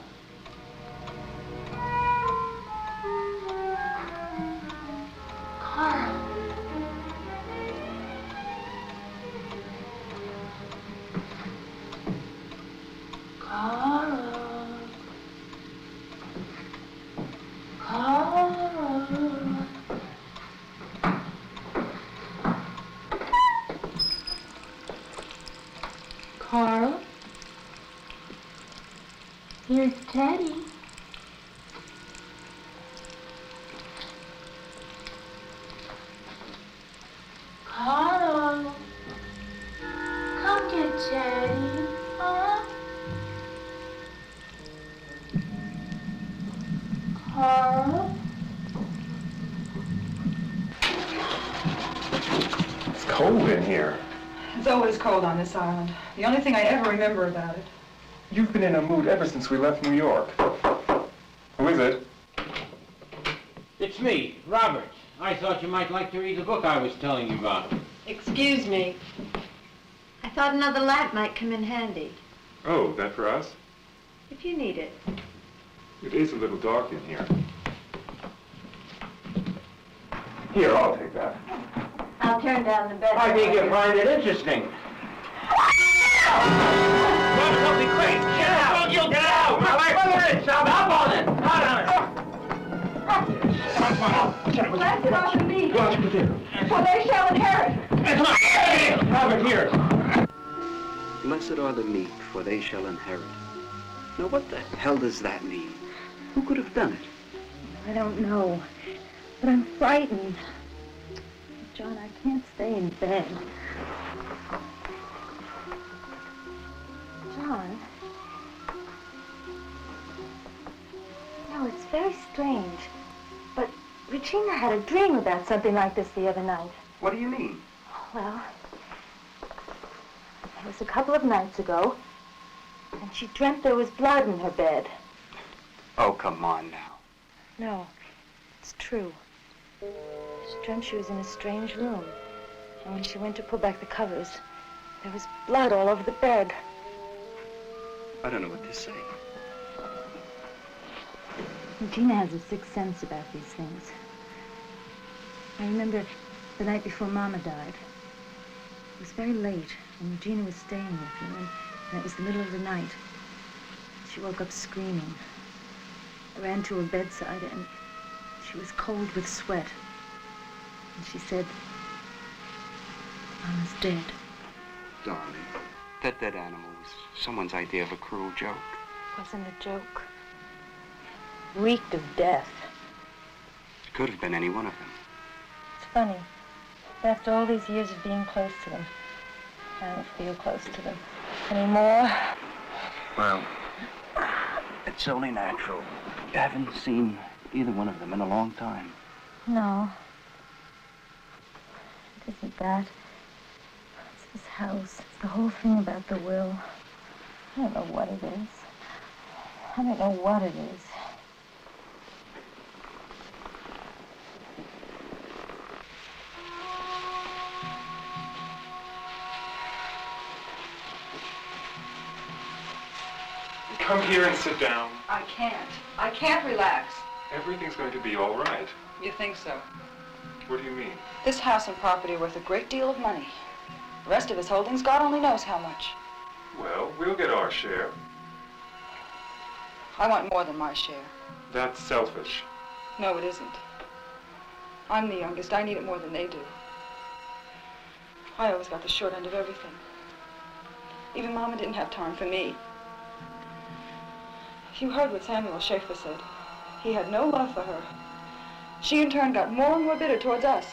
Carl? Carl? Carl? Carl? Here's Teddy. Carl, come get Teddy, huh? Carl? It's cold in here. It's always cold on this island. The only thing I ever remember about it. You've been in a mood ever since we left New York. Who is it? It's me, Robert. I thought you might like to read the book I was telling you about. Excuse me. I thought another lamp might come in handy. Oh, that for us? If you need it. It is a little dark in here. Here, I'll take that. I'll turn down the bed. I think you'll find it interesting. Robert, don't be quick! Get out! Get out! Stop on it! Out on it! Blast it off of me, for they shall inherit. Robert, here. Blessed are the meek, for they shall inherit. Now, what the hell does that mean? Who could have done it? I don't know, but I'm frightened. John, I can't stay in bed. John? No, it's very strange. But Regina had a dream about something like this the other night. What do you mean? Well, it was a couple of nights ago, and she dreamt there was blood in her bed. Oh, come on now. No, it's true. She dreamt she was in a strange room, and when she went to pull back the covers, there was blood all over the bed. I don't know what to say. Regina has a sixth sense about these things. I remember the night before Mama died. It was very late, and Regina was staying with me, and it was the middle of the night. She woke up screaming. I ran to her bedside, and she was cold with sweat. And she said, Mama's dead. Darling, that dead animal was someone's idea of a cruel joke. It wasn't a joke. It reeked of death. It could have been any one of them. It's funny. After all these years of being close to them, I don't feel close to them anymore. Well, it's only natural. I haven't seen either one of them in a long time. No. It isn't that. It's this house. It's the whole thing about the will. I don't know what it is. I don't know what it is. Come here and sit down. I can't. I can't relax. Everything's going to be all right. You think so? What do you mean? This house and property are worth a great deal of money. The rest of his holdings, God only knows how much. Well, we'll get our share. I want more than my share. That's selfish. No, it isn't. I'm the youngest. I need it more than they do. I always got the short end of everything. Even Mama didn't have time for me. You heard what Samuel Schaefer said. He had no love for her. She, in turn, got more and more bitter towards us.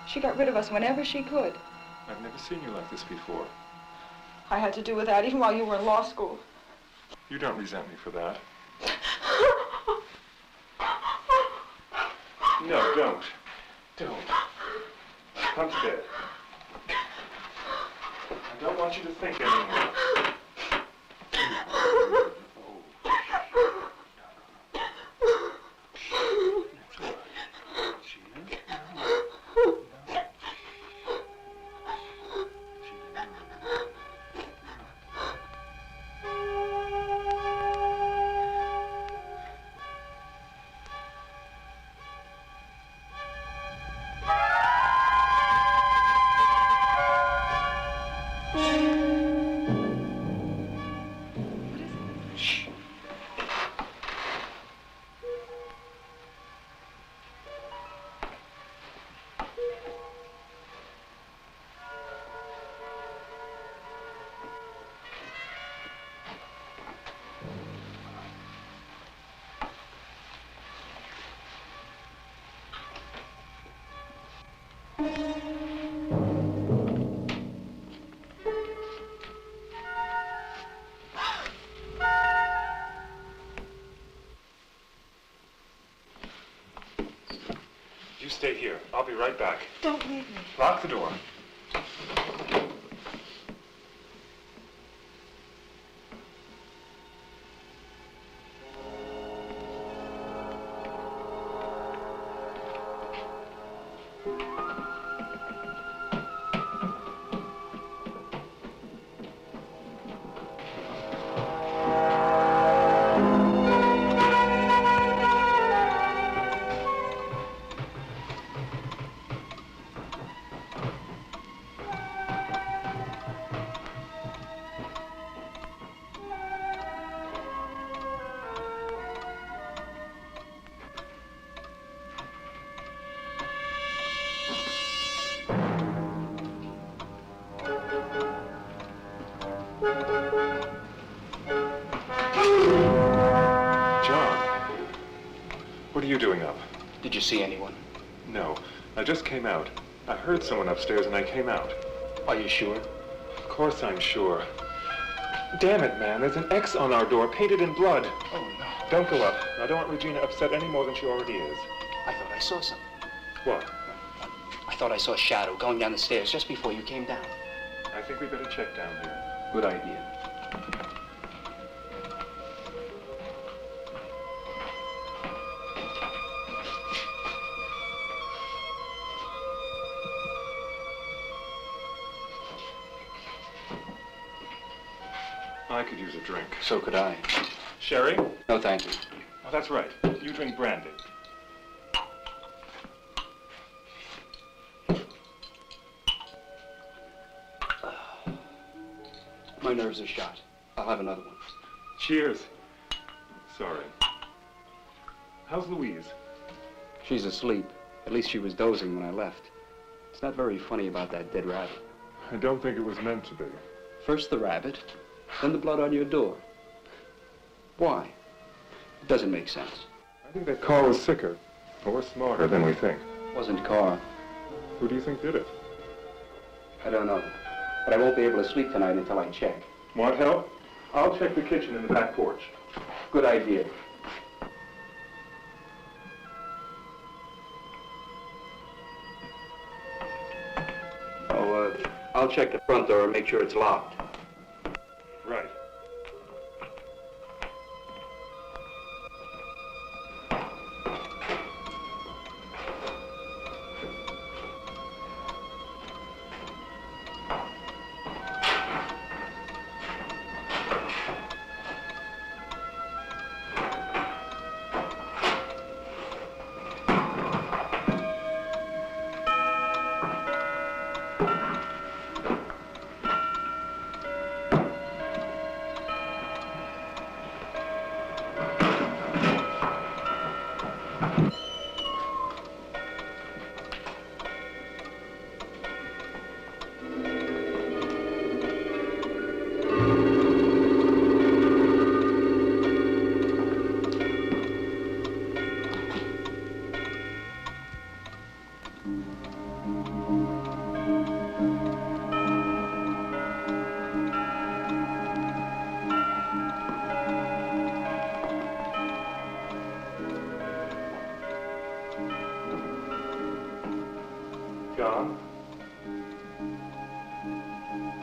She got rid of us whenever she could. I've never seen you like this before. I had to do with that even while you were in law school. You don't resent me for that. No, don't. Don't. Come to bed. I don't want you to think anymore. You stay here. I'll be right back. Don't leave me. Lock the door. What are you doing up? Did you see anyone? No. I just came out. I heard someone upstairs and I came out. Are you sure? Of course I'm sure. Damn it, man. There's an X on our door, painted in blood. Oh, no. Don't go up. I don't want Regina upset any more than she already is. I thought I saw something. What? I thought I saw a shadow going down the stairs just before you came down. I think we better check down here. Good idea. I could use a drink. So could I. Sherry? No, thank you. Oh, that's right. You drink brandy. My nerves are shot. I'll have another one. Cheers. Sorry. How's Louise? She's asleep. At least she was dozing when I left. It's not very funny about that dead rabbit. I don't think it was meant to be. First the rabbit, then the blood on your door. Why? It doesn't make sense. I think that Carl is sicker, or smarter than we think. Wasn't Carl. Who do you think did it? I don't know. But I won't be able to sleep tonight until I check. Want help? I'll check the kitchen and the back porch. Good idea. Oh, I'll check the front door and make sure it's locked. Right.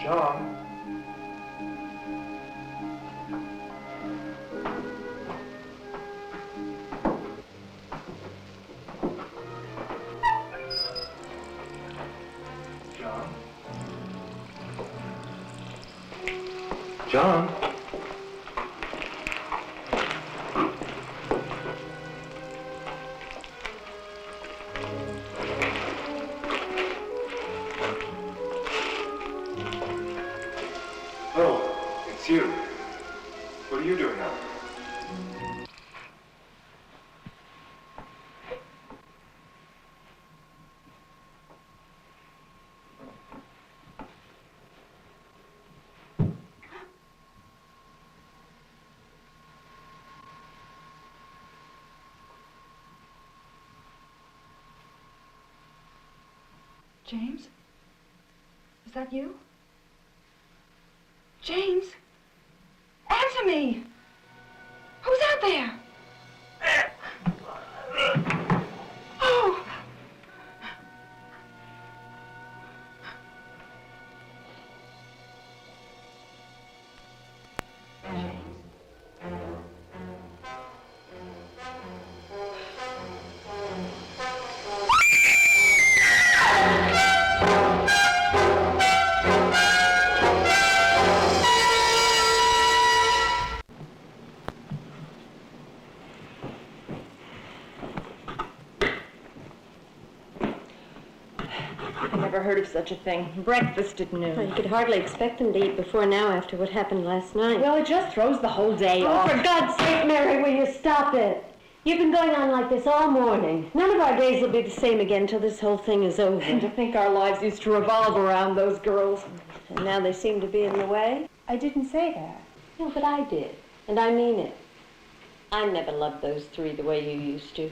John. John. Oh, it's you. What are you doing now? James? Is that you? James? Answer me! Who's out there? Oh! Heard of such a thing. Breakfast at noon. Well, you could hardly expect them to eat before now after what happened last night. Well, it just throws the whole day off. For God's sake, Mary, will you stop it? You've been going on like this all morning. None of our days will be the same again till this whole thing is over. And to think our lives used to revolve around those girls. And now they seem to be in the way. I didn't say that. No, but I did. And I mean it. I never loved those three the way you used to.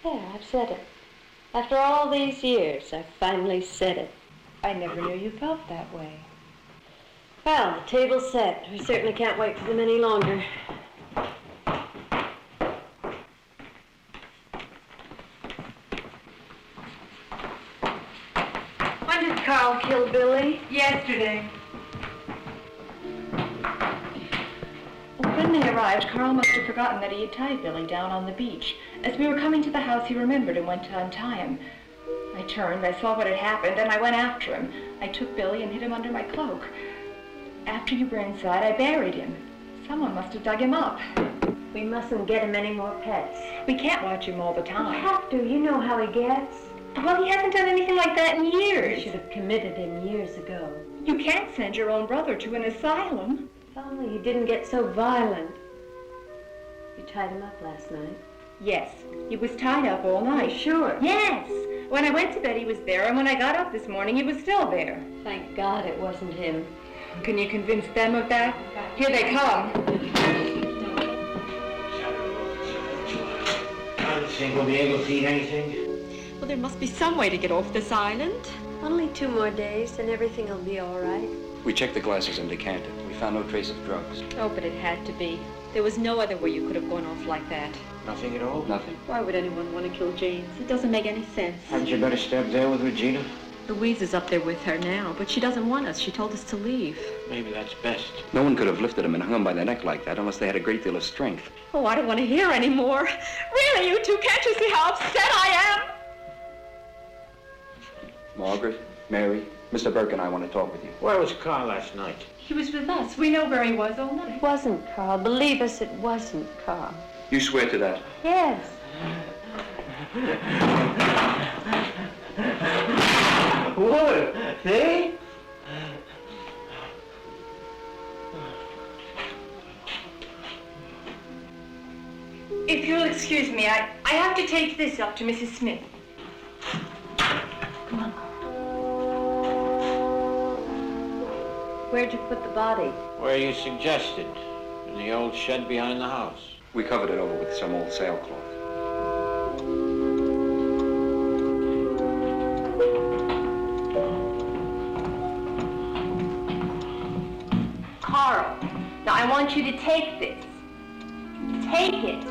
There, I've said it. After all these years, I finally said it. I never knew you felt that way. Well, the table's set. We certainly can't wait for them any longer. When did Carl kill Billy? Yesterday. When they arrived, Carl must have forgotten that he had tied Billy down on the beach. As we were coming to the house, he remembered and went to untie him. I turned, I saw what had happened, and I went after him. I took Billy and hid him under my cloak. After you were inside, I buried him. Someone must have dug him up. We mustn't get him any more pets. We can't watch him all the time. We have to. You know how he gets. Well, he hasn't done anything like that in years. You should have committed him years ago. You can't send your own brother to an asylum. If only he didn't get so violent. You tied him up last night? Yes. He was tied up all night. Sure? Yes. When I went to bed, he was there, and when I got up this morning, he was still there. Thank God it wasn't him. Can you convince them of that? Here they come. I don't think we'll be able to eat anything. Well, there must be some way to get off this island. Only 2 more days, and everything will be all right. We checked the glasses and decanted. We found no trace of drugs. Oh, but it had to be. There was no other way you could have gone off like that. Nothing at all? Nothing. Why would anyone want to kill James? It doesn't make any sense. Hadn't you better stay up there with Regina? Louise is up there with her now, but she doesn't want us. She told us to leave. Maybe that's best. No one could have lifted him and hung him by the neck like that unless they had a great deal of strength. Oh, I don't want to hear any more. Really, you two, can't you see how upset I am? Margaret, Mary, Mr. Burke and I want to talk with you. Where was Carl last night? He was with us. We know where he was all night. It wasn't Carl. Believe us, it wasn't Carl. You swear to that? Yes. What? Eh? If you'll excuse me, I have to take this up to Mrs. Smith. Come on. Where'd you put the body? Where you suggested. In the old shed behind the house. We covered it over with some old sailcloth. Carl, now I want you to take this. Take it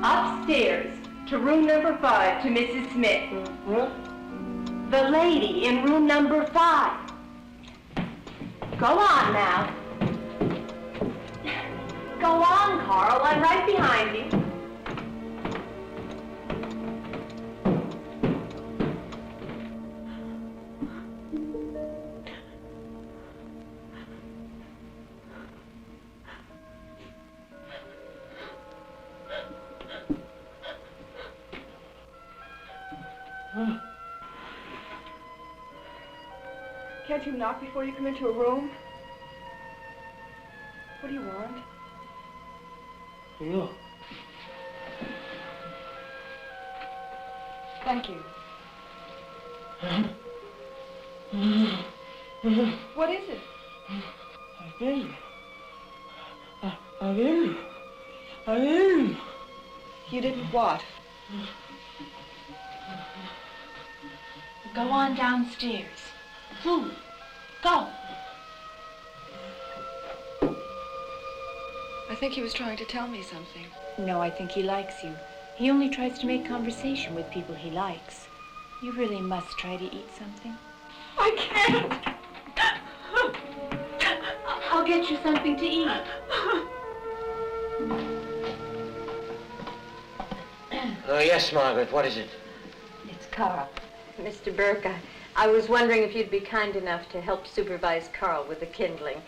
upstairs to room number 5 to Mrs. Smith. The lady in room number 5. Go on now. Go on, Carl. I'm right behind you. Can't you knock before you come into a room? What do you want? Look. Thank you. What is it? I didn't. You didn't what? Go on downstairs. Go. I think he was trying to tell me something. No, I think he likes you. He only tries to make conversation with people he likes. You really must try to eat something. I can't. I'll get you something to eat. Oh, yes, Margaret, what is it? It's Carl. Mr. Burke, I was wondering if you'd be kind enough to help supervise Carl with the kindling.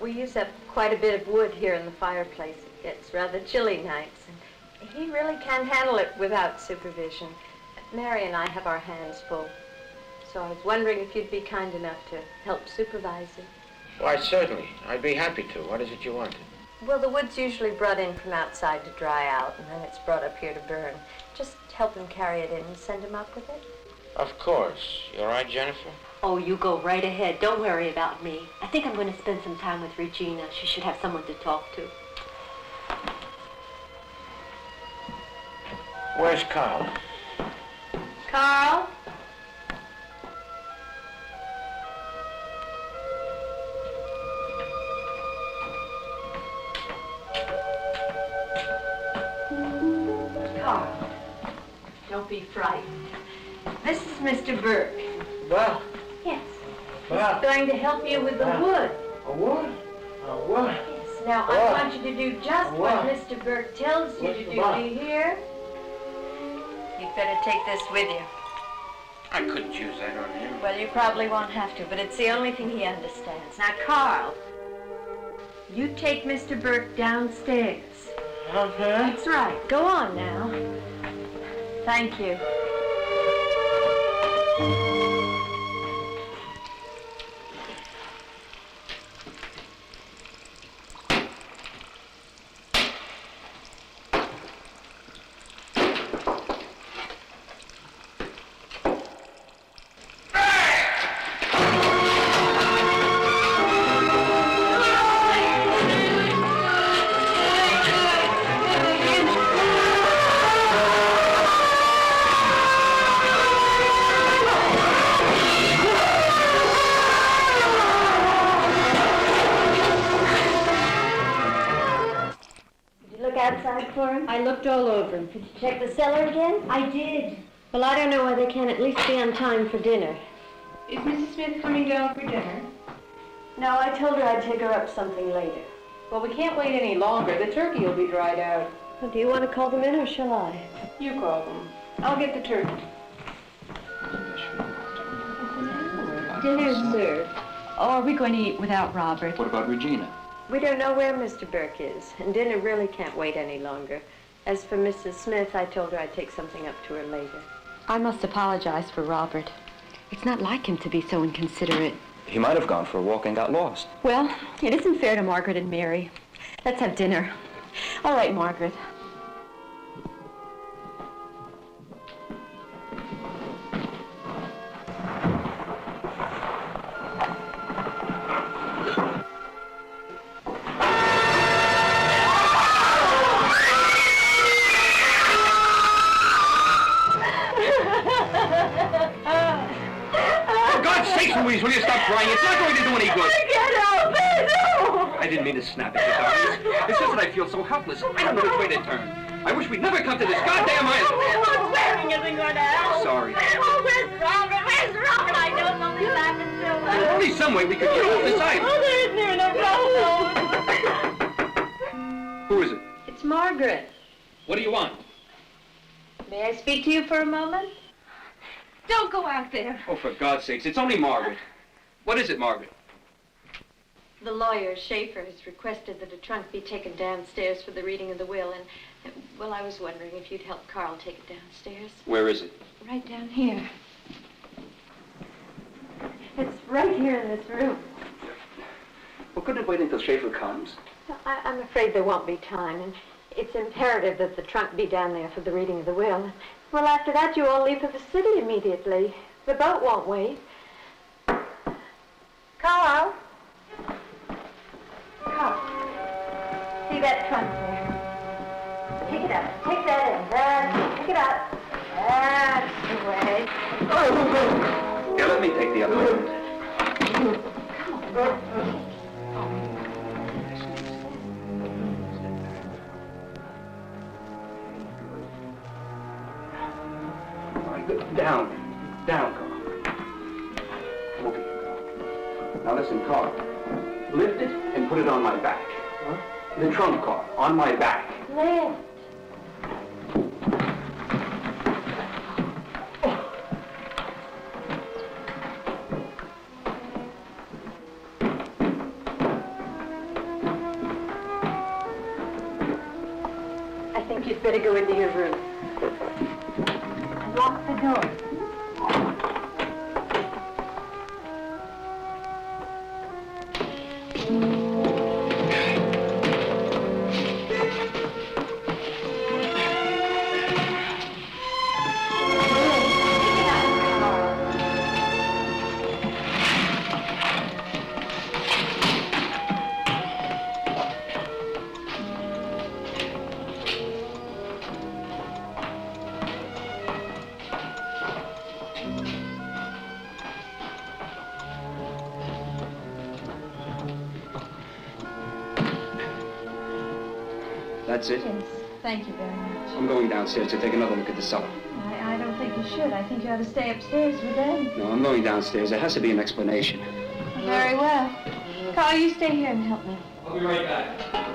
We use up quite a bit of wood here in the fireplace. It gets rather chilly nights, and he really can't handle it without supervision. Mary and I have our hands full. So I was wondering if you'd be kind enough to help supervise it. Why, certainly. I'd be happy to. What is it you wanted? Well, the wood's usually brought in from outside to dry out, and then it's brought up here to burn. Just help him carry it in and send him up with it. Of course. You all right, Jennifer? Oh, you go right ahead. Don't worry about me. I think I'm going to spend some time with Regina. She should have someone to talk to. Where's Carl? Carl? Carl, don't be frightened. This is Mr. Burke. Well? Yes. Well? He's going to help you with the wood. A what? A what? Yes. Now, I want you to do just what Mr. Burke tells you to do. Do you hear? You'd better take this with you. I couldn't use that on him. Well, you probably won't have to, but it's the only thing he understands. Now, Carl, you take Mr. Burke downstairs. Okay. That's right. Go on now. Thank you. I looked all over him. Did you check the cellar again? I did. Well, I don't know why they can't at least be on time for dinner. Is Mrs. Smith coming down for dinner? No, I told her I'd take her up something later. Well, we can't wait any longer. The turkey will be dried out. Well, do you want to call them in or shall I? You call them. I'll get the turkey. Dinner's served. Oh, are we going to eat without Robert? What about Regina? We don't know where Mr. Burke is, and dinner really can't wait any longer. As for Mrs. Smith, I told her I'd take something up to her later. I must apologize for Robert. It's not like him to be so inconsiderate. He might have gone for a walk and got lost. Well, it isn't fair to Margaret and Mary. Let's have dinner. All right, Margaret. Louise, will you stop crying? It's not going to do any good. I can't help it. No. I didn't mean to snap at you, darling. It's just that I feel so helpless. I don't know which way to turn. I wish we'd never come to this goddamn island. Well, swearing isn't going to help. Sorry. Oh, where's Robert? Where's Robert? I know something's happened to him. There's only some way we could get off this island. Oh, there isn't even a road. Who is it? It's Margaret. What do you want? May I speak to you for a moment? Don't go out there. Oh, for God's sakes, it's only Margaret. What is it, Margaret? The lawyer, Schaefer, has requested that a trunk be taken downstairs for the reading of the will, and, well, I was wondering if you'd help Carl take it downstairs. Where is it? Right down here. It's right here in this room. Well, couldn't it wait until Schaefer comes? I'm afraid there won't be time, and it's imperative that the trunk be down there for the reading of the will. Well, after that, you all leave for the city immediately. The boat won't wait. Carl? Carl, see that trunk there? Take it up. Take that in. That's, pick it up. That's the way. Oh. Yeah, let me take the other one. Come on. Down, Carl. Come over here, Carl. Now listen, Carl. Lift it and put it on my back. Huh? The trunk, Carl, on my back. Lift. I think you'd better go into your room. Lock the door. That's it? Yes, thank you very much. I'm going downstairs to take another look at the cellar. I don't think you should. I think you ought to stay upstairs with them. No, I'm going downstairs. There has to be an explanation. Very well. Carl, you stay here and help me. I'll be right back.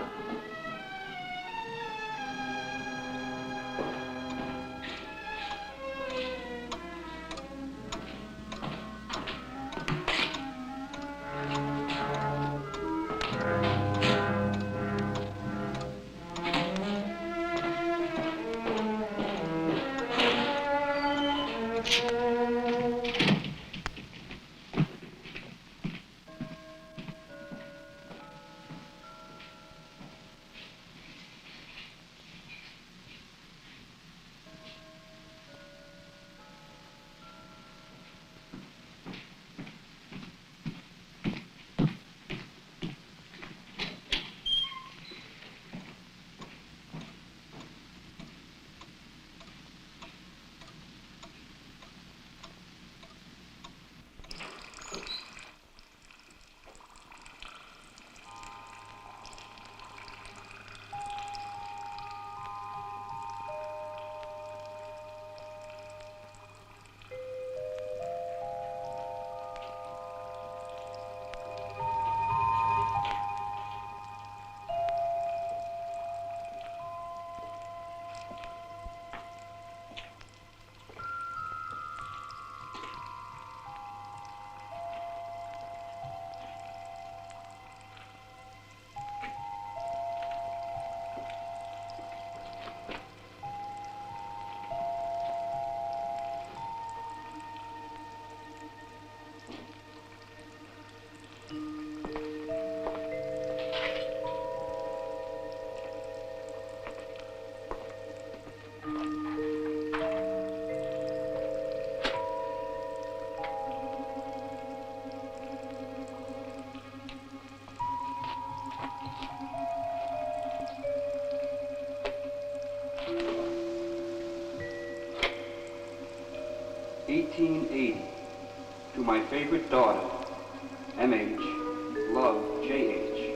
(1880) To my favorite daughter, M.H., love, J.H.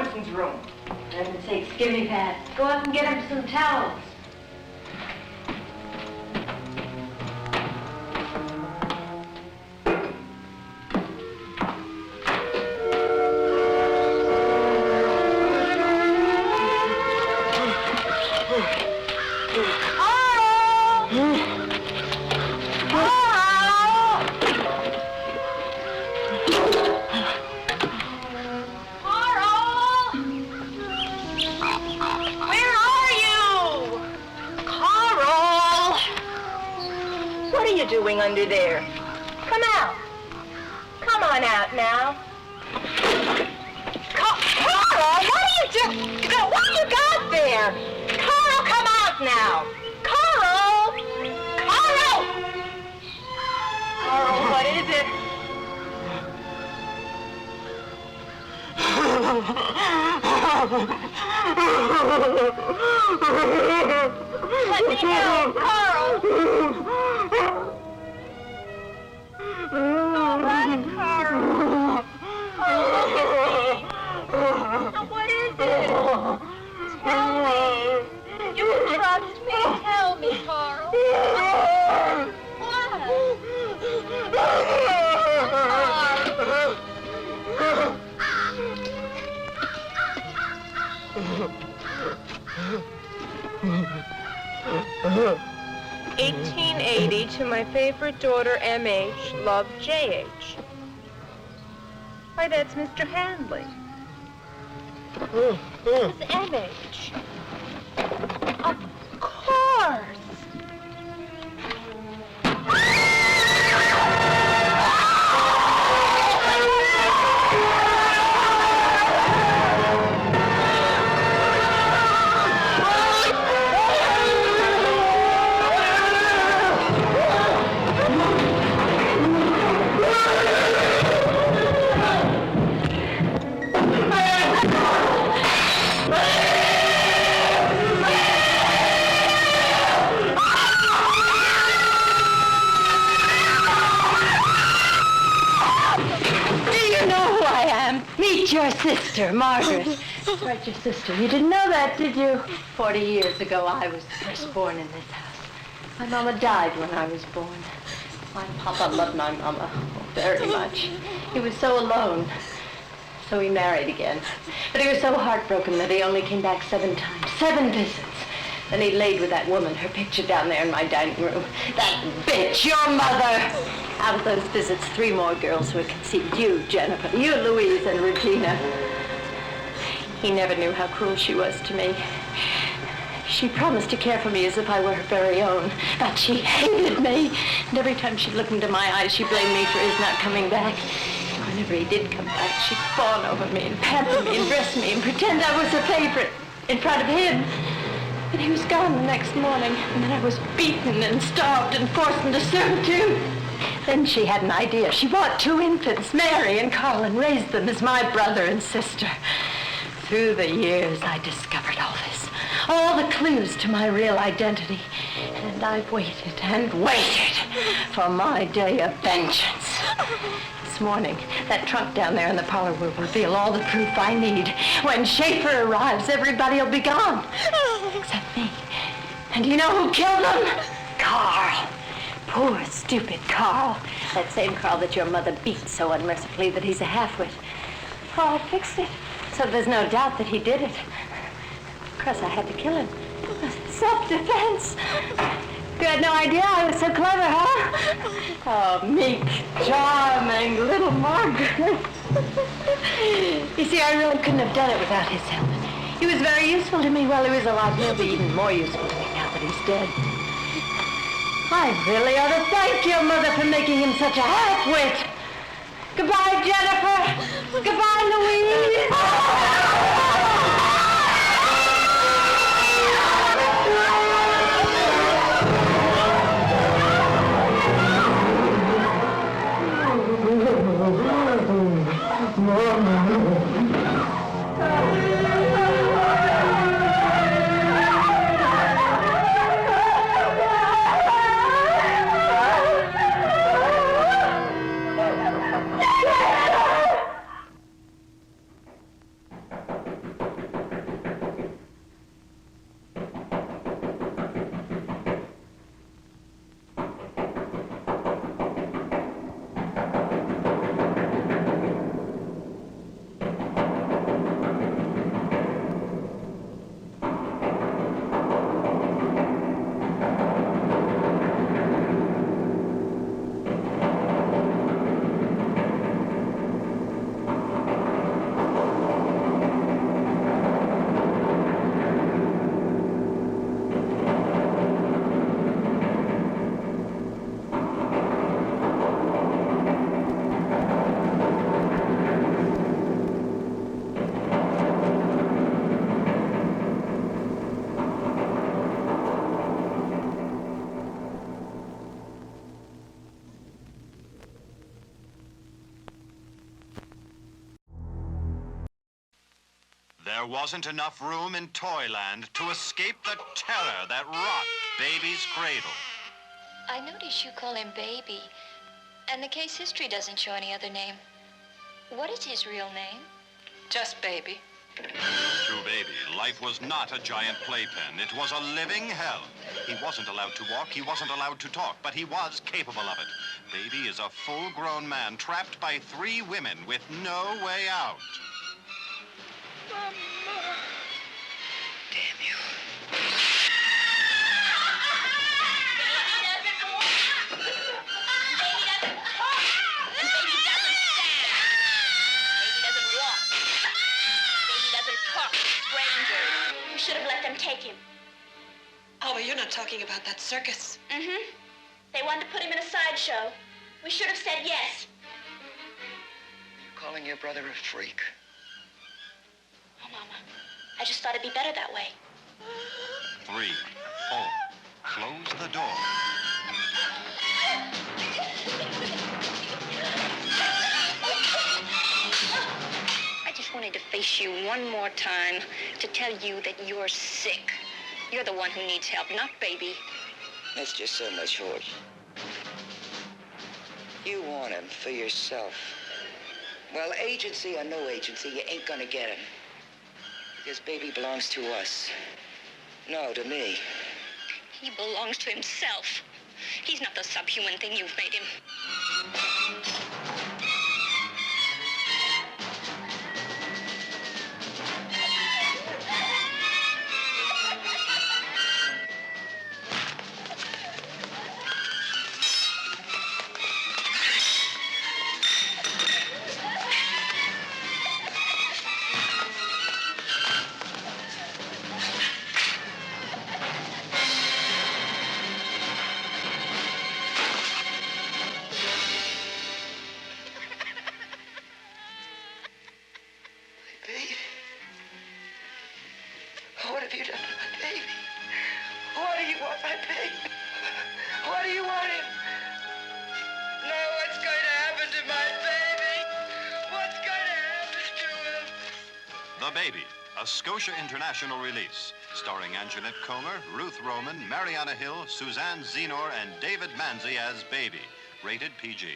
Robertson's room. For heaven's sakes, give me that. Go up and get him some towels. Under there. Come out. Come on out now. Carl, what are you doing? What do you got there? Carl, come out now. Carl! Carl! Carl, what is it? Let me go, Carl! All right, Carl. Carl, look at me. Now, what is it? Tell me. You can trust me. Tell me, Carl. What? Carl. 1880 to my favorite daughter, M.H., love, J.H. Why, that's Mr. Hanley. This is M.H. Of course. Your sister, Margaret. Right, your sister. You didn't know that, did you? 40 years ago, I was the first born in this house. My mama died when I was born. My papa loved my mama very much. He was so alone. So he married again. But he was so heartbroken that he only came back 7 times. 7 visits. Then he laid with that woman, her picture down there in my dining room. That bitch, your mother! Out of those visits, 3 more girls were conceived. You, Jennifer, you, Louise, and Regina. He never knew how cruel she was to me. She promised to care for me as if I were her very own, but she hated me. And every time she looked into my eyes, she blamed me for his not coming back. Whenever he did come back, she'd fawn over me and pamper me and dress me and pretend I was a favorite in front of him. But he was gone the next morning, and then I was beaten and starved and forced into servitude. Then she had an idea. She bought 2 infants, Mary and Carl, and raised them as my brother and sister. Through the years, I discovered all this, all the clues to my real identity. And I've waited and waited for my day of vengeance. This morning, that trunk down there in the parlor will reveal all the proof I need. When Schaefer arrives, everybody will be gone, except me. And you know who killed him? Carl. Poor, stupid Carl. That same Carl that your mother beat so unmercifully that he's a half-wit. Oh, I fixed it, so there's no doubt that he did it. Of course, I had to kill him. Self-defense. You had no idea I was so clever, huh? Oh, meek, charming little Margaret. You see, I really couldn't have done it without his help. He was very useful to me while he was alive. He'll be even more useful to me now that he's dead. I really ought to thank your mother for making him such a half-wit. Goodbye, Jennifer. Goodbye, Louise. There wasn't enough room in Toyland to escape the terror that rocked Baby's cradle. I notice you call him Baby, and the case history doesn't show any other name. What is his real name? Just Baby. To Baby, life was not a giant playpen. It was a living hell. He wasn't allowed to walk, he wasn't allowed to talk, but he was capable of it. Baby is a full-grown man trapped by 3 women with no way out. Mama. Damn you. Should have let them take him. Oh, but you're not talking about that circus. Mm-hmm. They wanted to put him in a sideshow. We should have said yes. You're calling your brother a freak. Oh, Mama. I just thought it'd be better that way. 3, 4. Close the door. I just wanted to face you one more time to tell you that you're sick. You're the one who needs help, not Baby. That's just so much horse. You want him for yourself. Well, agency or no agency, you ain't gonna get him. Because Baby belongs to us. No, to me. He belongs to himself. He's not the subhuman thing you've made him. What have you done to my baby? What do you want my baby? What do you want him? No, what's going to happen to my baby? What's going to happen to him? The Baby, a Scotia International release, starring Anjanette Comer, Ruth Roman, Mariana Hill, Suzanne Zenor, and David Manzi as Baby. Rated PG.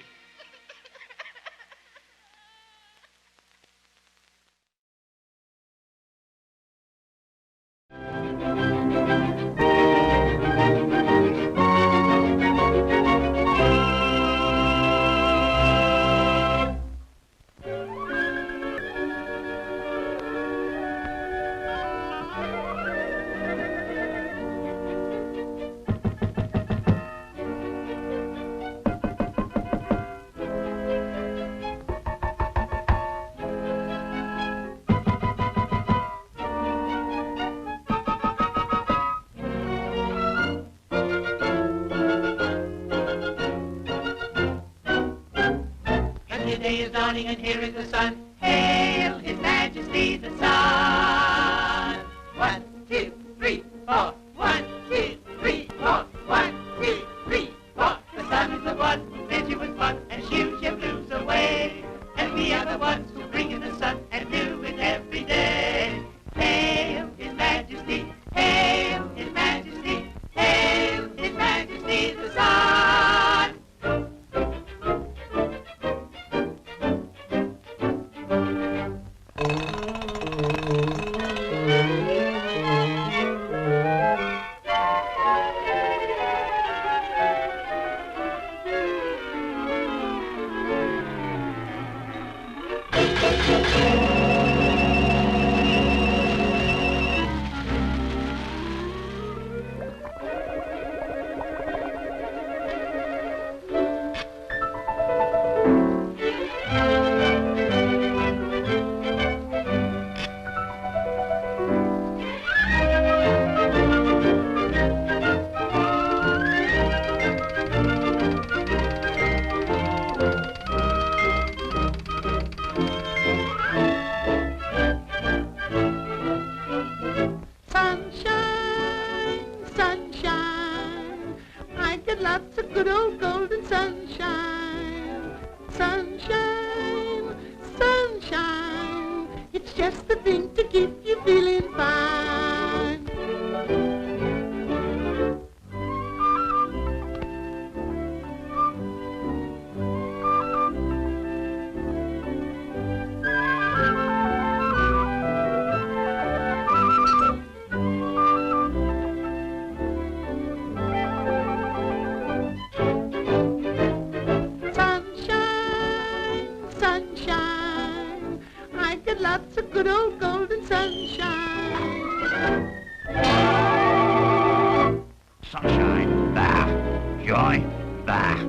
Day is dawning and here is the sun. Hail His Majesty the Sun. 1, 2, 3, 4. 1, 2, 3, 4. 1, 2, 3, 4. The sun is the one who fills you with fun and shoots your blues away. And we are the ones who bring in the sun and do it every day. Hail His Majesty. Hail His Majesty. Hail His Majesty the Sun. Lots of good old golden sunshine. Sunshine, sunshine. It's just the thing to give you good old golden sunshine. Sunshine, bah. Joy, bah.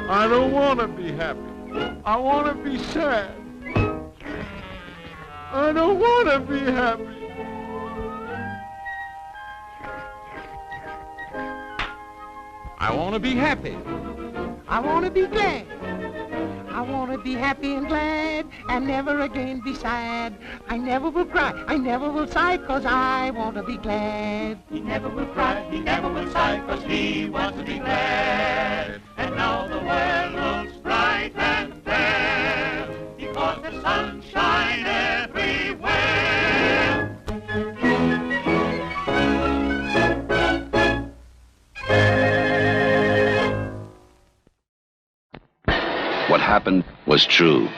I don't want to be happy. I want to be sad. I don't want to be happy. I want to be happy. I want to be glad. I want to be happy and glad and never again be sad. I never will cry, I never will sigh, 'cause I want to be glad. He never will cry, he never will sigh, 'cause he wants to be glad. And now the world looks bright and fair, because the sunshine everywhere. What happened was true.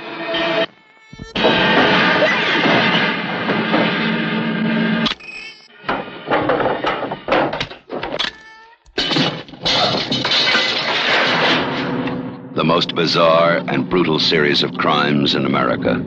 the most bizarre and brutal series of crimes in America.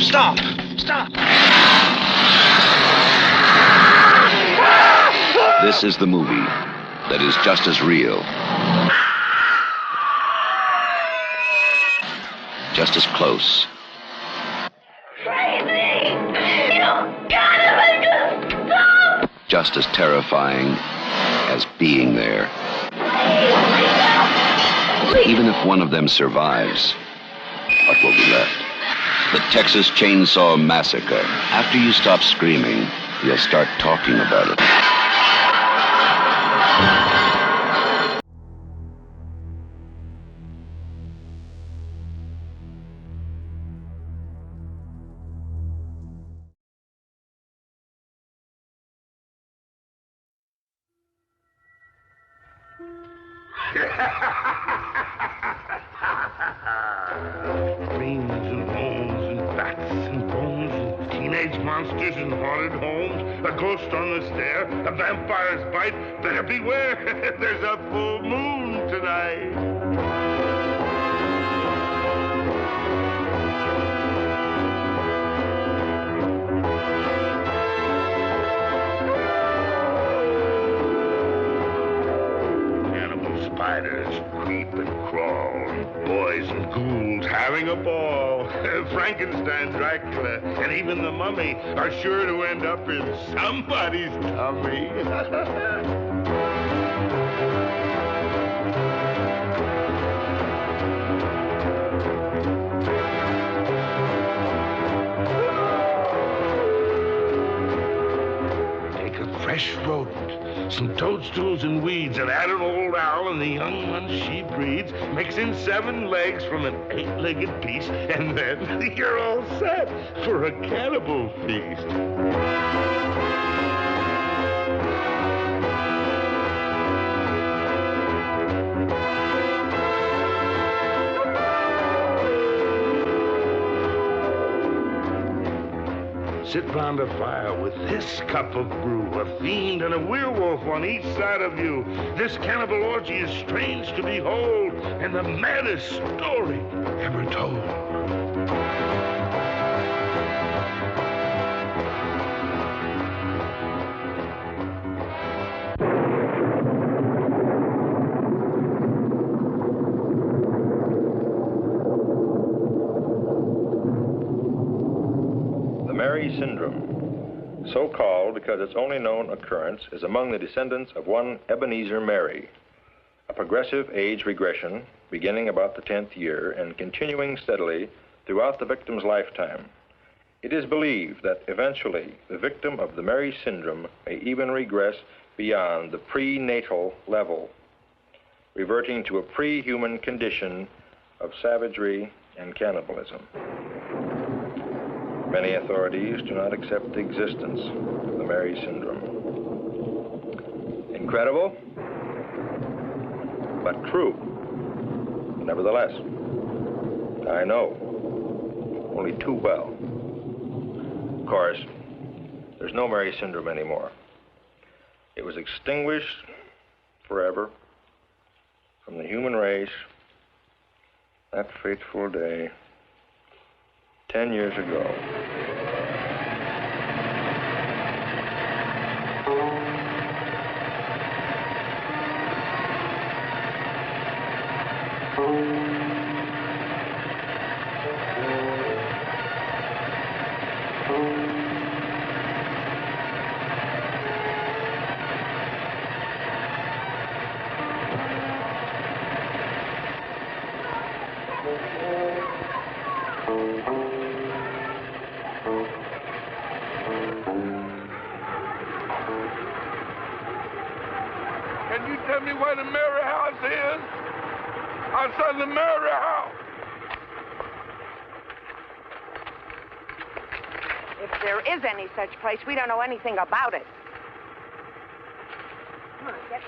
Stop! Stop! This is the movie that is just as real, just as close, Crazy! You gotta make us stop! just as terrifying as being there. Even if one of them survives, what will be left? The Texas Chainsaw Massacre. After you stop screaming, you'll start talking about it. Brains and bones and bats and bones and teenage monsters and haunted homes, a ghost on the stair, a vampire's bite. Better beware, there's a full moon tonight. Spiders creep and crawl, boys and ghouls having a ball. Frankenstein, Dracula, and even the mummy are sure to end up in somebody's tummy. Take a fresh rodent, some toadstools and weeds, and add an old owl and the young ones she breeds. Mix in 7 legs from an 8-legged piece, and then you're all set for a cannibal feast. Sit round a fire with this cup of brew, a fiend and a werewolf on each side of you. This cannibal orgy is strange to behold, and the maddest story ever told. Syndrome, so called because its only known occurrence is among the descendants of one Ebenezer Mary, a progressive age regression beginning about the 10th year and continuing steadily throughout the victim's lifetime. It is believed that eventually the victim of the Mary syndrome may even regress beyond the prenatal level, reverting to a pre-human condition of savagery and cannibalism. Many authorities do not accept the existence of the Mary syndrome. Incredible, but true. Nevertheless, I know only too well. Of course, there's no Mary syndrome anymore. It was extinguished forever from the human race that fateful day 10 years ago. Can you tell me where the Murray house is? I said the Murray house. If there is any such place, we don't know anything about it. Come on, get...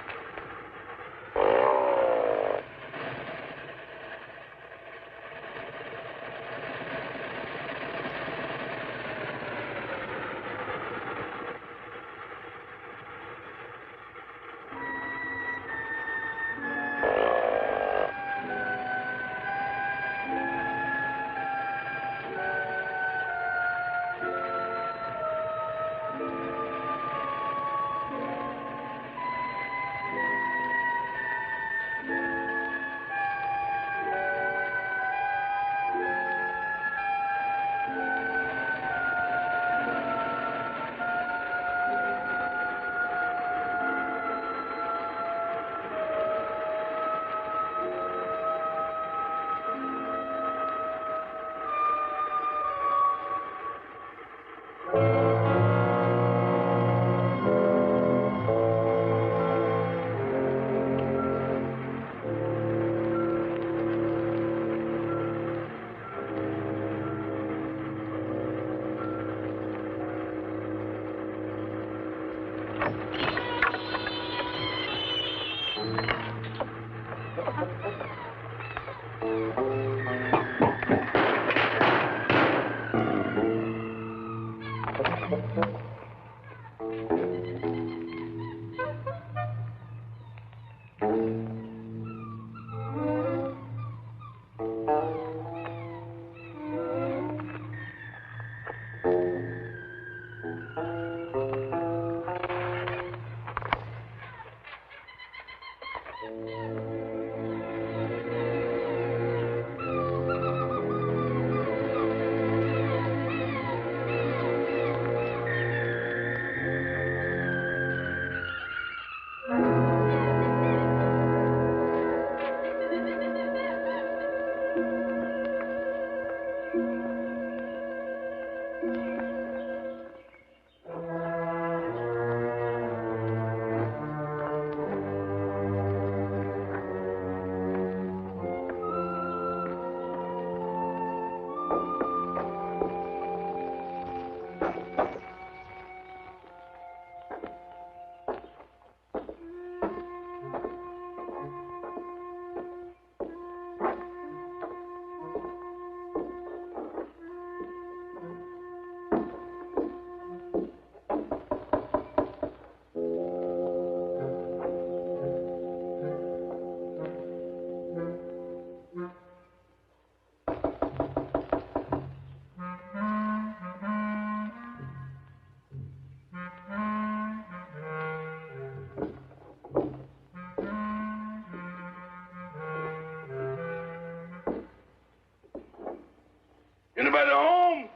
Anybody home?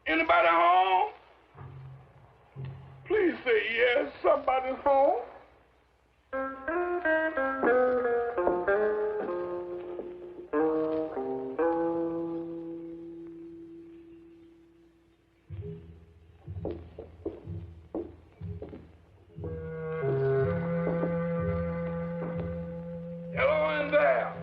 Anybody home? Please say yes, somebody's home. Hello in there.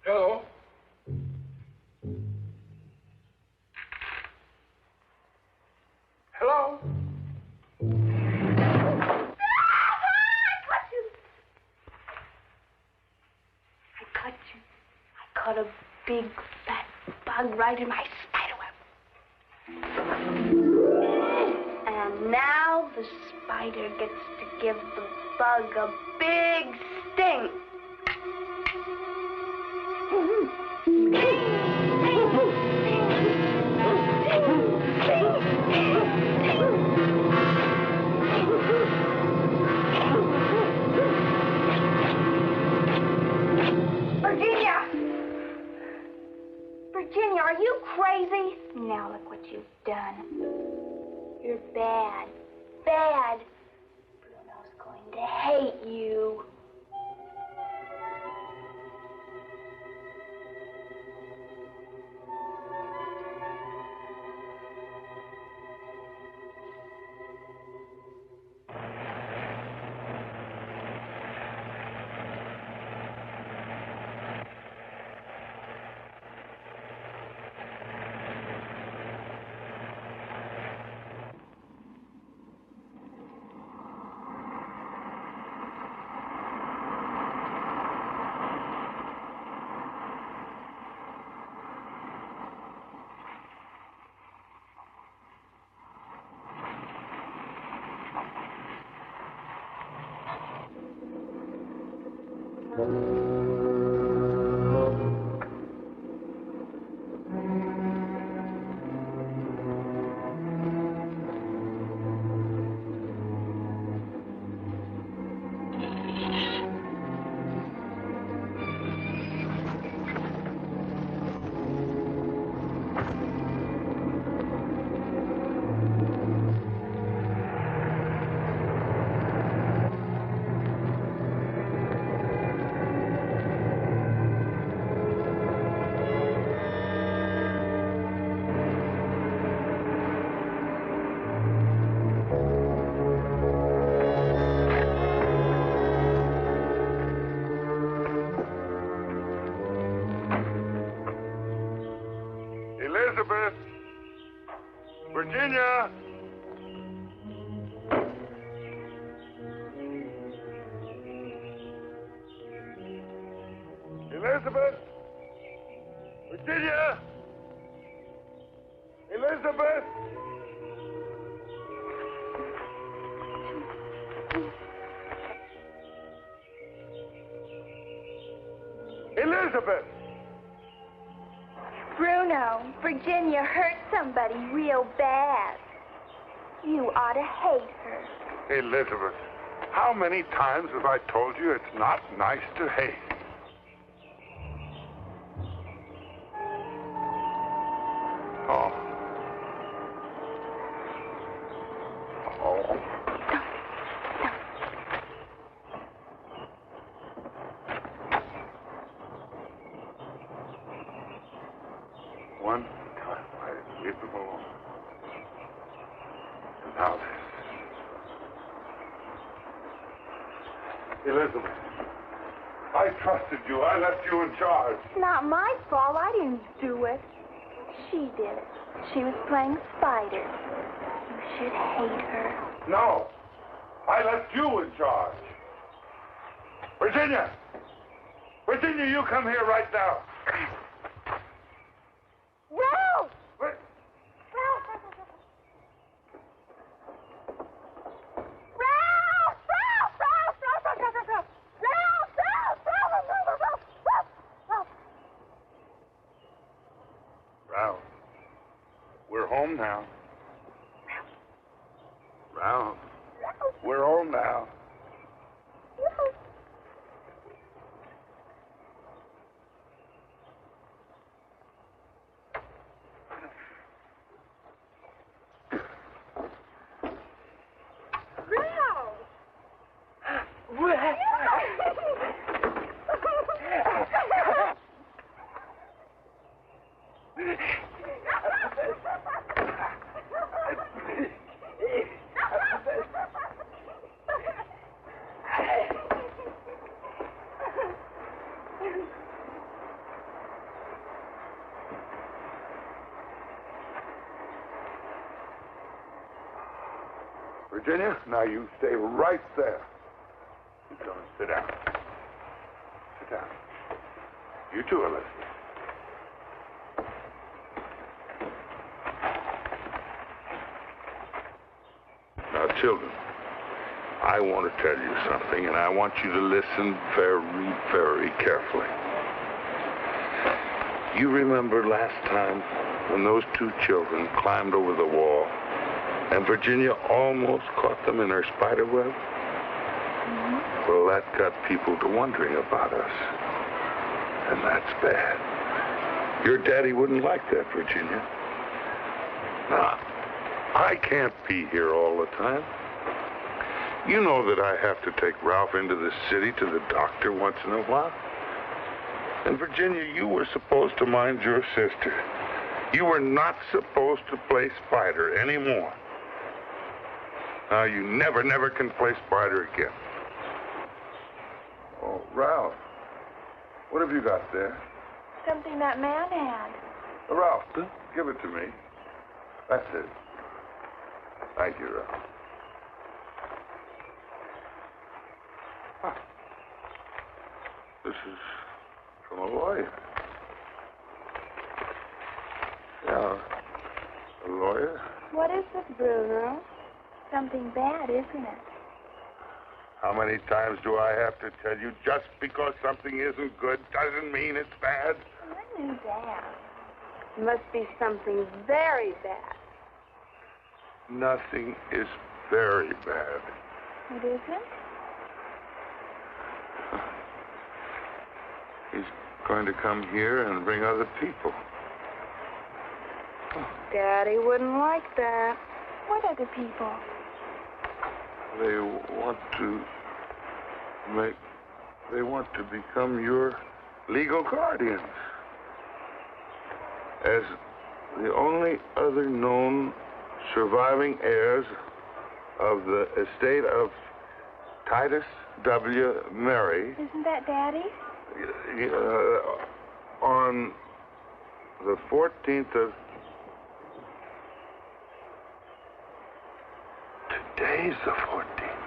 Hello? Hello? I caught you. I caught a big, fat bug right in my spider web. And now the spider gets to give the bug a big sting. Virginia! Virginia, are you crazy? Now look what you've done. You're bad. Bad. Bruno's going to hate you. Elizabeth! Virginia! Elizabeth! Virginia! Elizabeth! Elizabeth! Bruno, Virginia hurt somebody real bad. You ought to hate her. Elizabeth, how many times have I told you it's not nice to hate? Oh. Oh. One time I leave them alone. And now this. Elizabeth, I trusted you. I left you in charge. It's not my fault. I didn't do it. She did it. She was playing spider. You should hate her. No, I left you in charge. Virginia! Virginia, you come here right now. Ralph! Wait. Ralph, we're home now. Ralph, we're home now. Virginia, now you stay right there. You come and sit down. Sit down. You too, Elizabeth. Now, children, I want to tell you something, and I want you to listen very, very carefully. You remember last time when those two children climbed over the wall and Virginia almost caught them in her spider web? Mm-hmm. Well, that got people to wondering about us. And that's bad. Your daddy wouldn't like that, Virginia. Now, I can't be here all the time. You know that I have to take Ralph into the city to the doctor once in a while. And Virginia, you were supposed to mind your sister. You were not supposed to play Spider anymore. Now, you never can play Spider again. Oh, Ralph, what have you got there? Something that man had. Ralph, give it to me. That's it. Thank you, Ralph. Huh. This is from a lawyer. Yeah, a lawyer? What is this, Bruno? Something bad, isn't it? How many times do I have to tell you, just because something isn't good doesn't mean it's bad? I knew that. It must be something very bad. Nothing is very bad. It isn't? He's going to come here and bring other people. Daddy wouldn't like that. What other people? They want to become your legal guardians. As the only other known surviving heirs of the estate of Titus W. Murray. Isn't that Daddy? On the 14th of... Today's the 14th.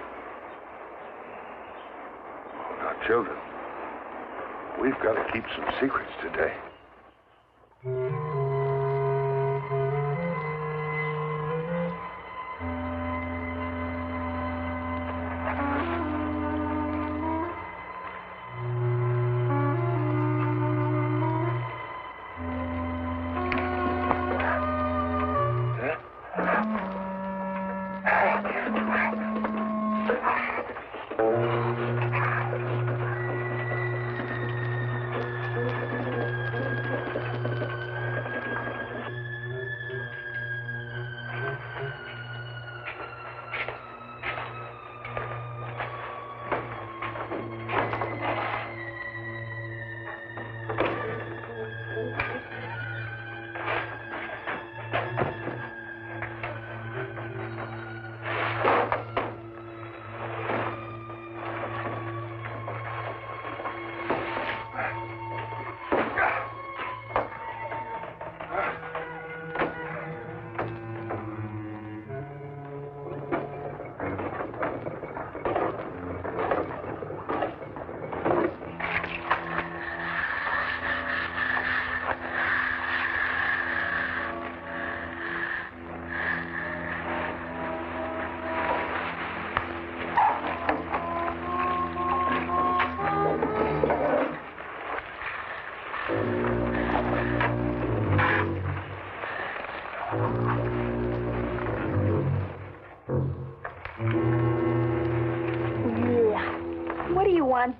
Oh, now, children, we've got to keep some secrets today.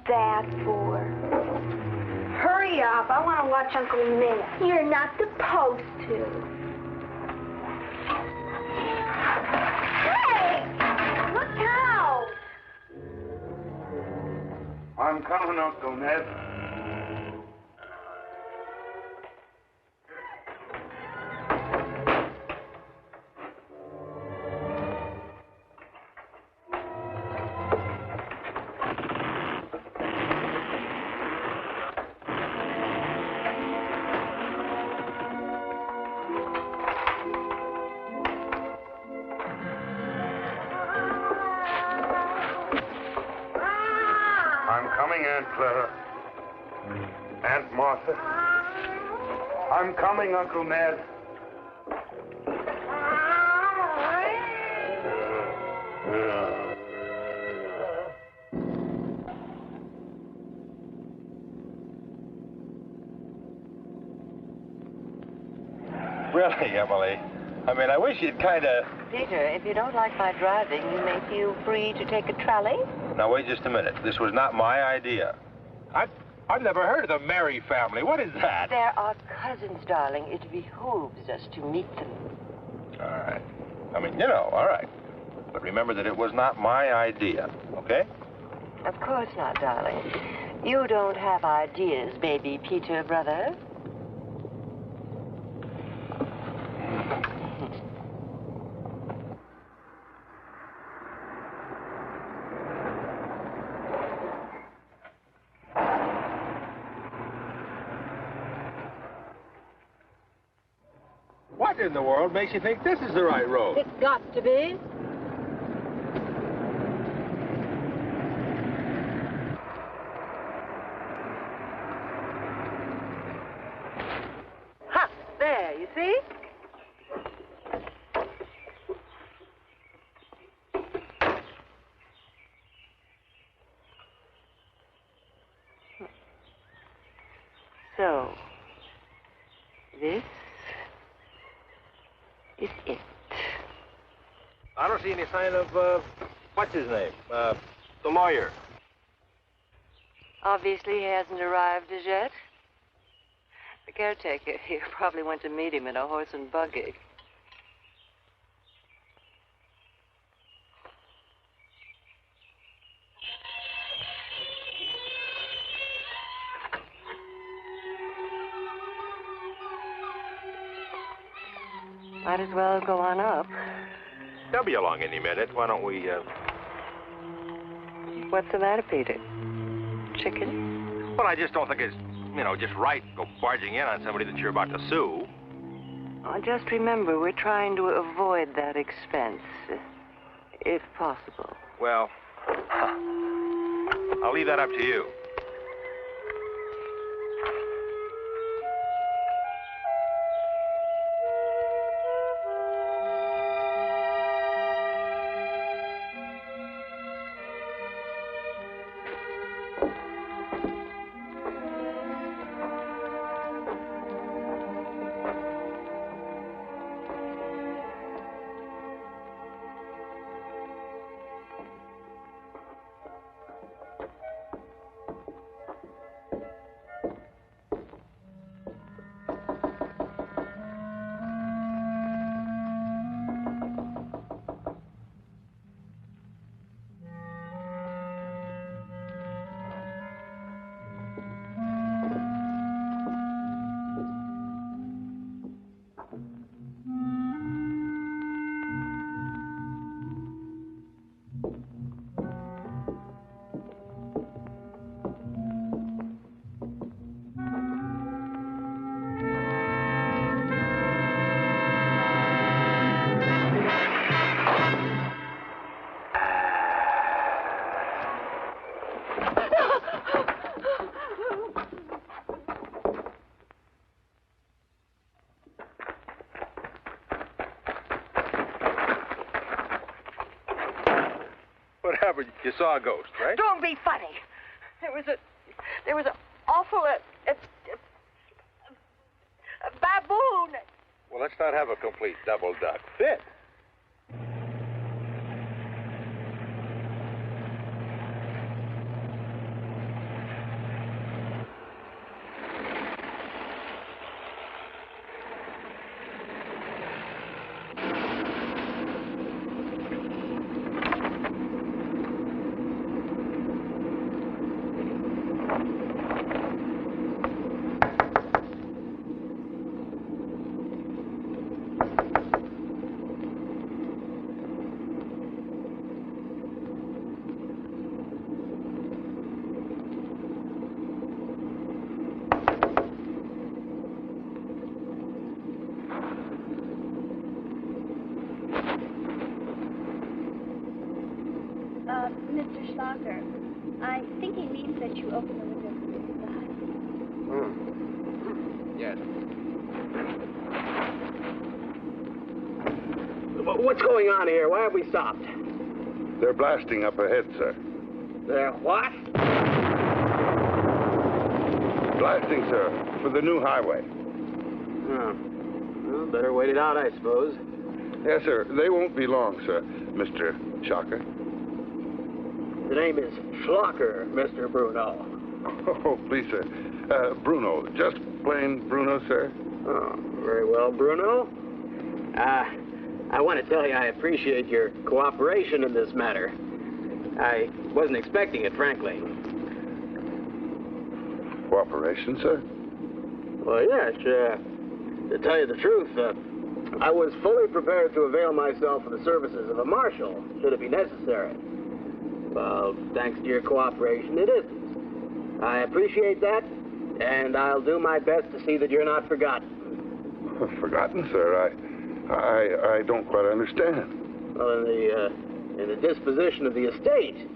That for? Hurry up. I want to watch Uncle Ned. You're not supposed to. Hey! Look out! I'm coming, Uncle Ned. Aunt Clara, Aunt Martha. I'm coming, Uncle Ned. Really, Emily? I mean, I wish you'd kind of... Peter, if you don't like my driving, you may feel free to take a trolley. Now, wait just a minute. This was not my idea. I've never heard of the Mary family. What is that? They're our cousins, darling. It behooves us to meet them. All right. I mean, you know, all right. But remember that it was not my idea, okay? Of course not, darling. You don't have ideas, baby Peter, brother. What in the world makes you think this is the right road? It's got to be. Ha! There, you see? So, this is it. I don't see any sign of, what's his name? The lawyer. Obviously, he hasn't arrived as yet. The caretaker here probably went to meet him in a horse and buggy. Might as well go on up. They'll be along any minute. Why don't we, What's the matter, Peter? Chicken? Well, I just don't think it's, you know, just right to go barging in on somebody that you're about to sue. Oh, just remember, we're trying to avoid that expense, if possible. Well, I'll leave that up to you. You saw a ghost, right? Don't be funny. There was an awful a baboon. Well, let's not have a complete double duck fit. Mr. Schlocker, I think he means that you open the window from inside. Yes. What's going on here? Why have we stopped? They're blasting up ahead, sir. They're what? Blasting, sir, for the new highway. Oh. Well, better wait it out, I suppose. Yes, sir. They won't be long, sir, Mr. Shocker. The name is Schlocker, Mr. Bruno. Oh, please, sir. Bruno. Just plain Bruno, sir. Oh, very well, Bruno. I want to tell you I appreciate your cooperation in this matter. I wasn't expecting it, frankly. Cooperation, sir? Well, yes. To tell you the truth, I was fully prepared to avail myself of the services of a marshal, should it be necessary. Well, thanks to your cooperation, it isn't. I appreciate that, and I'll do my best to see that you're not forgotten. Forgotten, sir? I don't quite understand. Well, in the disposition of the estate,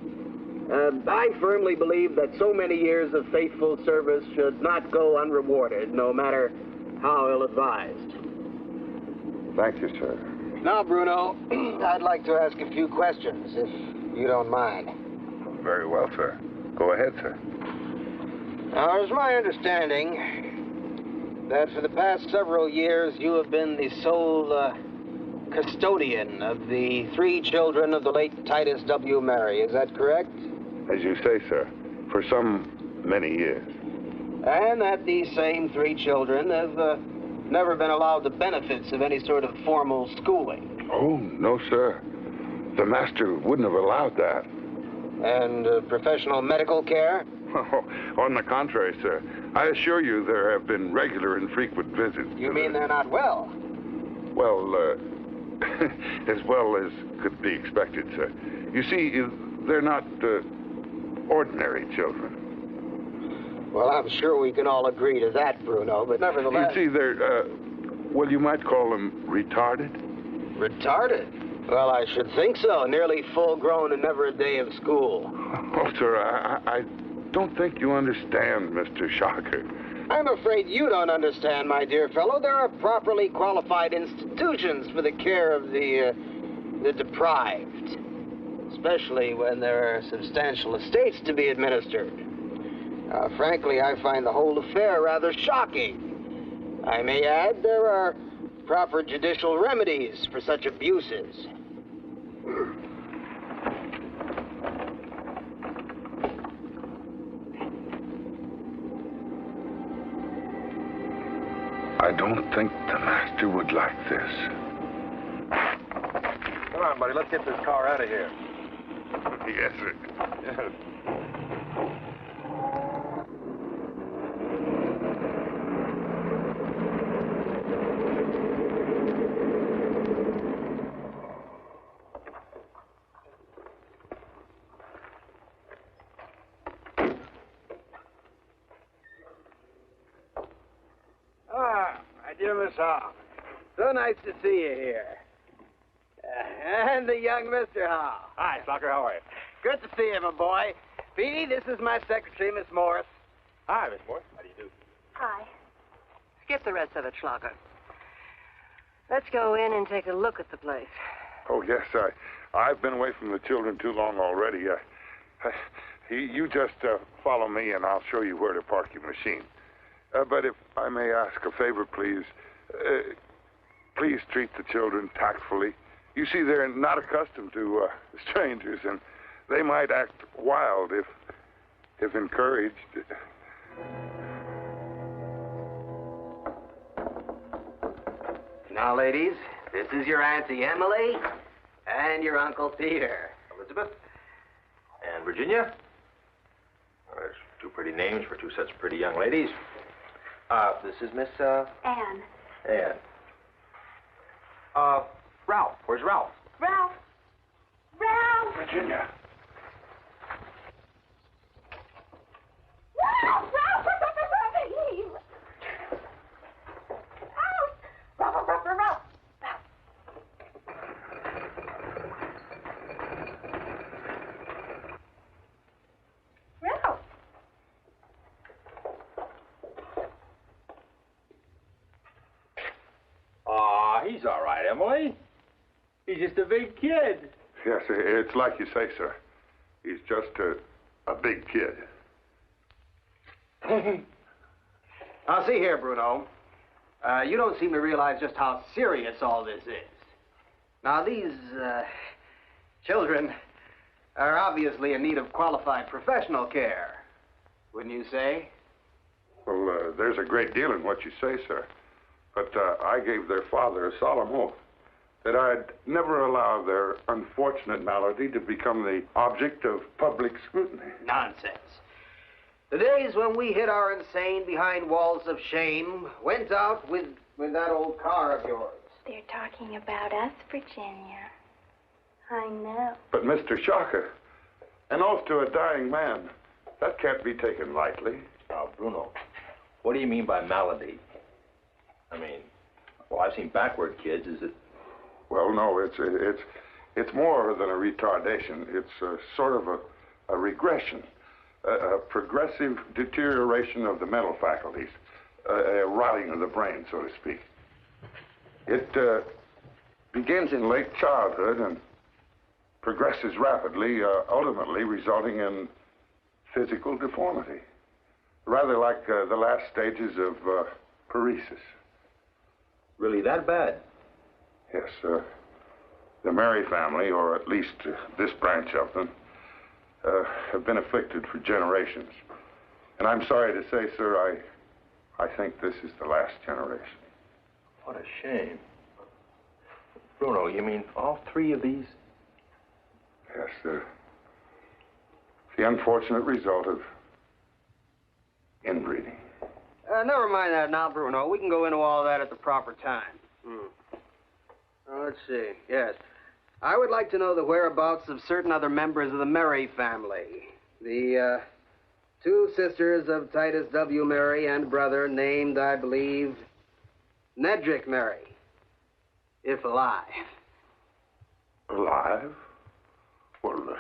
I firmly believe that so many years of faithful service should not go unrewarded, no matter how ill-advised. Thank you, sir. Now, Bruno, I'd like to ask a few questions, if you don't mind. Very well, sir. Go ahead, sir. Now, it's my understanding that for the past several years you have been the sole custodian of the 3 children of the late Titus W. Mary. Is that correct? As you say, sir, for many years. And that these same 3 children have never been allowed the benefits of any sort of formal schooling. Oh, no, sir. The master wouldn't have allowed that. And professional medical care? Oh, on the contrary, sir. I assure you there have been regular and frequent visits. You mean they're not well? Well, as well as could be expected, sir. You see, they're not ordinary children. Well, I'm sure we can all agree to that, Bruno, but nevertheless... You see, they're, well, you might call them retarded. Retarded? Well, I should think so. Nearly full-grown and never a day of school. Oh, sir, I don't think you understand, Mr. Shocker. I'm afraid you don't understand, my dear fellow. There are properly qualified institutions for the care of the deprived, especially when there are substantial estates to be administered. Frankly, I find the whole affair rather shocking. I may add, there are proper judicial remedies for such abuses. I don't think the master would like this. Come on, buddy, let's get this car out of here. Yes, sir. Yes. Dear Miss Howe, so nice to see you here. And the young Mr. Howe. Hi, Sucker, how are you? Good to see you, my boy. Petey, this is my secretary, Miss Morris. Hi, Miss Morris. How do you do? Hi. Skip the rest of it, Schlager. Let's go in and take a look at the place. Oh, yes, I've been away from the children too long already. You just follow me, and I'll show you where to park your machine. But if I may ask a favor, please, please treat the children tactfully. You see, they're not accustomed to strangers, and they might act wild if encouraged. Now, ladies, this is your Auntie Emily and your Uncle Peter. Elizabeth and Virginia. There's 2 pretty names for 2 such pretty young ladies. This is Miss, Anne. Anne. Ralph. Where's Ralph? Ralph! Ralph! Virginia. Ralph! Ralph! Ralph! Ralph! Ralph! Ralph! He's all right, Emily. He's just a big kid. Yes, it's like you say, sir. He's just a big kid. Now, see here, Bruno. You don't seem to realize just how serious all this is. Now, these children are obviously in need of qualified professional care. Wouldn't you say? Well, there's a great deal in what you say, sir. But I gave their father a solemn oath that I'd never allow their unfortunate malady to become the object of public scrutiny. Nonsense. The days when we hid our insane behind walls of shame went out with that old car of yours. They're talking about us, Virginia. I know. But, Mr. Shocker, an oath to a dying man, that can't be taken lightly. Now, Bruno, what do you mean by malady? I mean, well, I've seen backward kids. Is it? Well, no, it's more than a retardation. It's sort of a regression, a progressive deterioration of the mental faculties, a rotting of the brain, so to speak. It begins in late childhood and progresses rapidly, ultimately resulting in physical deformity, rather like the last stages of paresis. Really that bad? Yes, the Mary family, or at least this branch of them, have been afflicted for generations. And I'm sorry to say, sir, I think this is the last generation. What a shame. Bruno, you mean all three of these? Yes, sir. The unfortunate result of inbreeding. Never mind that now, Bruno. We can go into all that at the proper time. Let's see. Yes. I would like to know the whereabouts of certain other members of the Murray family. The two sisters of Titus W. Murray and brother named, I believe, Nedrick Murray, if alive. Alive? Well,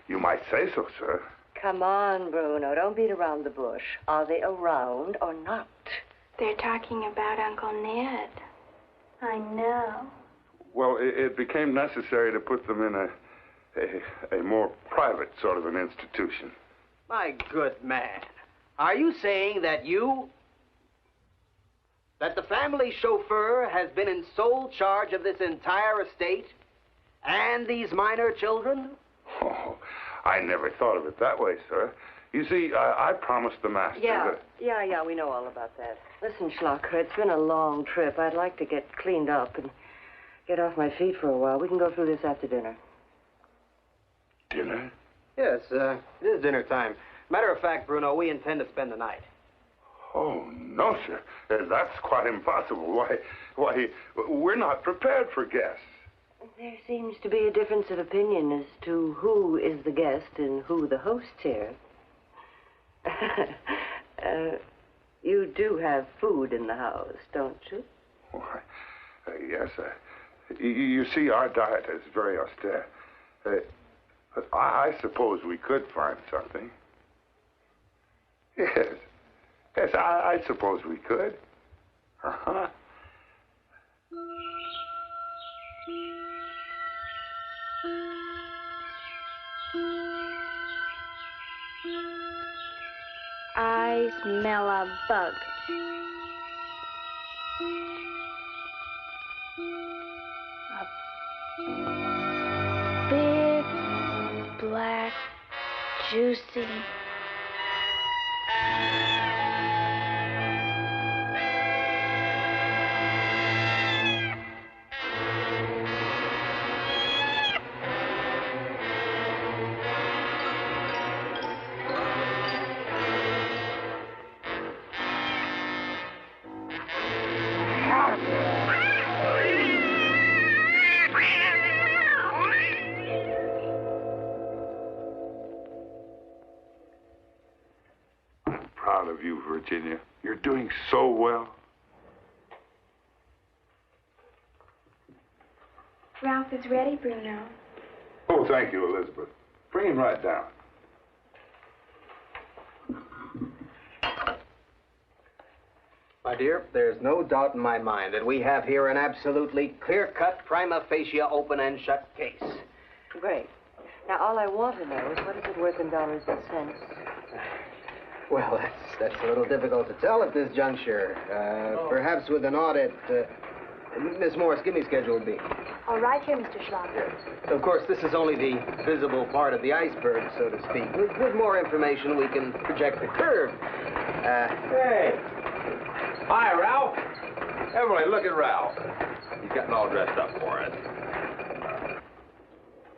you might say so, sir. Come on, Bruno. Don't beat around the bush. Are they around or not? They're talking about Uncle Ned. I know. Well, it became necessary to put them in a more private sort of an institution. My good man, are you saying that that the family chauffeur has been in sole charge of this entire estate and these minor children? Oh, I never thought of it that way, sir. You see, I promised the master that... Yeah, we know all about that. Listen, Schlocker, it's been a long trip. I'd like to get cleaned up and get off my feet for a while. We can go through this after dinner. Dinner? Yes, it is dinner time. Matter of fact, Bruno, we intend to spend the night. Oh, no, sir. That's quite impossible. Why, we're not prepared for guests. There seems to be a difference of opinion as to who is the guest and who the host here. You do have food in the house, don't you? Why, yes. You see, our diet is very austere. But I suppose we could find something. Yes. Yes, I suppose we could. Uh-huh. I smell a bug. A big, black, juicy. Of you, Virginia. You're doing so well. Ralph is ready, Bruno. Oh, thank you, Elizabeth. Bring him right down. My dear, there's no doubt in my mind that we have here an absolutely clear-cut, prima facie, open and shut case. Great. Now, all I want to know is what is it worth in dollars and cents? Well, that's a little difficult to tell at this juncture. Perhaps with an audit. Miss Morris, give me Schedule B. All right here, Mr. Schlocker. Of course, this is only the visible part of the iceberg, so to speak. With more information, we can project the curve. Hey. Hi, Ralph. Emily, look at Ralph. He's getting all dressed up for us.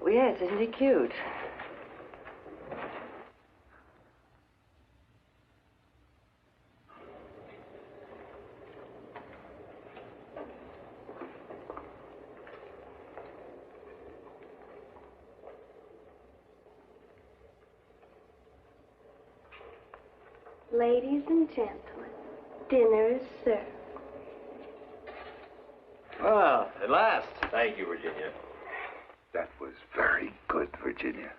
Well, yes, isn't he cute? Ladies and gentlemen, dinner is served. Well, at last. Thank you, Virginia. That was very good, Virginia.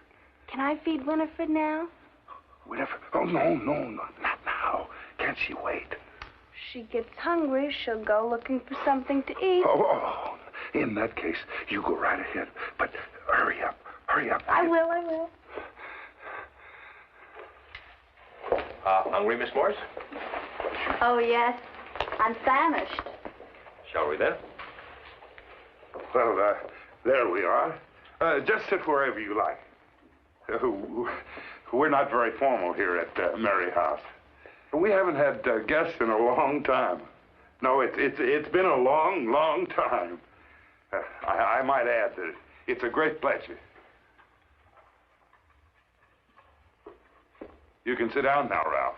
Can I feed Winifred now? Winifred? Oh, no, not now. Can't she wait? She gets hungry, she'll go looking for something to eat. Oh, in that case, you go right ahead. But hurry up. I will. Hungry, Miss Morse? Oh, yes. I'm famished. Shall we then? Well, there we are. Just sit wherever you like. We're not very formal here at Mary House. We haven't had guests in a long time. No, it's been a long time. I might add that it's a great pleasure. You can sit down now, Ralph.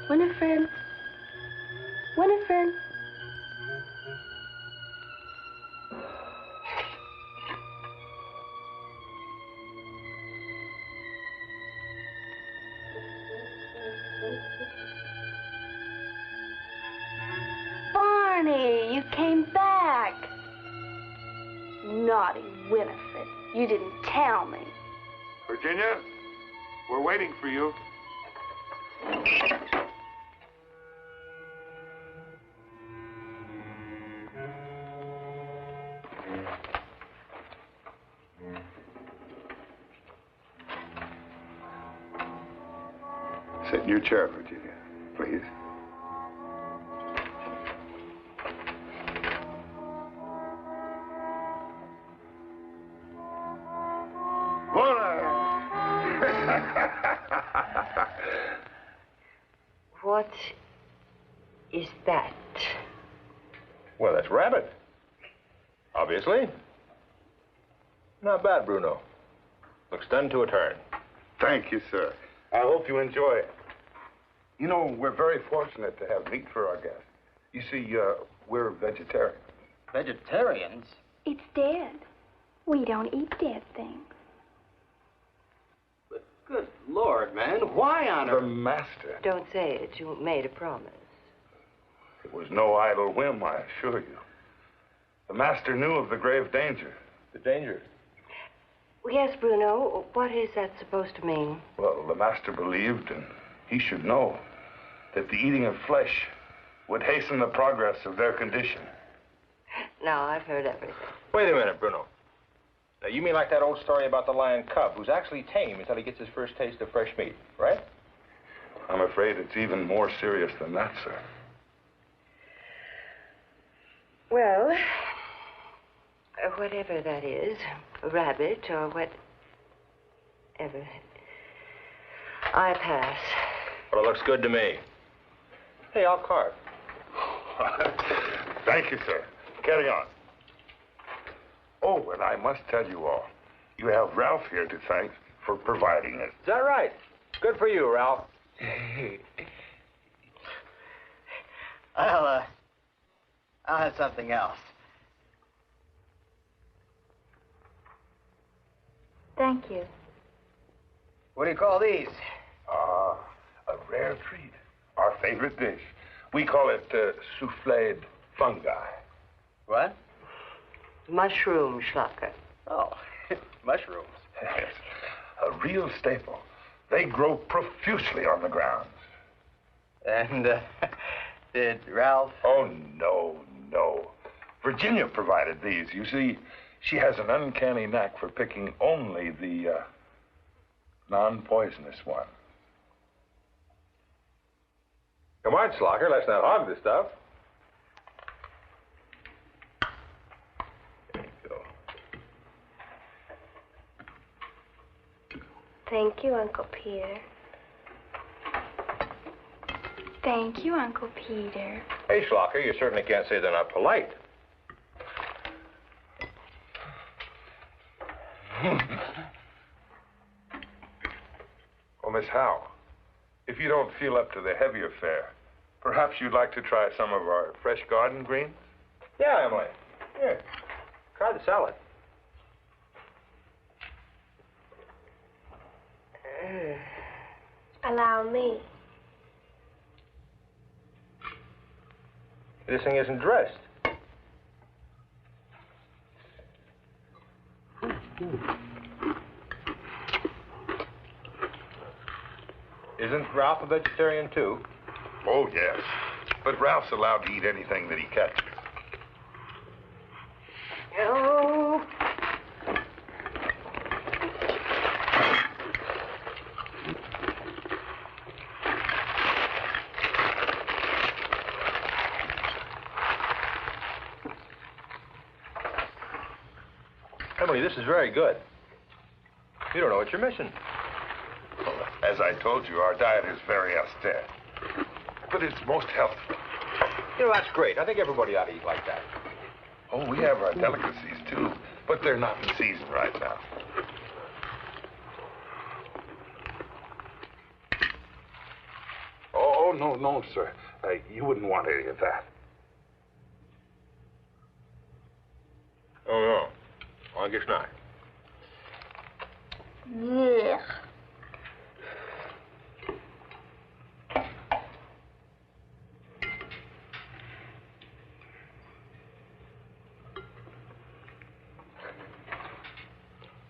Winifred. Barney, you came back. Naughty Winifred. You didn't tell me. Virginia, we're waiting for you. Sit in your chair, Virginia, please. What is that? Well, that's rabbit. Obviously. Not bad, Bruno. Looks done to a turn. Thank you, sir. I hope you enjoy it. You know, we're very fortunate to have meat for our guests. You see, we're vegetarians. Vegetarians? It's dead. We don't eat dead things. But good Lord, man, why on earth? The master. Don't say it. You made a promise. It was no idle whim, I assure you. The master knew of the grave danger. The danger? Yes, Bruno. What is that supposed to mean? Well, the master believed, and he should know, that the eating of flesh would hasten the progress of their condition. Now, I've heard everything. Wait a minute, Bruno. Now, you mean like that old story about the lion cub, who's actually tame until he gets his first taste of fresh meat, right? I'm afraid it's even more serious than that, sir. Well, whatever that is, a rabbit or whatever, I pass. Well, it looks good to me. Hey, I'll carve. Thank you, sir. Carry on. Oh, and I must tell you all, you have Ralph here to thank for providing it. Is that right? Good for you, Ralph. I'll have something else. Thank you. What do you call these? A rare treat. Our favorite dish. We call it souffled fungi. What? Mushroom schlocker. Oh, mushrooms. Yes, a real staple. They grow profusely on the grounds. And did Ralph? Oh, no. Virginia provided these. You see, she has an uncanny knack for picking only the non-poisonous one. Come on, Schlocker, let's not hog this stuff. There you go. Thank you, Uncle Peter. Thank you, Uncle Peter. Hey, Schlocker, you certainly can't say they're not polite. Well, Miss Howe, if you don't feel up to the heavier fare, perhaps you'd like to try some of our fresh garden greens? Yeah, Emily. Here, try the salad. Allow me. This thing isn't dressed. Isn't Ralph a vegetarian, too? Oh, yes. But Ralph's allowed to eat anything that he catches. Oh. Emily, this is very good. You don't know what you're missing. As I told you, our diet is very austere. But it's most healthful. You know, that's great. I think everybody ought to eat like that. Oh, we have our delicacies, too. But they're not in season right now. Oh, no, sir. You wouldn't want any of that. Oh, no. Well, I guess not. Yeah.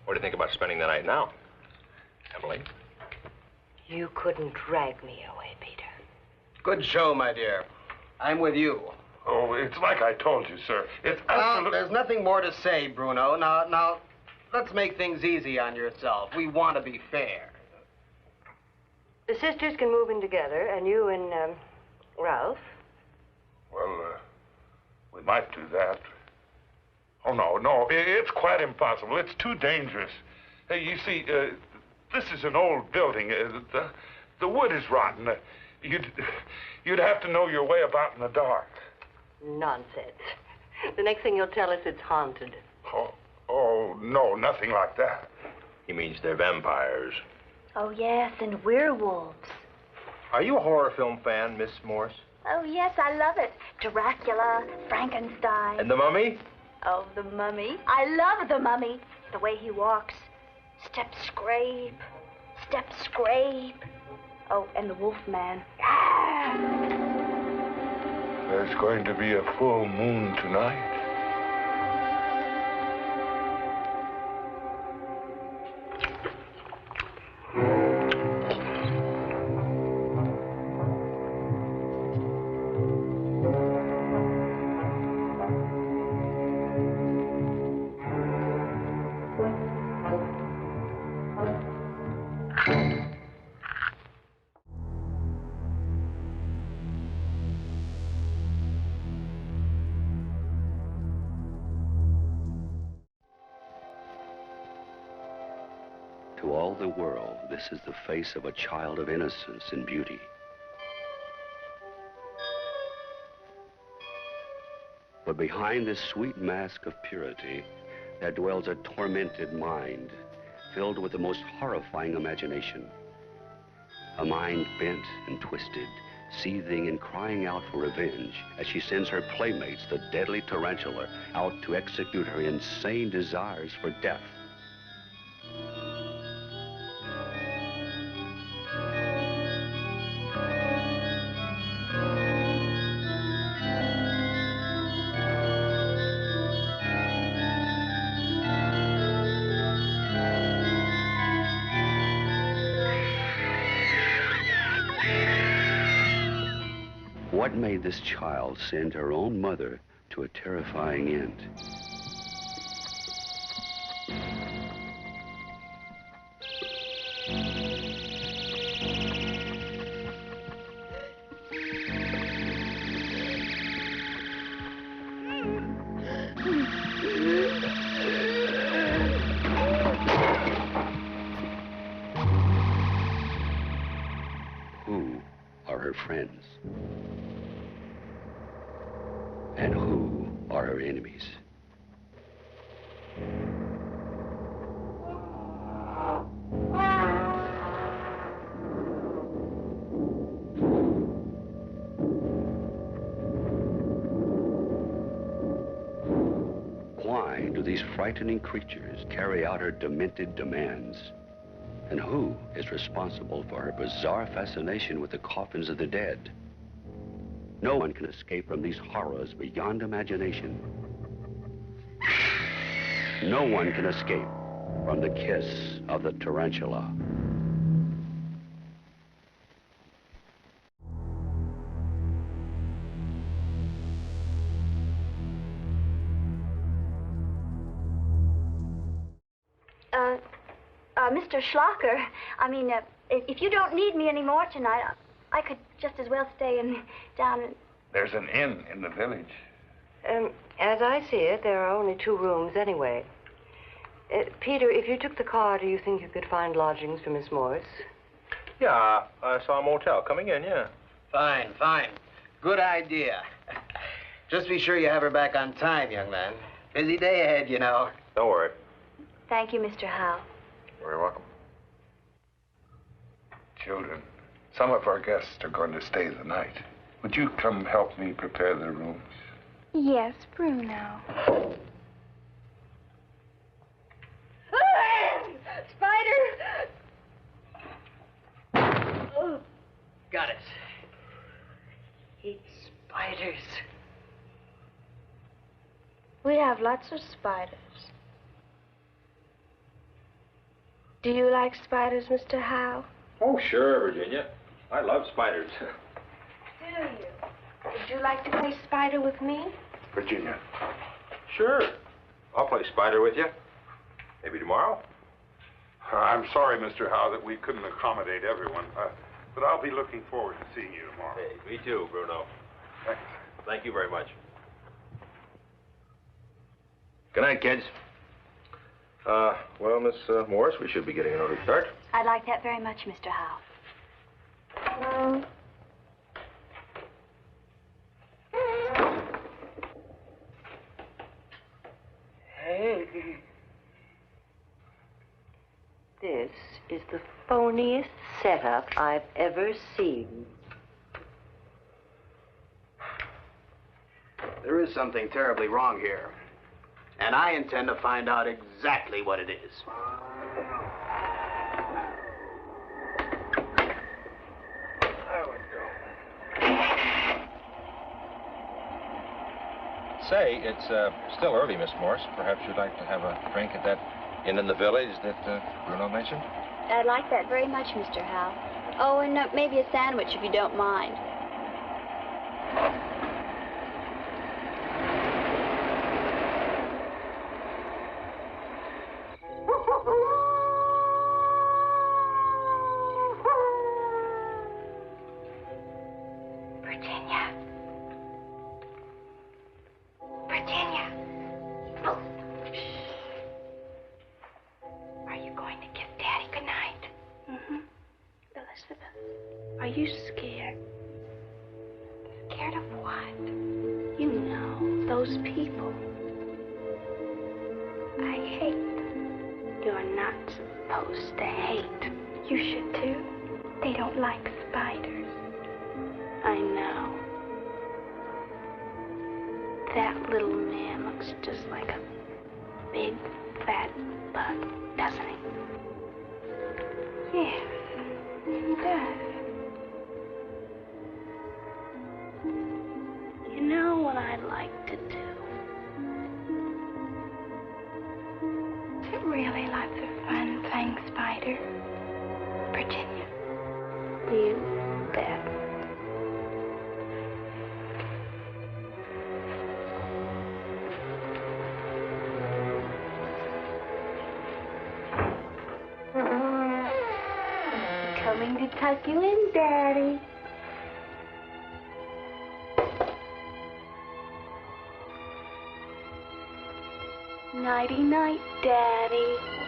What do you think about spending the night now, Emily? You couldn't drag me away, Peter. Good show, my dear. I'm with you. Oh, it's like I told you, sir. It's absolutely... There's nothing more to say, Bruno. Now, let's make things easy on yourself. We want to be fair. The sisters can move in together, and you and, Ralph. Well, we might do that. Oh, no, it's quite impossible. It's too dangerous. Hey, you see, this is an old building. The wood is rotten. You'd have to know your way about in the dark. Nonsense. The next thing you'll tell us it's haunted. Oh, no, nothing like that. He means they're vampires. Oh, yes, and werewolves. Are you a horror film fan, Miss Morse? Oh, yes, I love it. Dracula, Frankenstein. And The Mummy? Oh, the Mummy. I love the Mummy. The way he walks. Step scrape. Step scrape. Oh, and the Wolfman. There's going to be a full moon tonight. To all the world, this is the face of a child of innocence and beauty. But behind this sweet mask of purity, there dwells a tormented mind, filled with the most horrifying imagination. A mind bent and twisted, seething and crying out for revenge as she sends her playmates, the deadly tarantula, out to execute her insane desires for death. What made this child send her own mother to a terrifying end. Who are her friends? And who are her enemies? Why do these frightening creatures carry out her demented demands? And who is responsible for her bizarre fascination with the coffins of the dead? No one can escape from these horrors beyond imagination. No one can escape from the kiss of the tarantula. Mr. Schlocker, I mean, if you don't need me anymore tonight, I could just as well stay down in... There's an inn in the village. As I see it, there are only 2 rooms anyway. Peter, if you took the car, do you think you could find lodgings for Miss Morris? Yeah, I saw a motel coming in, yeah. Fine, fine. Good idea. Just be sure you have her back on time, young man. Busy day ahead, you know. Don't worry. Thank you, Mr. Howe. You're very welcome. Children, some of our guests are going to stay the night. Would you come help me prepare the rooms? Yes, Bruno. Spider! Oh, got it. Hate spiders. We have lots of spiders. Do you like spiders, Mr. Howe? Oh, sure, Virginia. I love spiders. Do you? Would you like to play spider with me? Virginia. Sure. I'll play spider with you. Maybe tomorrow. I'm sorry, Mr. Howe, that we couldn't accommodate everyone, but I'll be looking forward to seeing you tomorrow. Hey, me too, Bruno. Thanks. Thank you very much. Good night, kids. Well, Miss Morris, we should be getting an early start. I'd like that very much, Mr. Howe. Hey. This is the phoniest setup I've ever seen. There is something terribly wrong here. And I intend to find out exactly what it is. Say, it's still early, Miss Morris. Perhaps you'd like to have a drink at that inn in the village that Bruno mentioned? I'd like that very much, Mr. Howe. Oh, and maybe a sandwich if you don't mind. tuck you in, Daddy. Nighty-night, Daddy.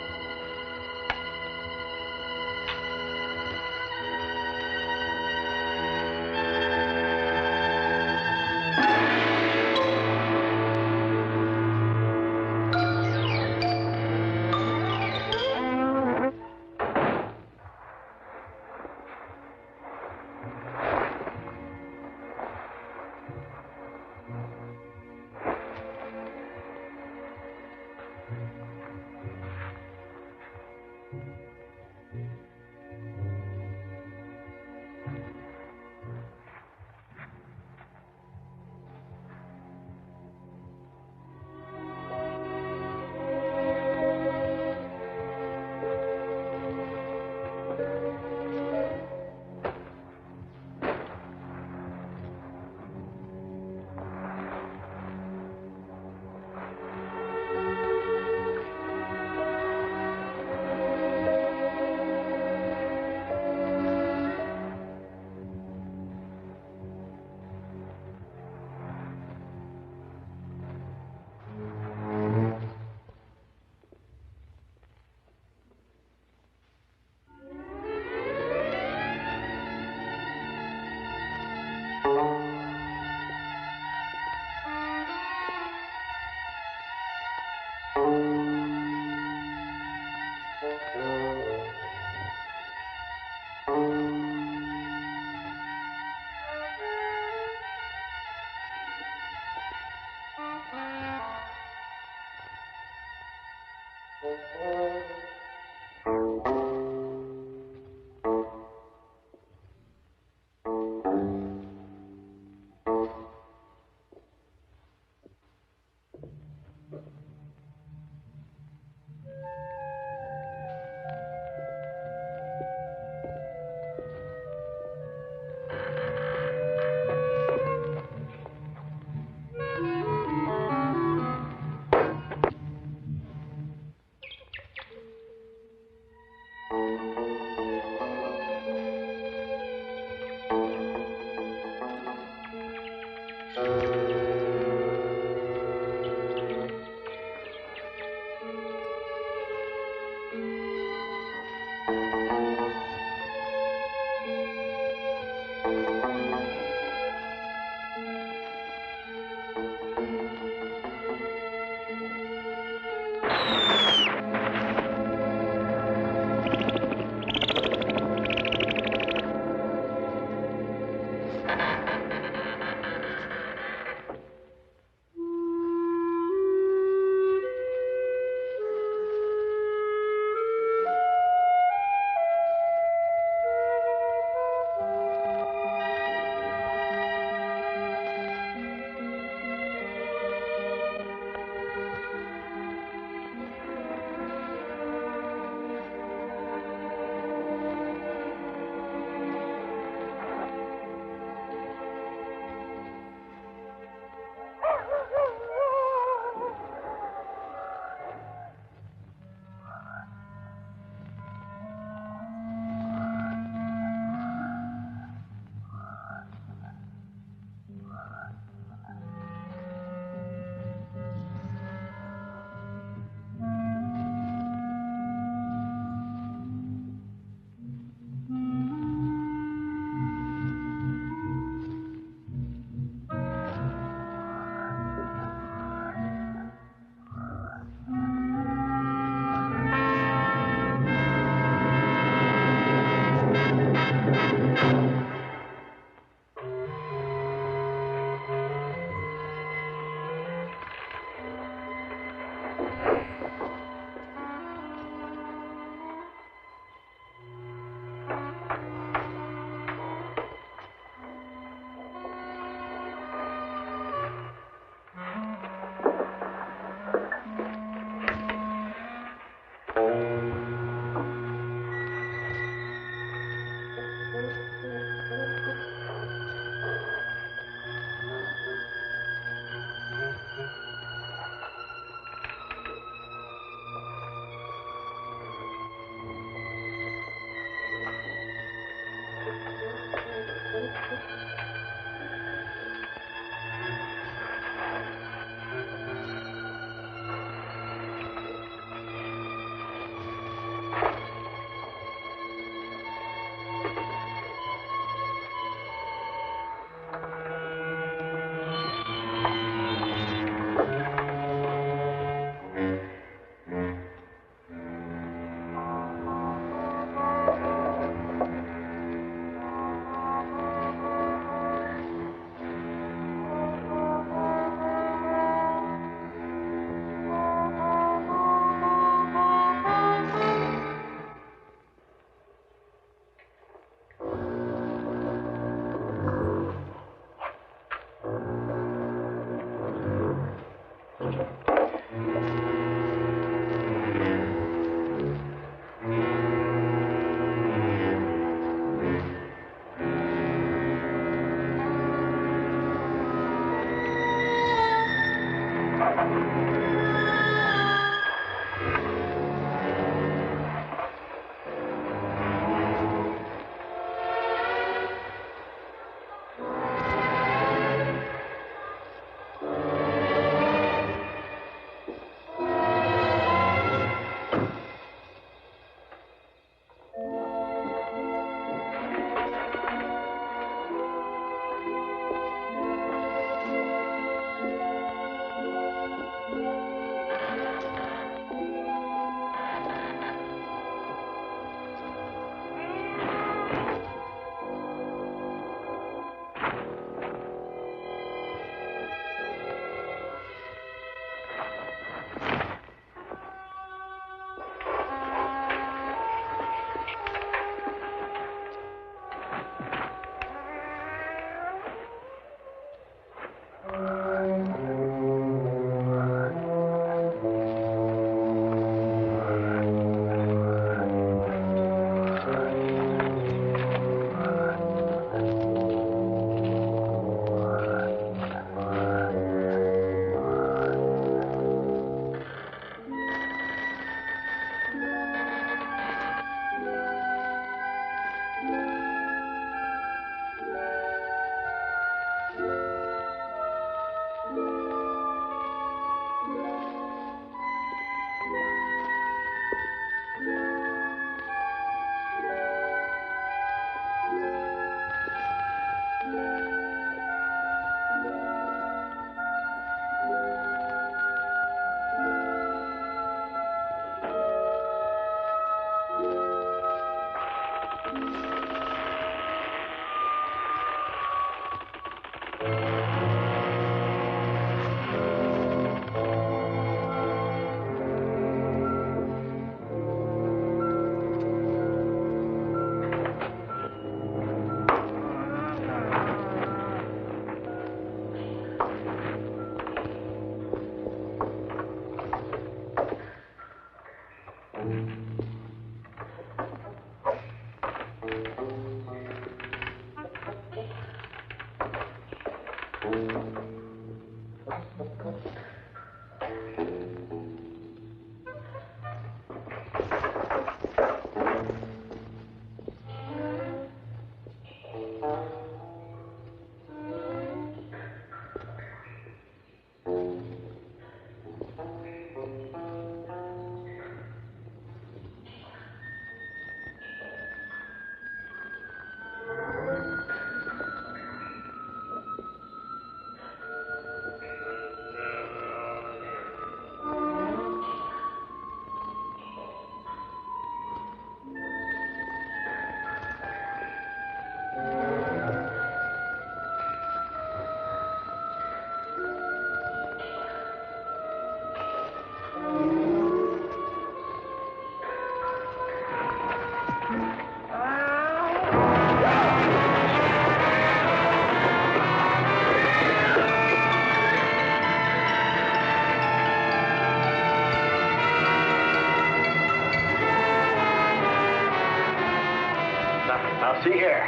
Now, see here.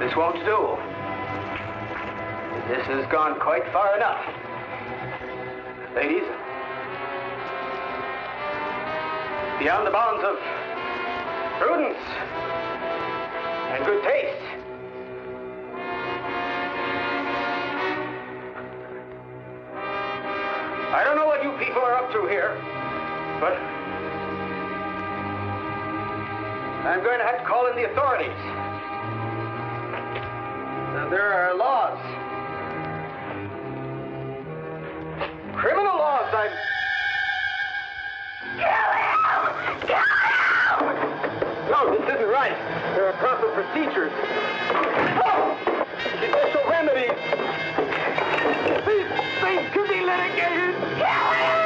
This won't do. This has gone quite far enough. Ladies, beyond the bounds of prudence and good taste. I don't know what you people are up to here, but I'm going to have to call in the authorities. Now, there are laws. Criminal laws, I'm... Kill him! Kill him! No, this isn't right. There are proper procedures. Oh! Judicial remedies. These things could be litigated. Kill him!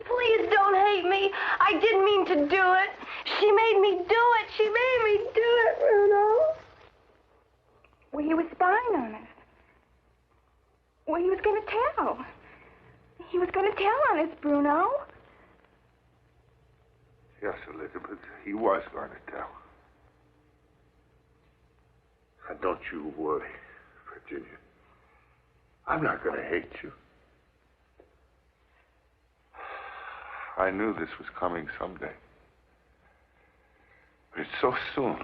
Please don't hate me. I didn't mean to do it. She made me do it. She made me do it, Bruno. Well, he was spying on us. Well, he was going to tell. He was going to tell on us, Bruno. Yes, Elizabeth, he was going to tell. And don't you worry, Virginia. I'm not going to hate you. I knew this was coming someday. But it's so soon.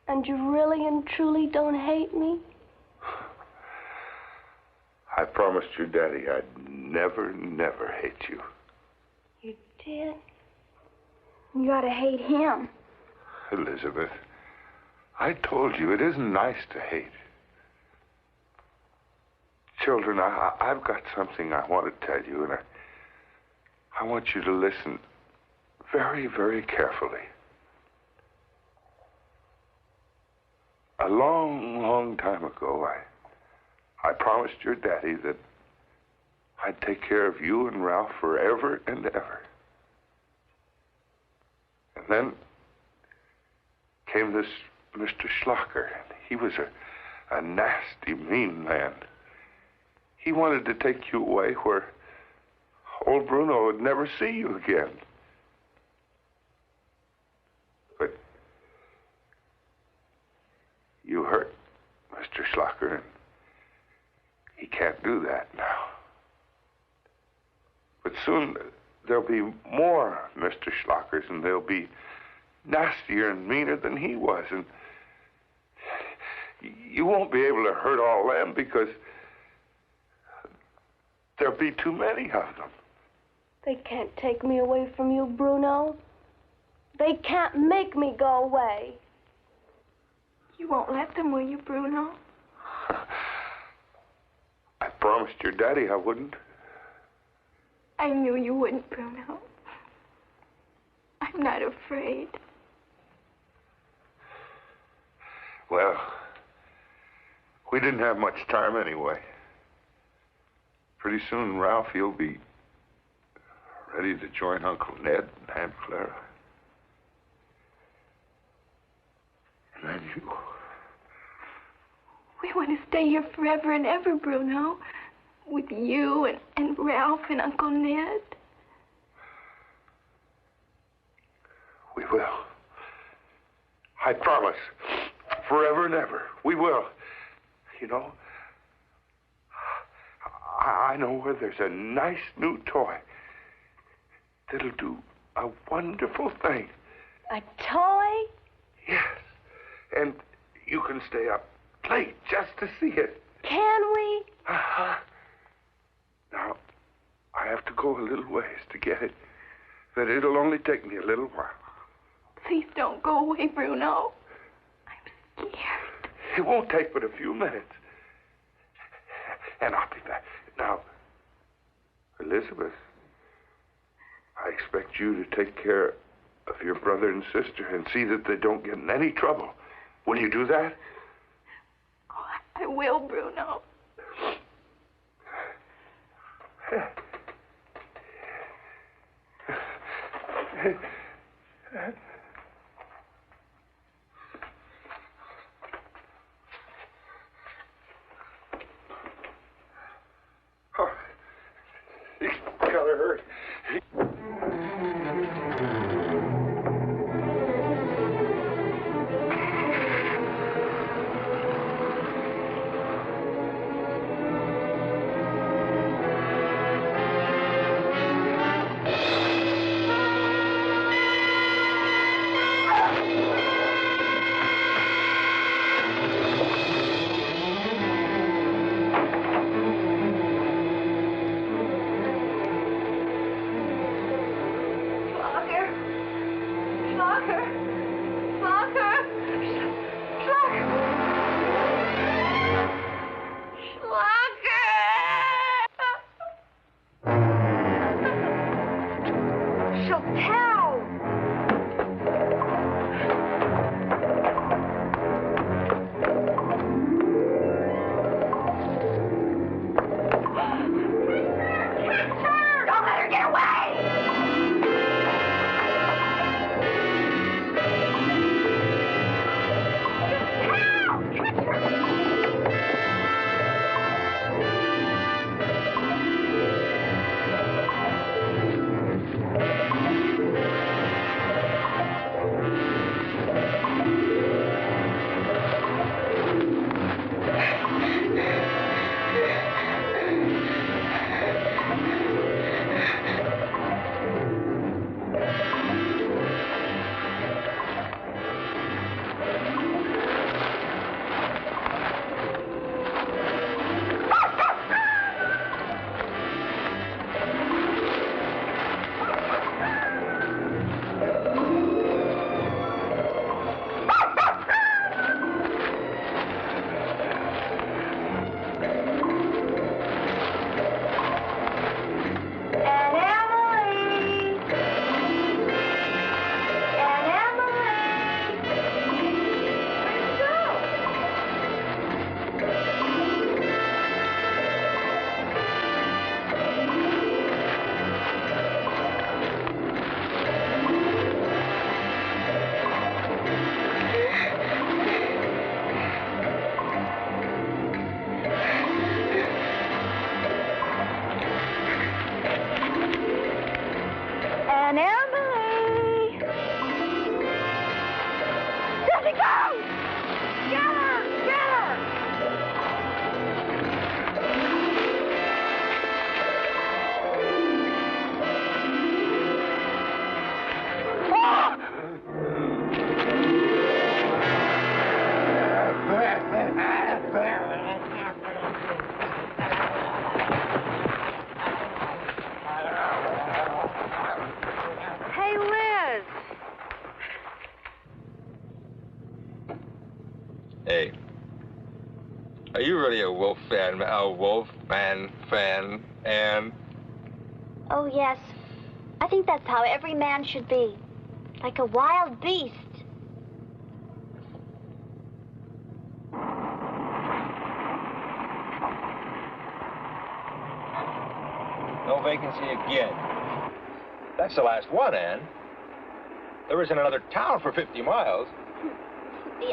And you really and truly don't hate me? I promised your daddy I'd never, never hate you. You did? You ought to hate him. Elizabeth, I told you it isn't nice to hate. Children, I've got something I want to tell you, and I want you to listen very, very carefully. A long, long time ago, I promised your daddy that I'd take care of you and Ralph forever and ever. And then came this Mr. Schlocker. He was a nasty, mean man. He wanted to take you away where old Bruno would never see you again. But Schlocker, and he can't do that now. But soon there'll be more Mr. Schlockers, and they'll be nastier and meaner than he was, and you won't be able to hurt all them because there'll be too many of them. They can't take me away from you, Bruno. They can't make me go away. You won't let them, will you, Bruno? I promised your daddy I wouldn't. I knew you wouldn't, Bruno. I'm not afraid. Well, we didn't have much time anyway. Pretty soon, Ralph, you'll be ready to join Uncle Ned and Aunt Clara. And then you... We want to stay here forever and ever, Bruno. With you and Ralph and Uncle Ned. We will. I promise. Forever and ever. We will. You know, I know where there's a nice new toy that'll do a wonderful thing. A toy? Yes. And you can stay up late just to see it. Can we? Uh-huh. Now, I have to go a little ways to get it, but it'll only take me a little while. Please don't go away, Bruno. I'm scared. It won't take but a few minutes. And I'll be back. Now, Elizabeth, I expect you to take care of your brother and sister and see that they don't get in any trouble. Will you do that? Oh, I will, Bruno. You gotta hurry. Hey, are you really a wolf fan, fan, Anne? Oh, yes. I think that's how every man should be. Like a wild beast. No vacancy again. That's the last one, Anne. There isn't another town for 50 miles.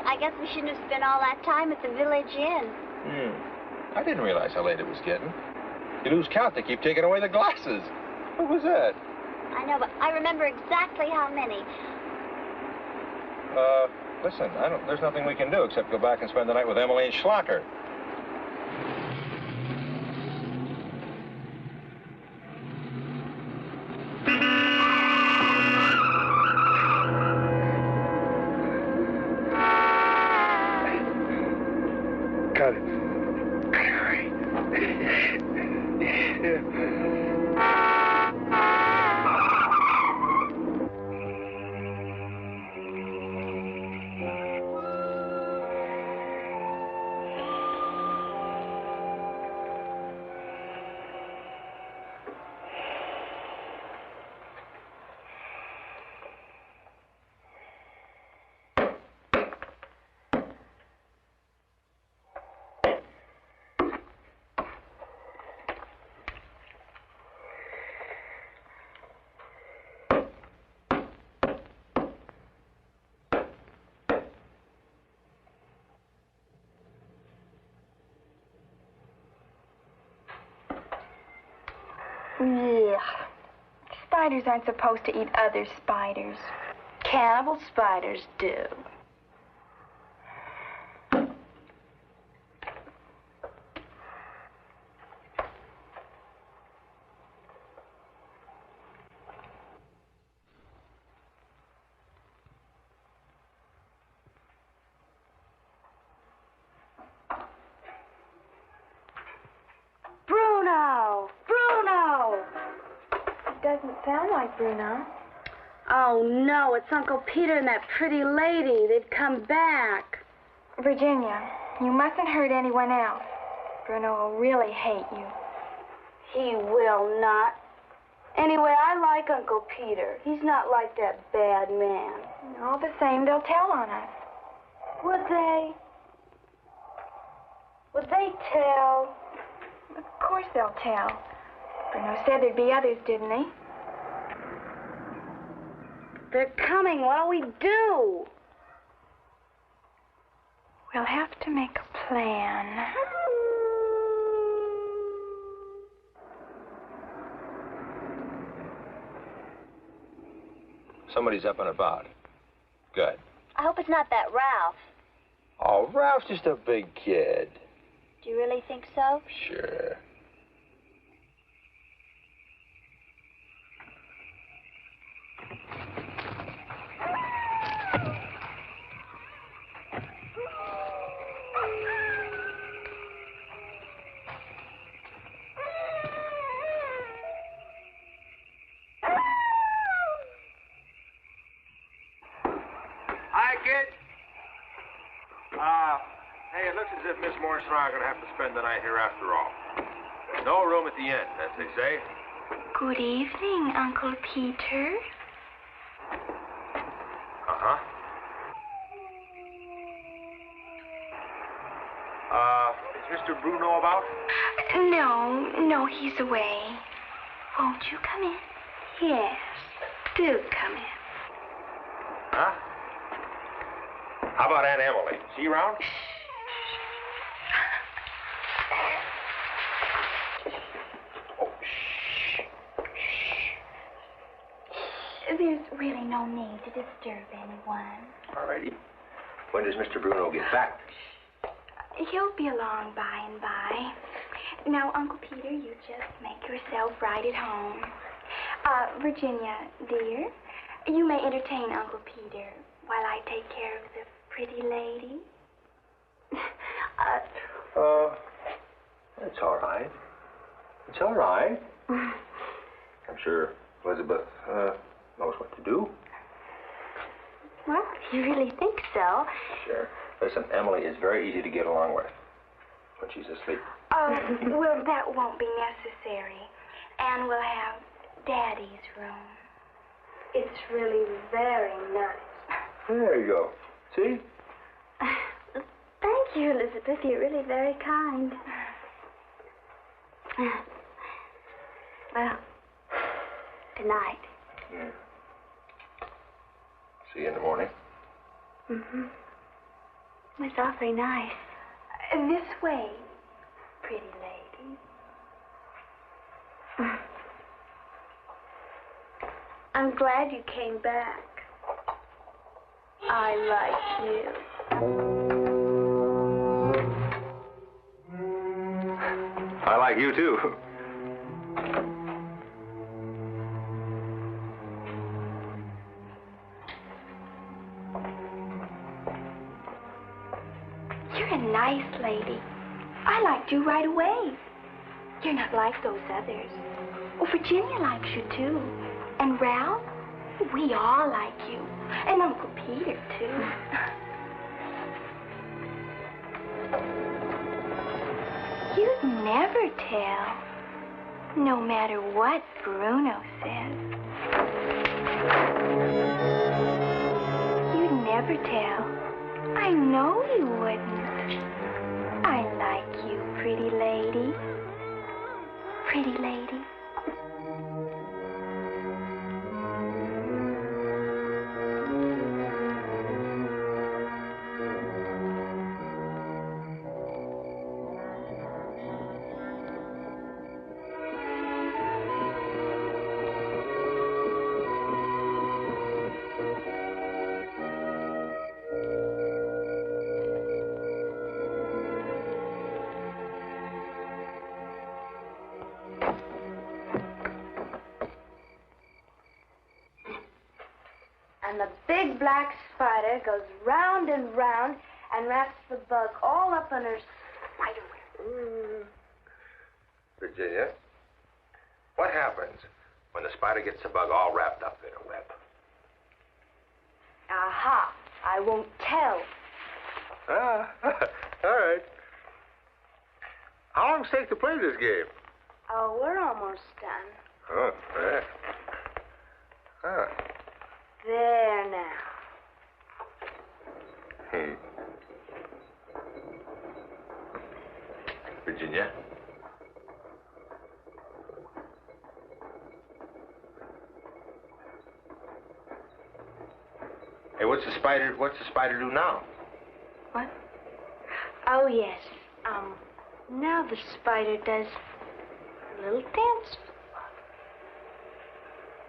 I guess we shouldn't have spent all that time at the village inn. I didn't realize how late it was getting. You lose count. They keep taking away the glasses. What was that? I know, but I remember exactly how many. Listen, there's nothing we can do except go back and spend the night with Emily and Schlocker. Got it. Yeah. Spiders aren't supposed to eat other spiders. Cannibal spiders do. Bruno! Bruno! It doesn't sound like Bruno. Oh, no, it's Uncle Peter and that pretty lady. They've come back. Virginia, you mustn't hurt anyone else. Bruno will really hate you. He will not. Anyway, I like Uncle Peter. He's not like that bad man. All the same, they'll tell on us. Would they? Would they tell? Of course they'll tell. Bruno said there'd be others, didn't he? They're coming. What'll we do? We'll have to make a plan. Somebody's up and about. Good. I hope it's not that Ralph. Oh, Ralph's just a big kid. Do you really think so? Sure. Hi, kid. Hey, it looks as if Miss Morris and I are going to have to spend the night here after all. No room at the inn, as they say. Good evening, Uncle Peter. Uh-huh. Is Mr. Bruno about? No, he's away. Won't you come in? Yes, do come in. Huh? How about Aunt Emily? Is she around? There's really no need to disturb anyone. All righty. When does Mr. Bruno get back? He'll be along by and by. Now, Uncle Peter, you just make yourself right at home. Virginia, dear, you may entertain Uncle Peter while I take care of the pretty lady. It's all right. It's all right. I'm sure Elizabeth knows what to do. Well, if you really think so. Sure. Listen, Emily is very easy to get along with when she's asleep. Well, that won't be necessary. And we'll have Daddy's room. It's really very nice. There you go. See? Thank you, Elizabeth. You're really very kind. Well, good night. Yeah. See you in the morning. Mm-hmm. It's awfully nice. This way, pretty lady. I'm glad you came back. I like you. I like you, too. You're a nice lady. I liked you right away. You're not like those others. Oh, Virginia likes you, too. And Ralph, we all like you. And Uncle Peter, too. You'd never tell, no matter what Bruno says. You'd never tell. I know you wouldn't. I like you, pretty lady. Pretty lady. And the big black spider goes round and round and wraps the bug all up in her spider web. Virginia, what happens when the spider gets the bug all wrapped up in a web? Aha, I won't tell. Ah, all right. How long does it take to play this game? Oh, we're almost done. Oh, yeah. Ah. There now. Virginia? Hey, what's the spider do now? What? Oh, yes. Now the spider does a little dance.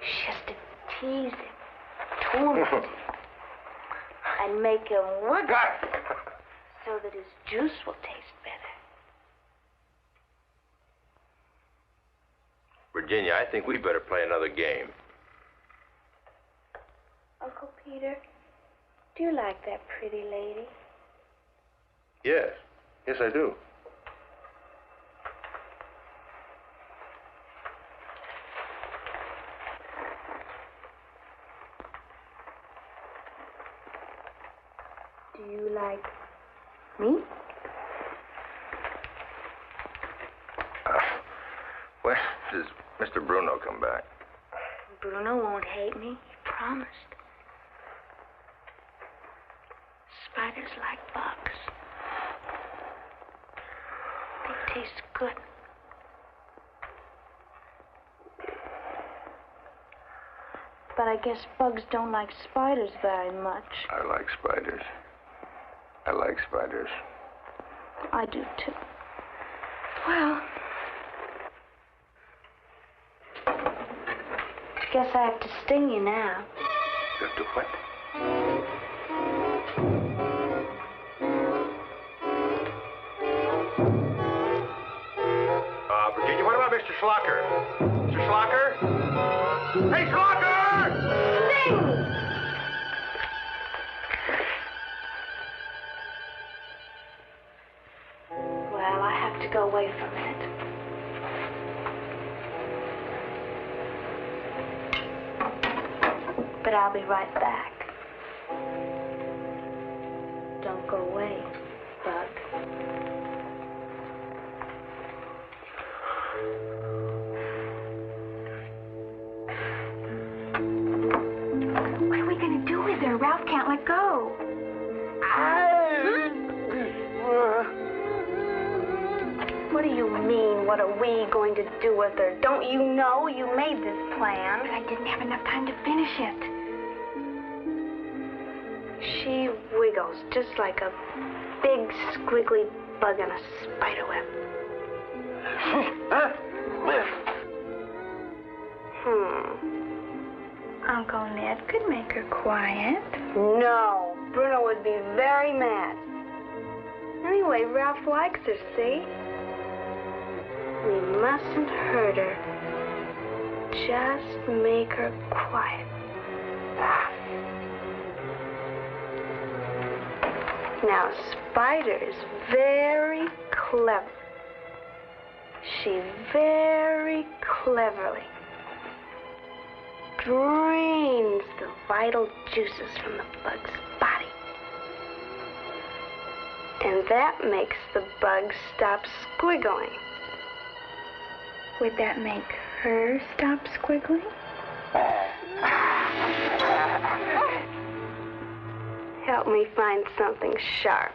She has to tease him, torment him, and make him work so that his juice will taste better. Virginia, I think we better play another game. Uncle Peter, do you like that pretty lady? Yes. Yes, I do. Do you like me? When does Mr. Bruno come back? Bruno won't hate me. He promised. Spiders like bugs. They taste good. But I guess bugs don't like spiders very much. I like spiders. I like spiders. I do, too. Well, guess I have to sting you now. You have to what? Virginia, what about Mr. Schlocker? Mr. Schlocker? Hey, Schlocker! Sting! Well, I have to go away for a minute. But I'll be right back. Don't go away, Bug. What are we going to do with her? Ralph can't let go. What do you mean, what are we going to do with her? Don't you know you made this plan? But I didn't have enough time to finish it. She wiggles just like a big squiggly bug on a spider web. Uncle Ned could make her quiet. No, Bruno would be very mad. Anyway, Ralph likes her, see? We mustn't hurt her. Just make her quiet. Now, Spider's very clever. She very cleverly drains the vital juices from the bug's body. And that makes the bug stop squiggling. Would that make her stop squiggling? Help me find something sharp.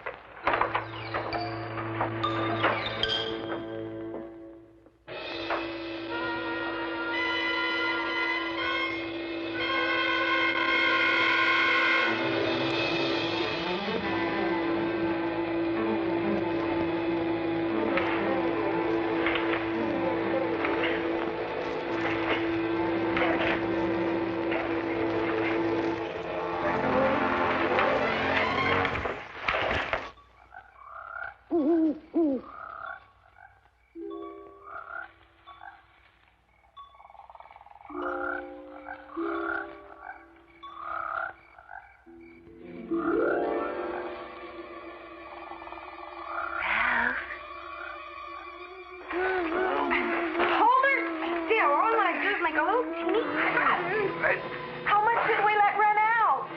How much did we let run out?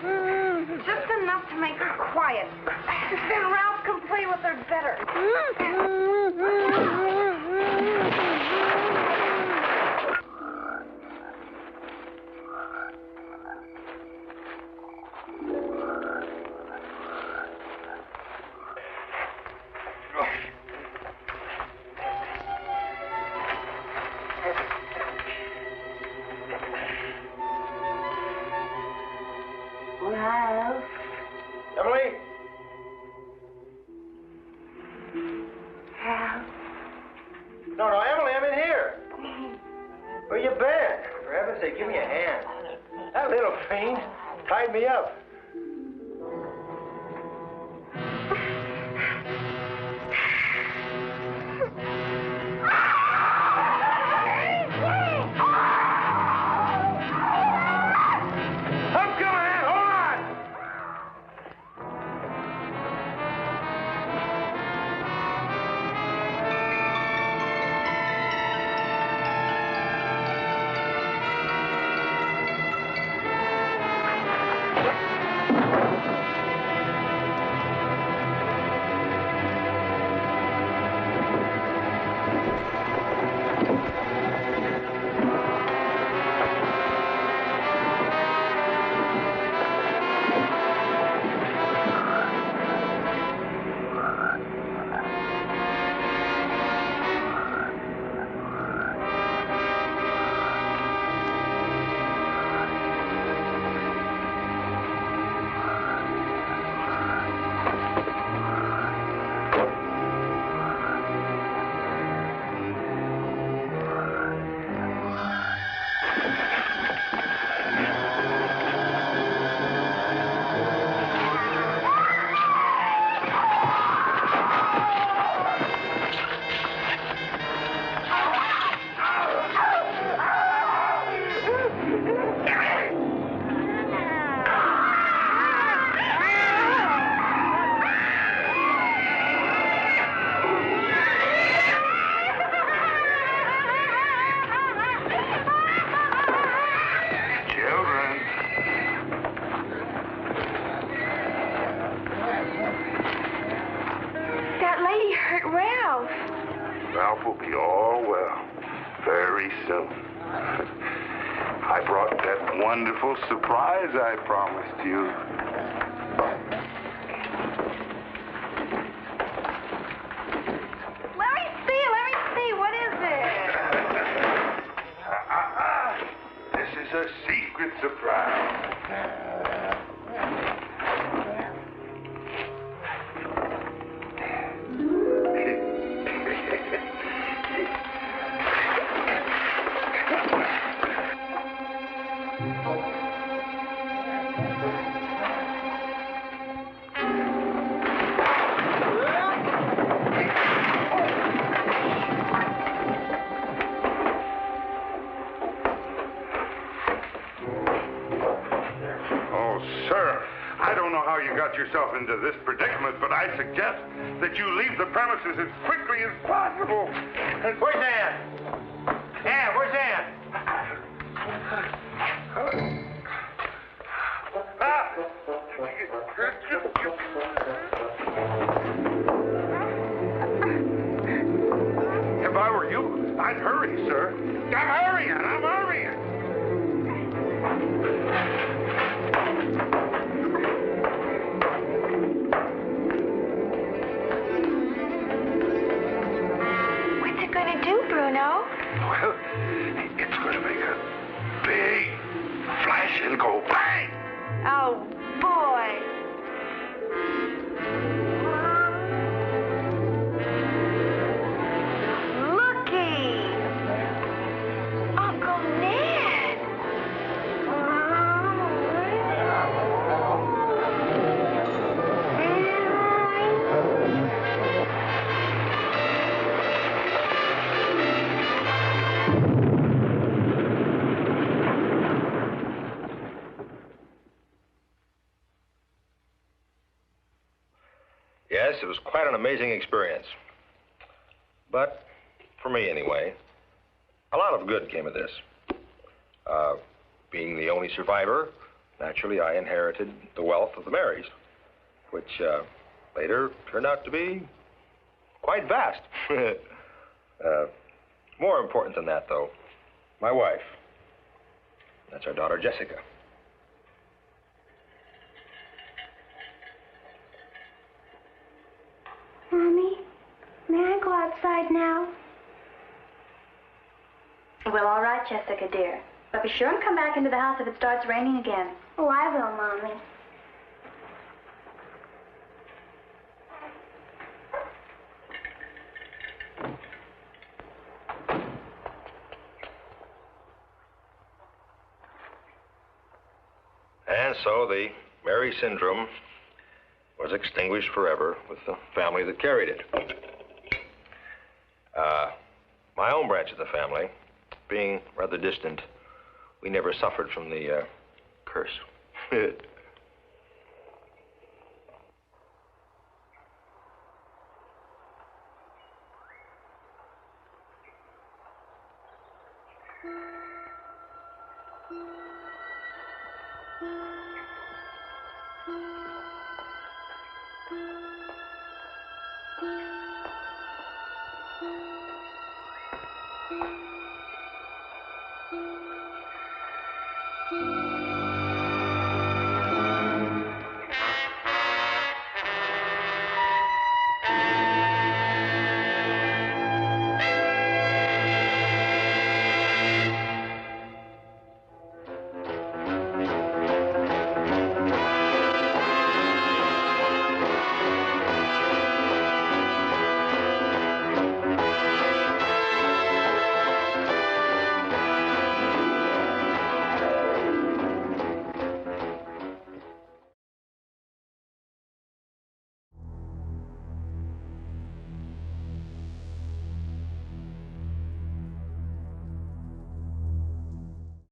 Just enough to make her quiet. Then Ralph can play with her better. Ralph. Emily? Ralph. No, Emily, I'm in here. Where you been? For heaven's sake, give me a hand. That little fiend tied me up. Ralph. Ralph will be all well very soon. I brought that wonderful surprise I promised you. Let me see. What is it? This is a secret surprise. Yourself into this predicament, but I suggest that you leave the premises as quickly as possible. Where's Ann? Ann, where's Ann? If I were you, I'd hurry, sir. I'm hurrying. Bruno? Well, it's going to make a big flash and go bang. Oh, boy. Looky. Uncle Ned. Yes, it was quite an amazing experience. But, for me anyway, a lot of good came of this. Being the only survivor, naturally I inherited the wealth of the Marys, which later turned out to be quite vast. More important than that, though, my wife. That's our daughter, Jessica. Mommy, may I go outside now? Well, all right, Jessica, dear. But be sure and come back into the house if it starts raining again. Oh, I will, Mommy. And so the Mary syndrome was extinguished forever with the family that carried it. My own branch of the family, being rather distant, we never suffered from the curse.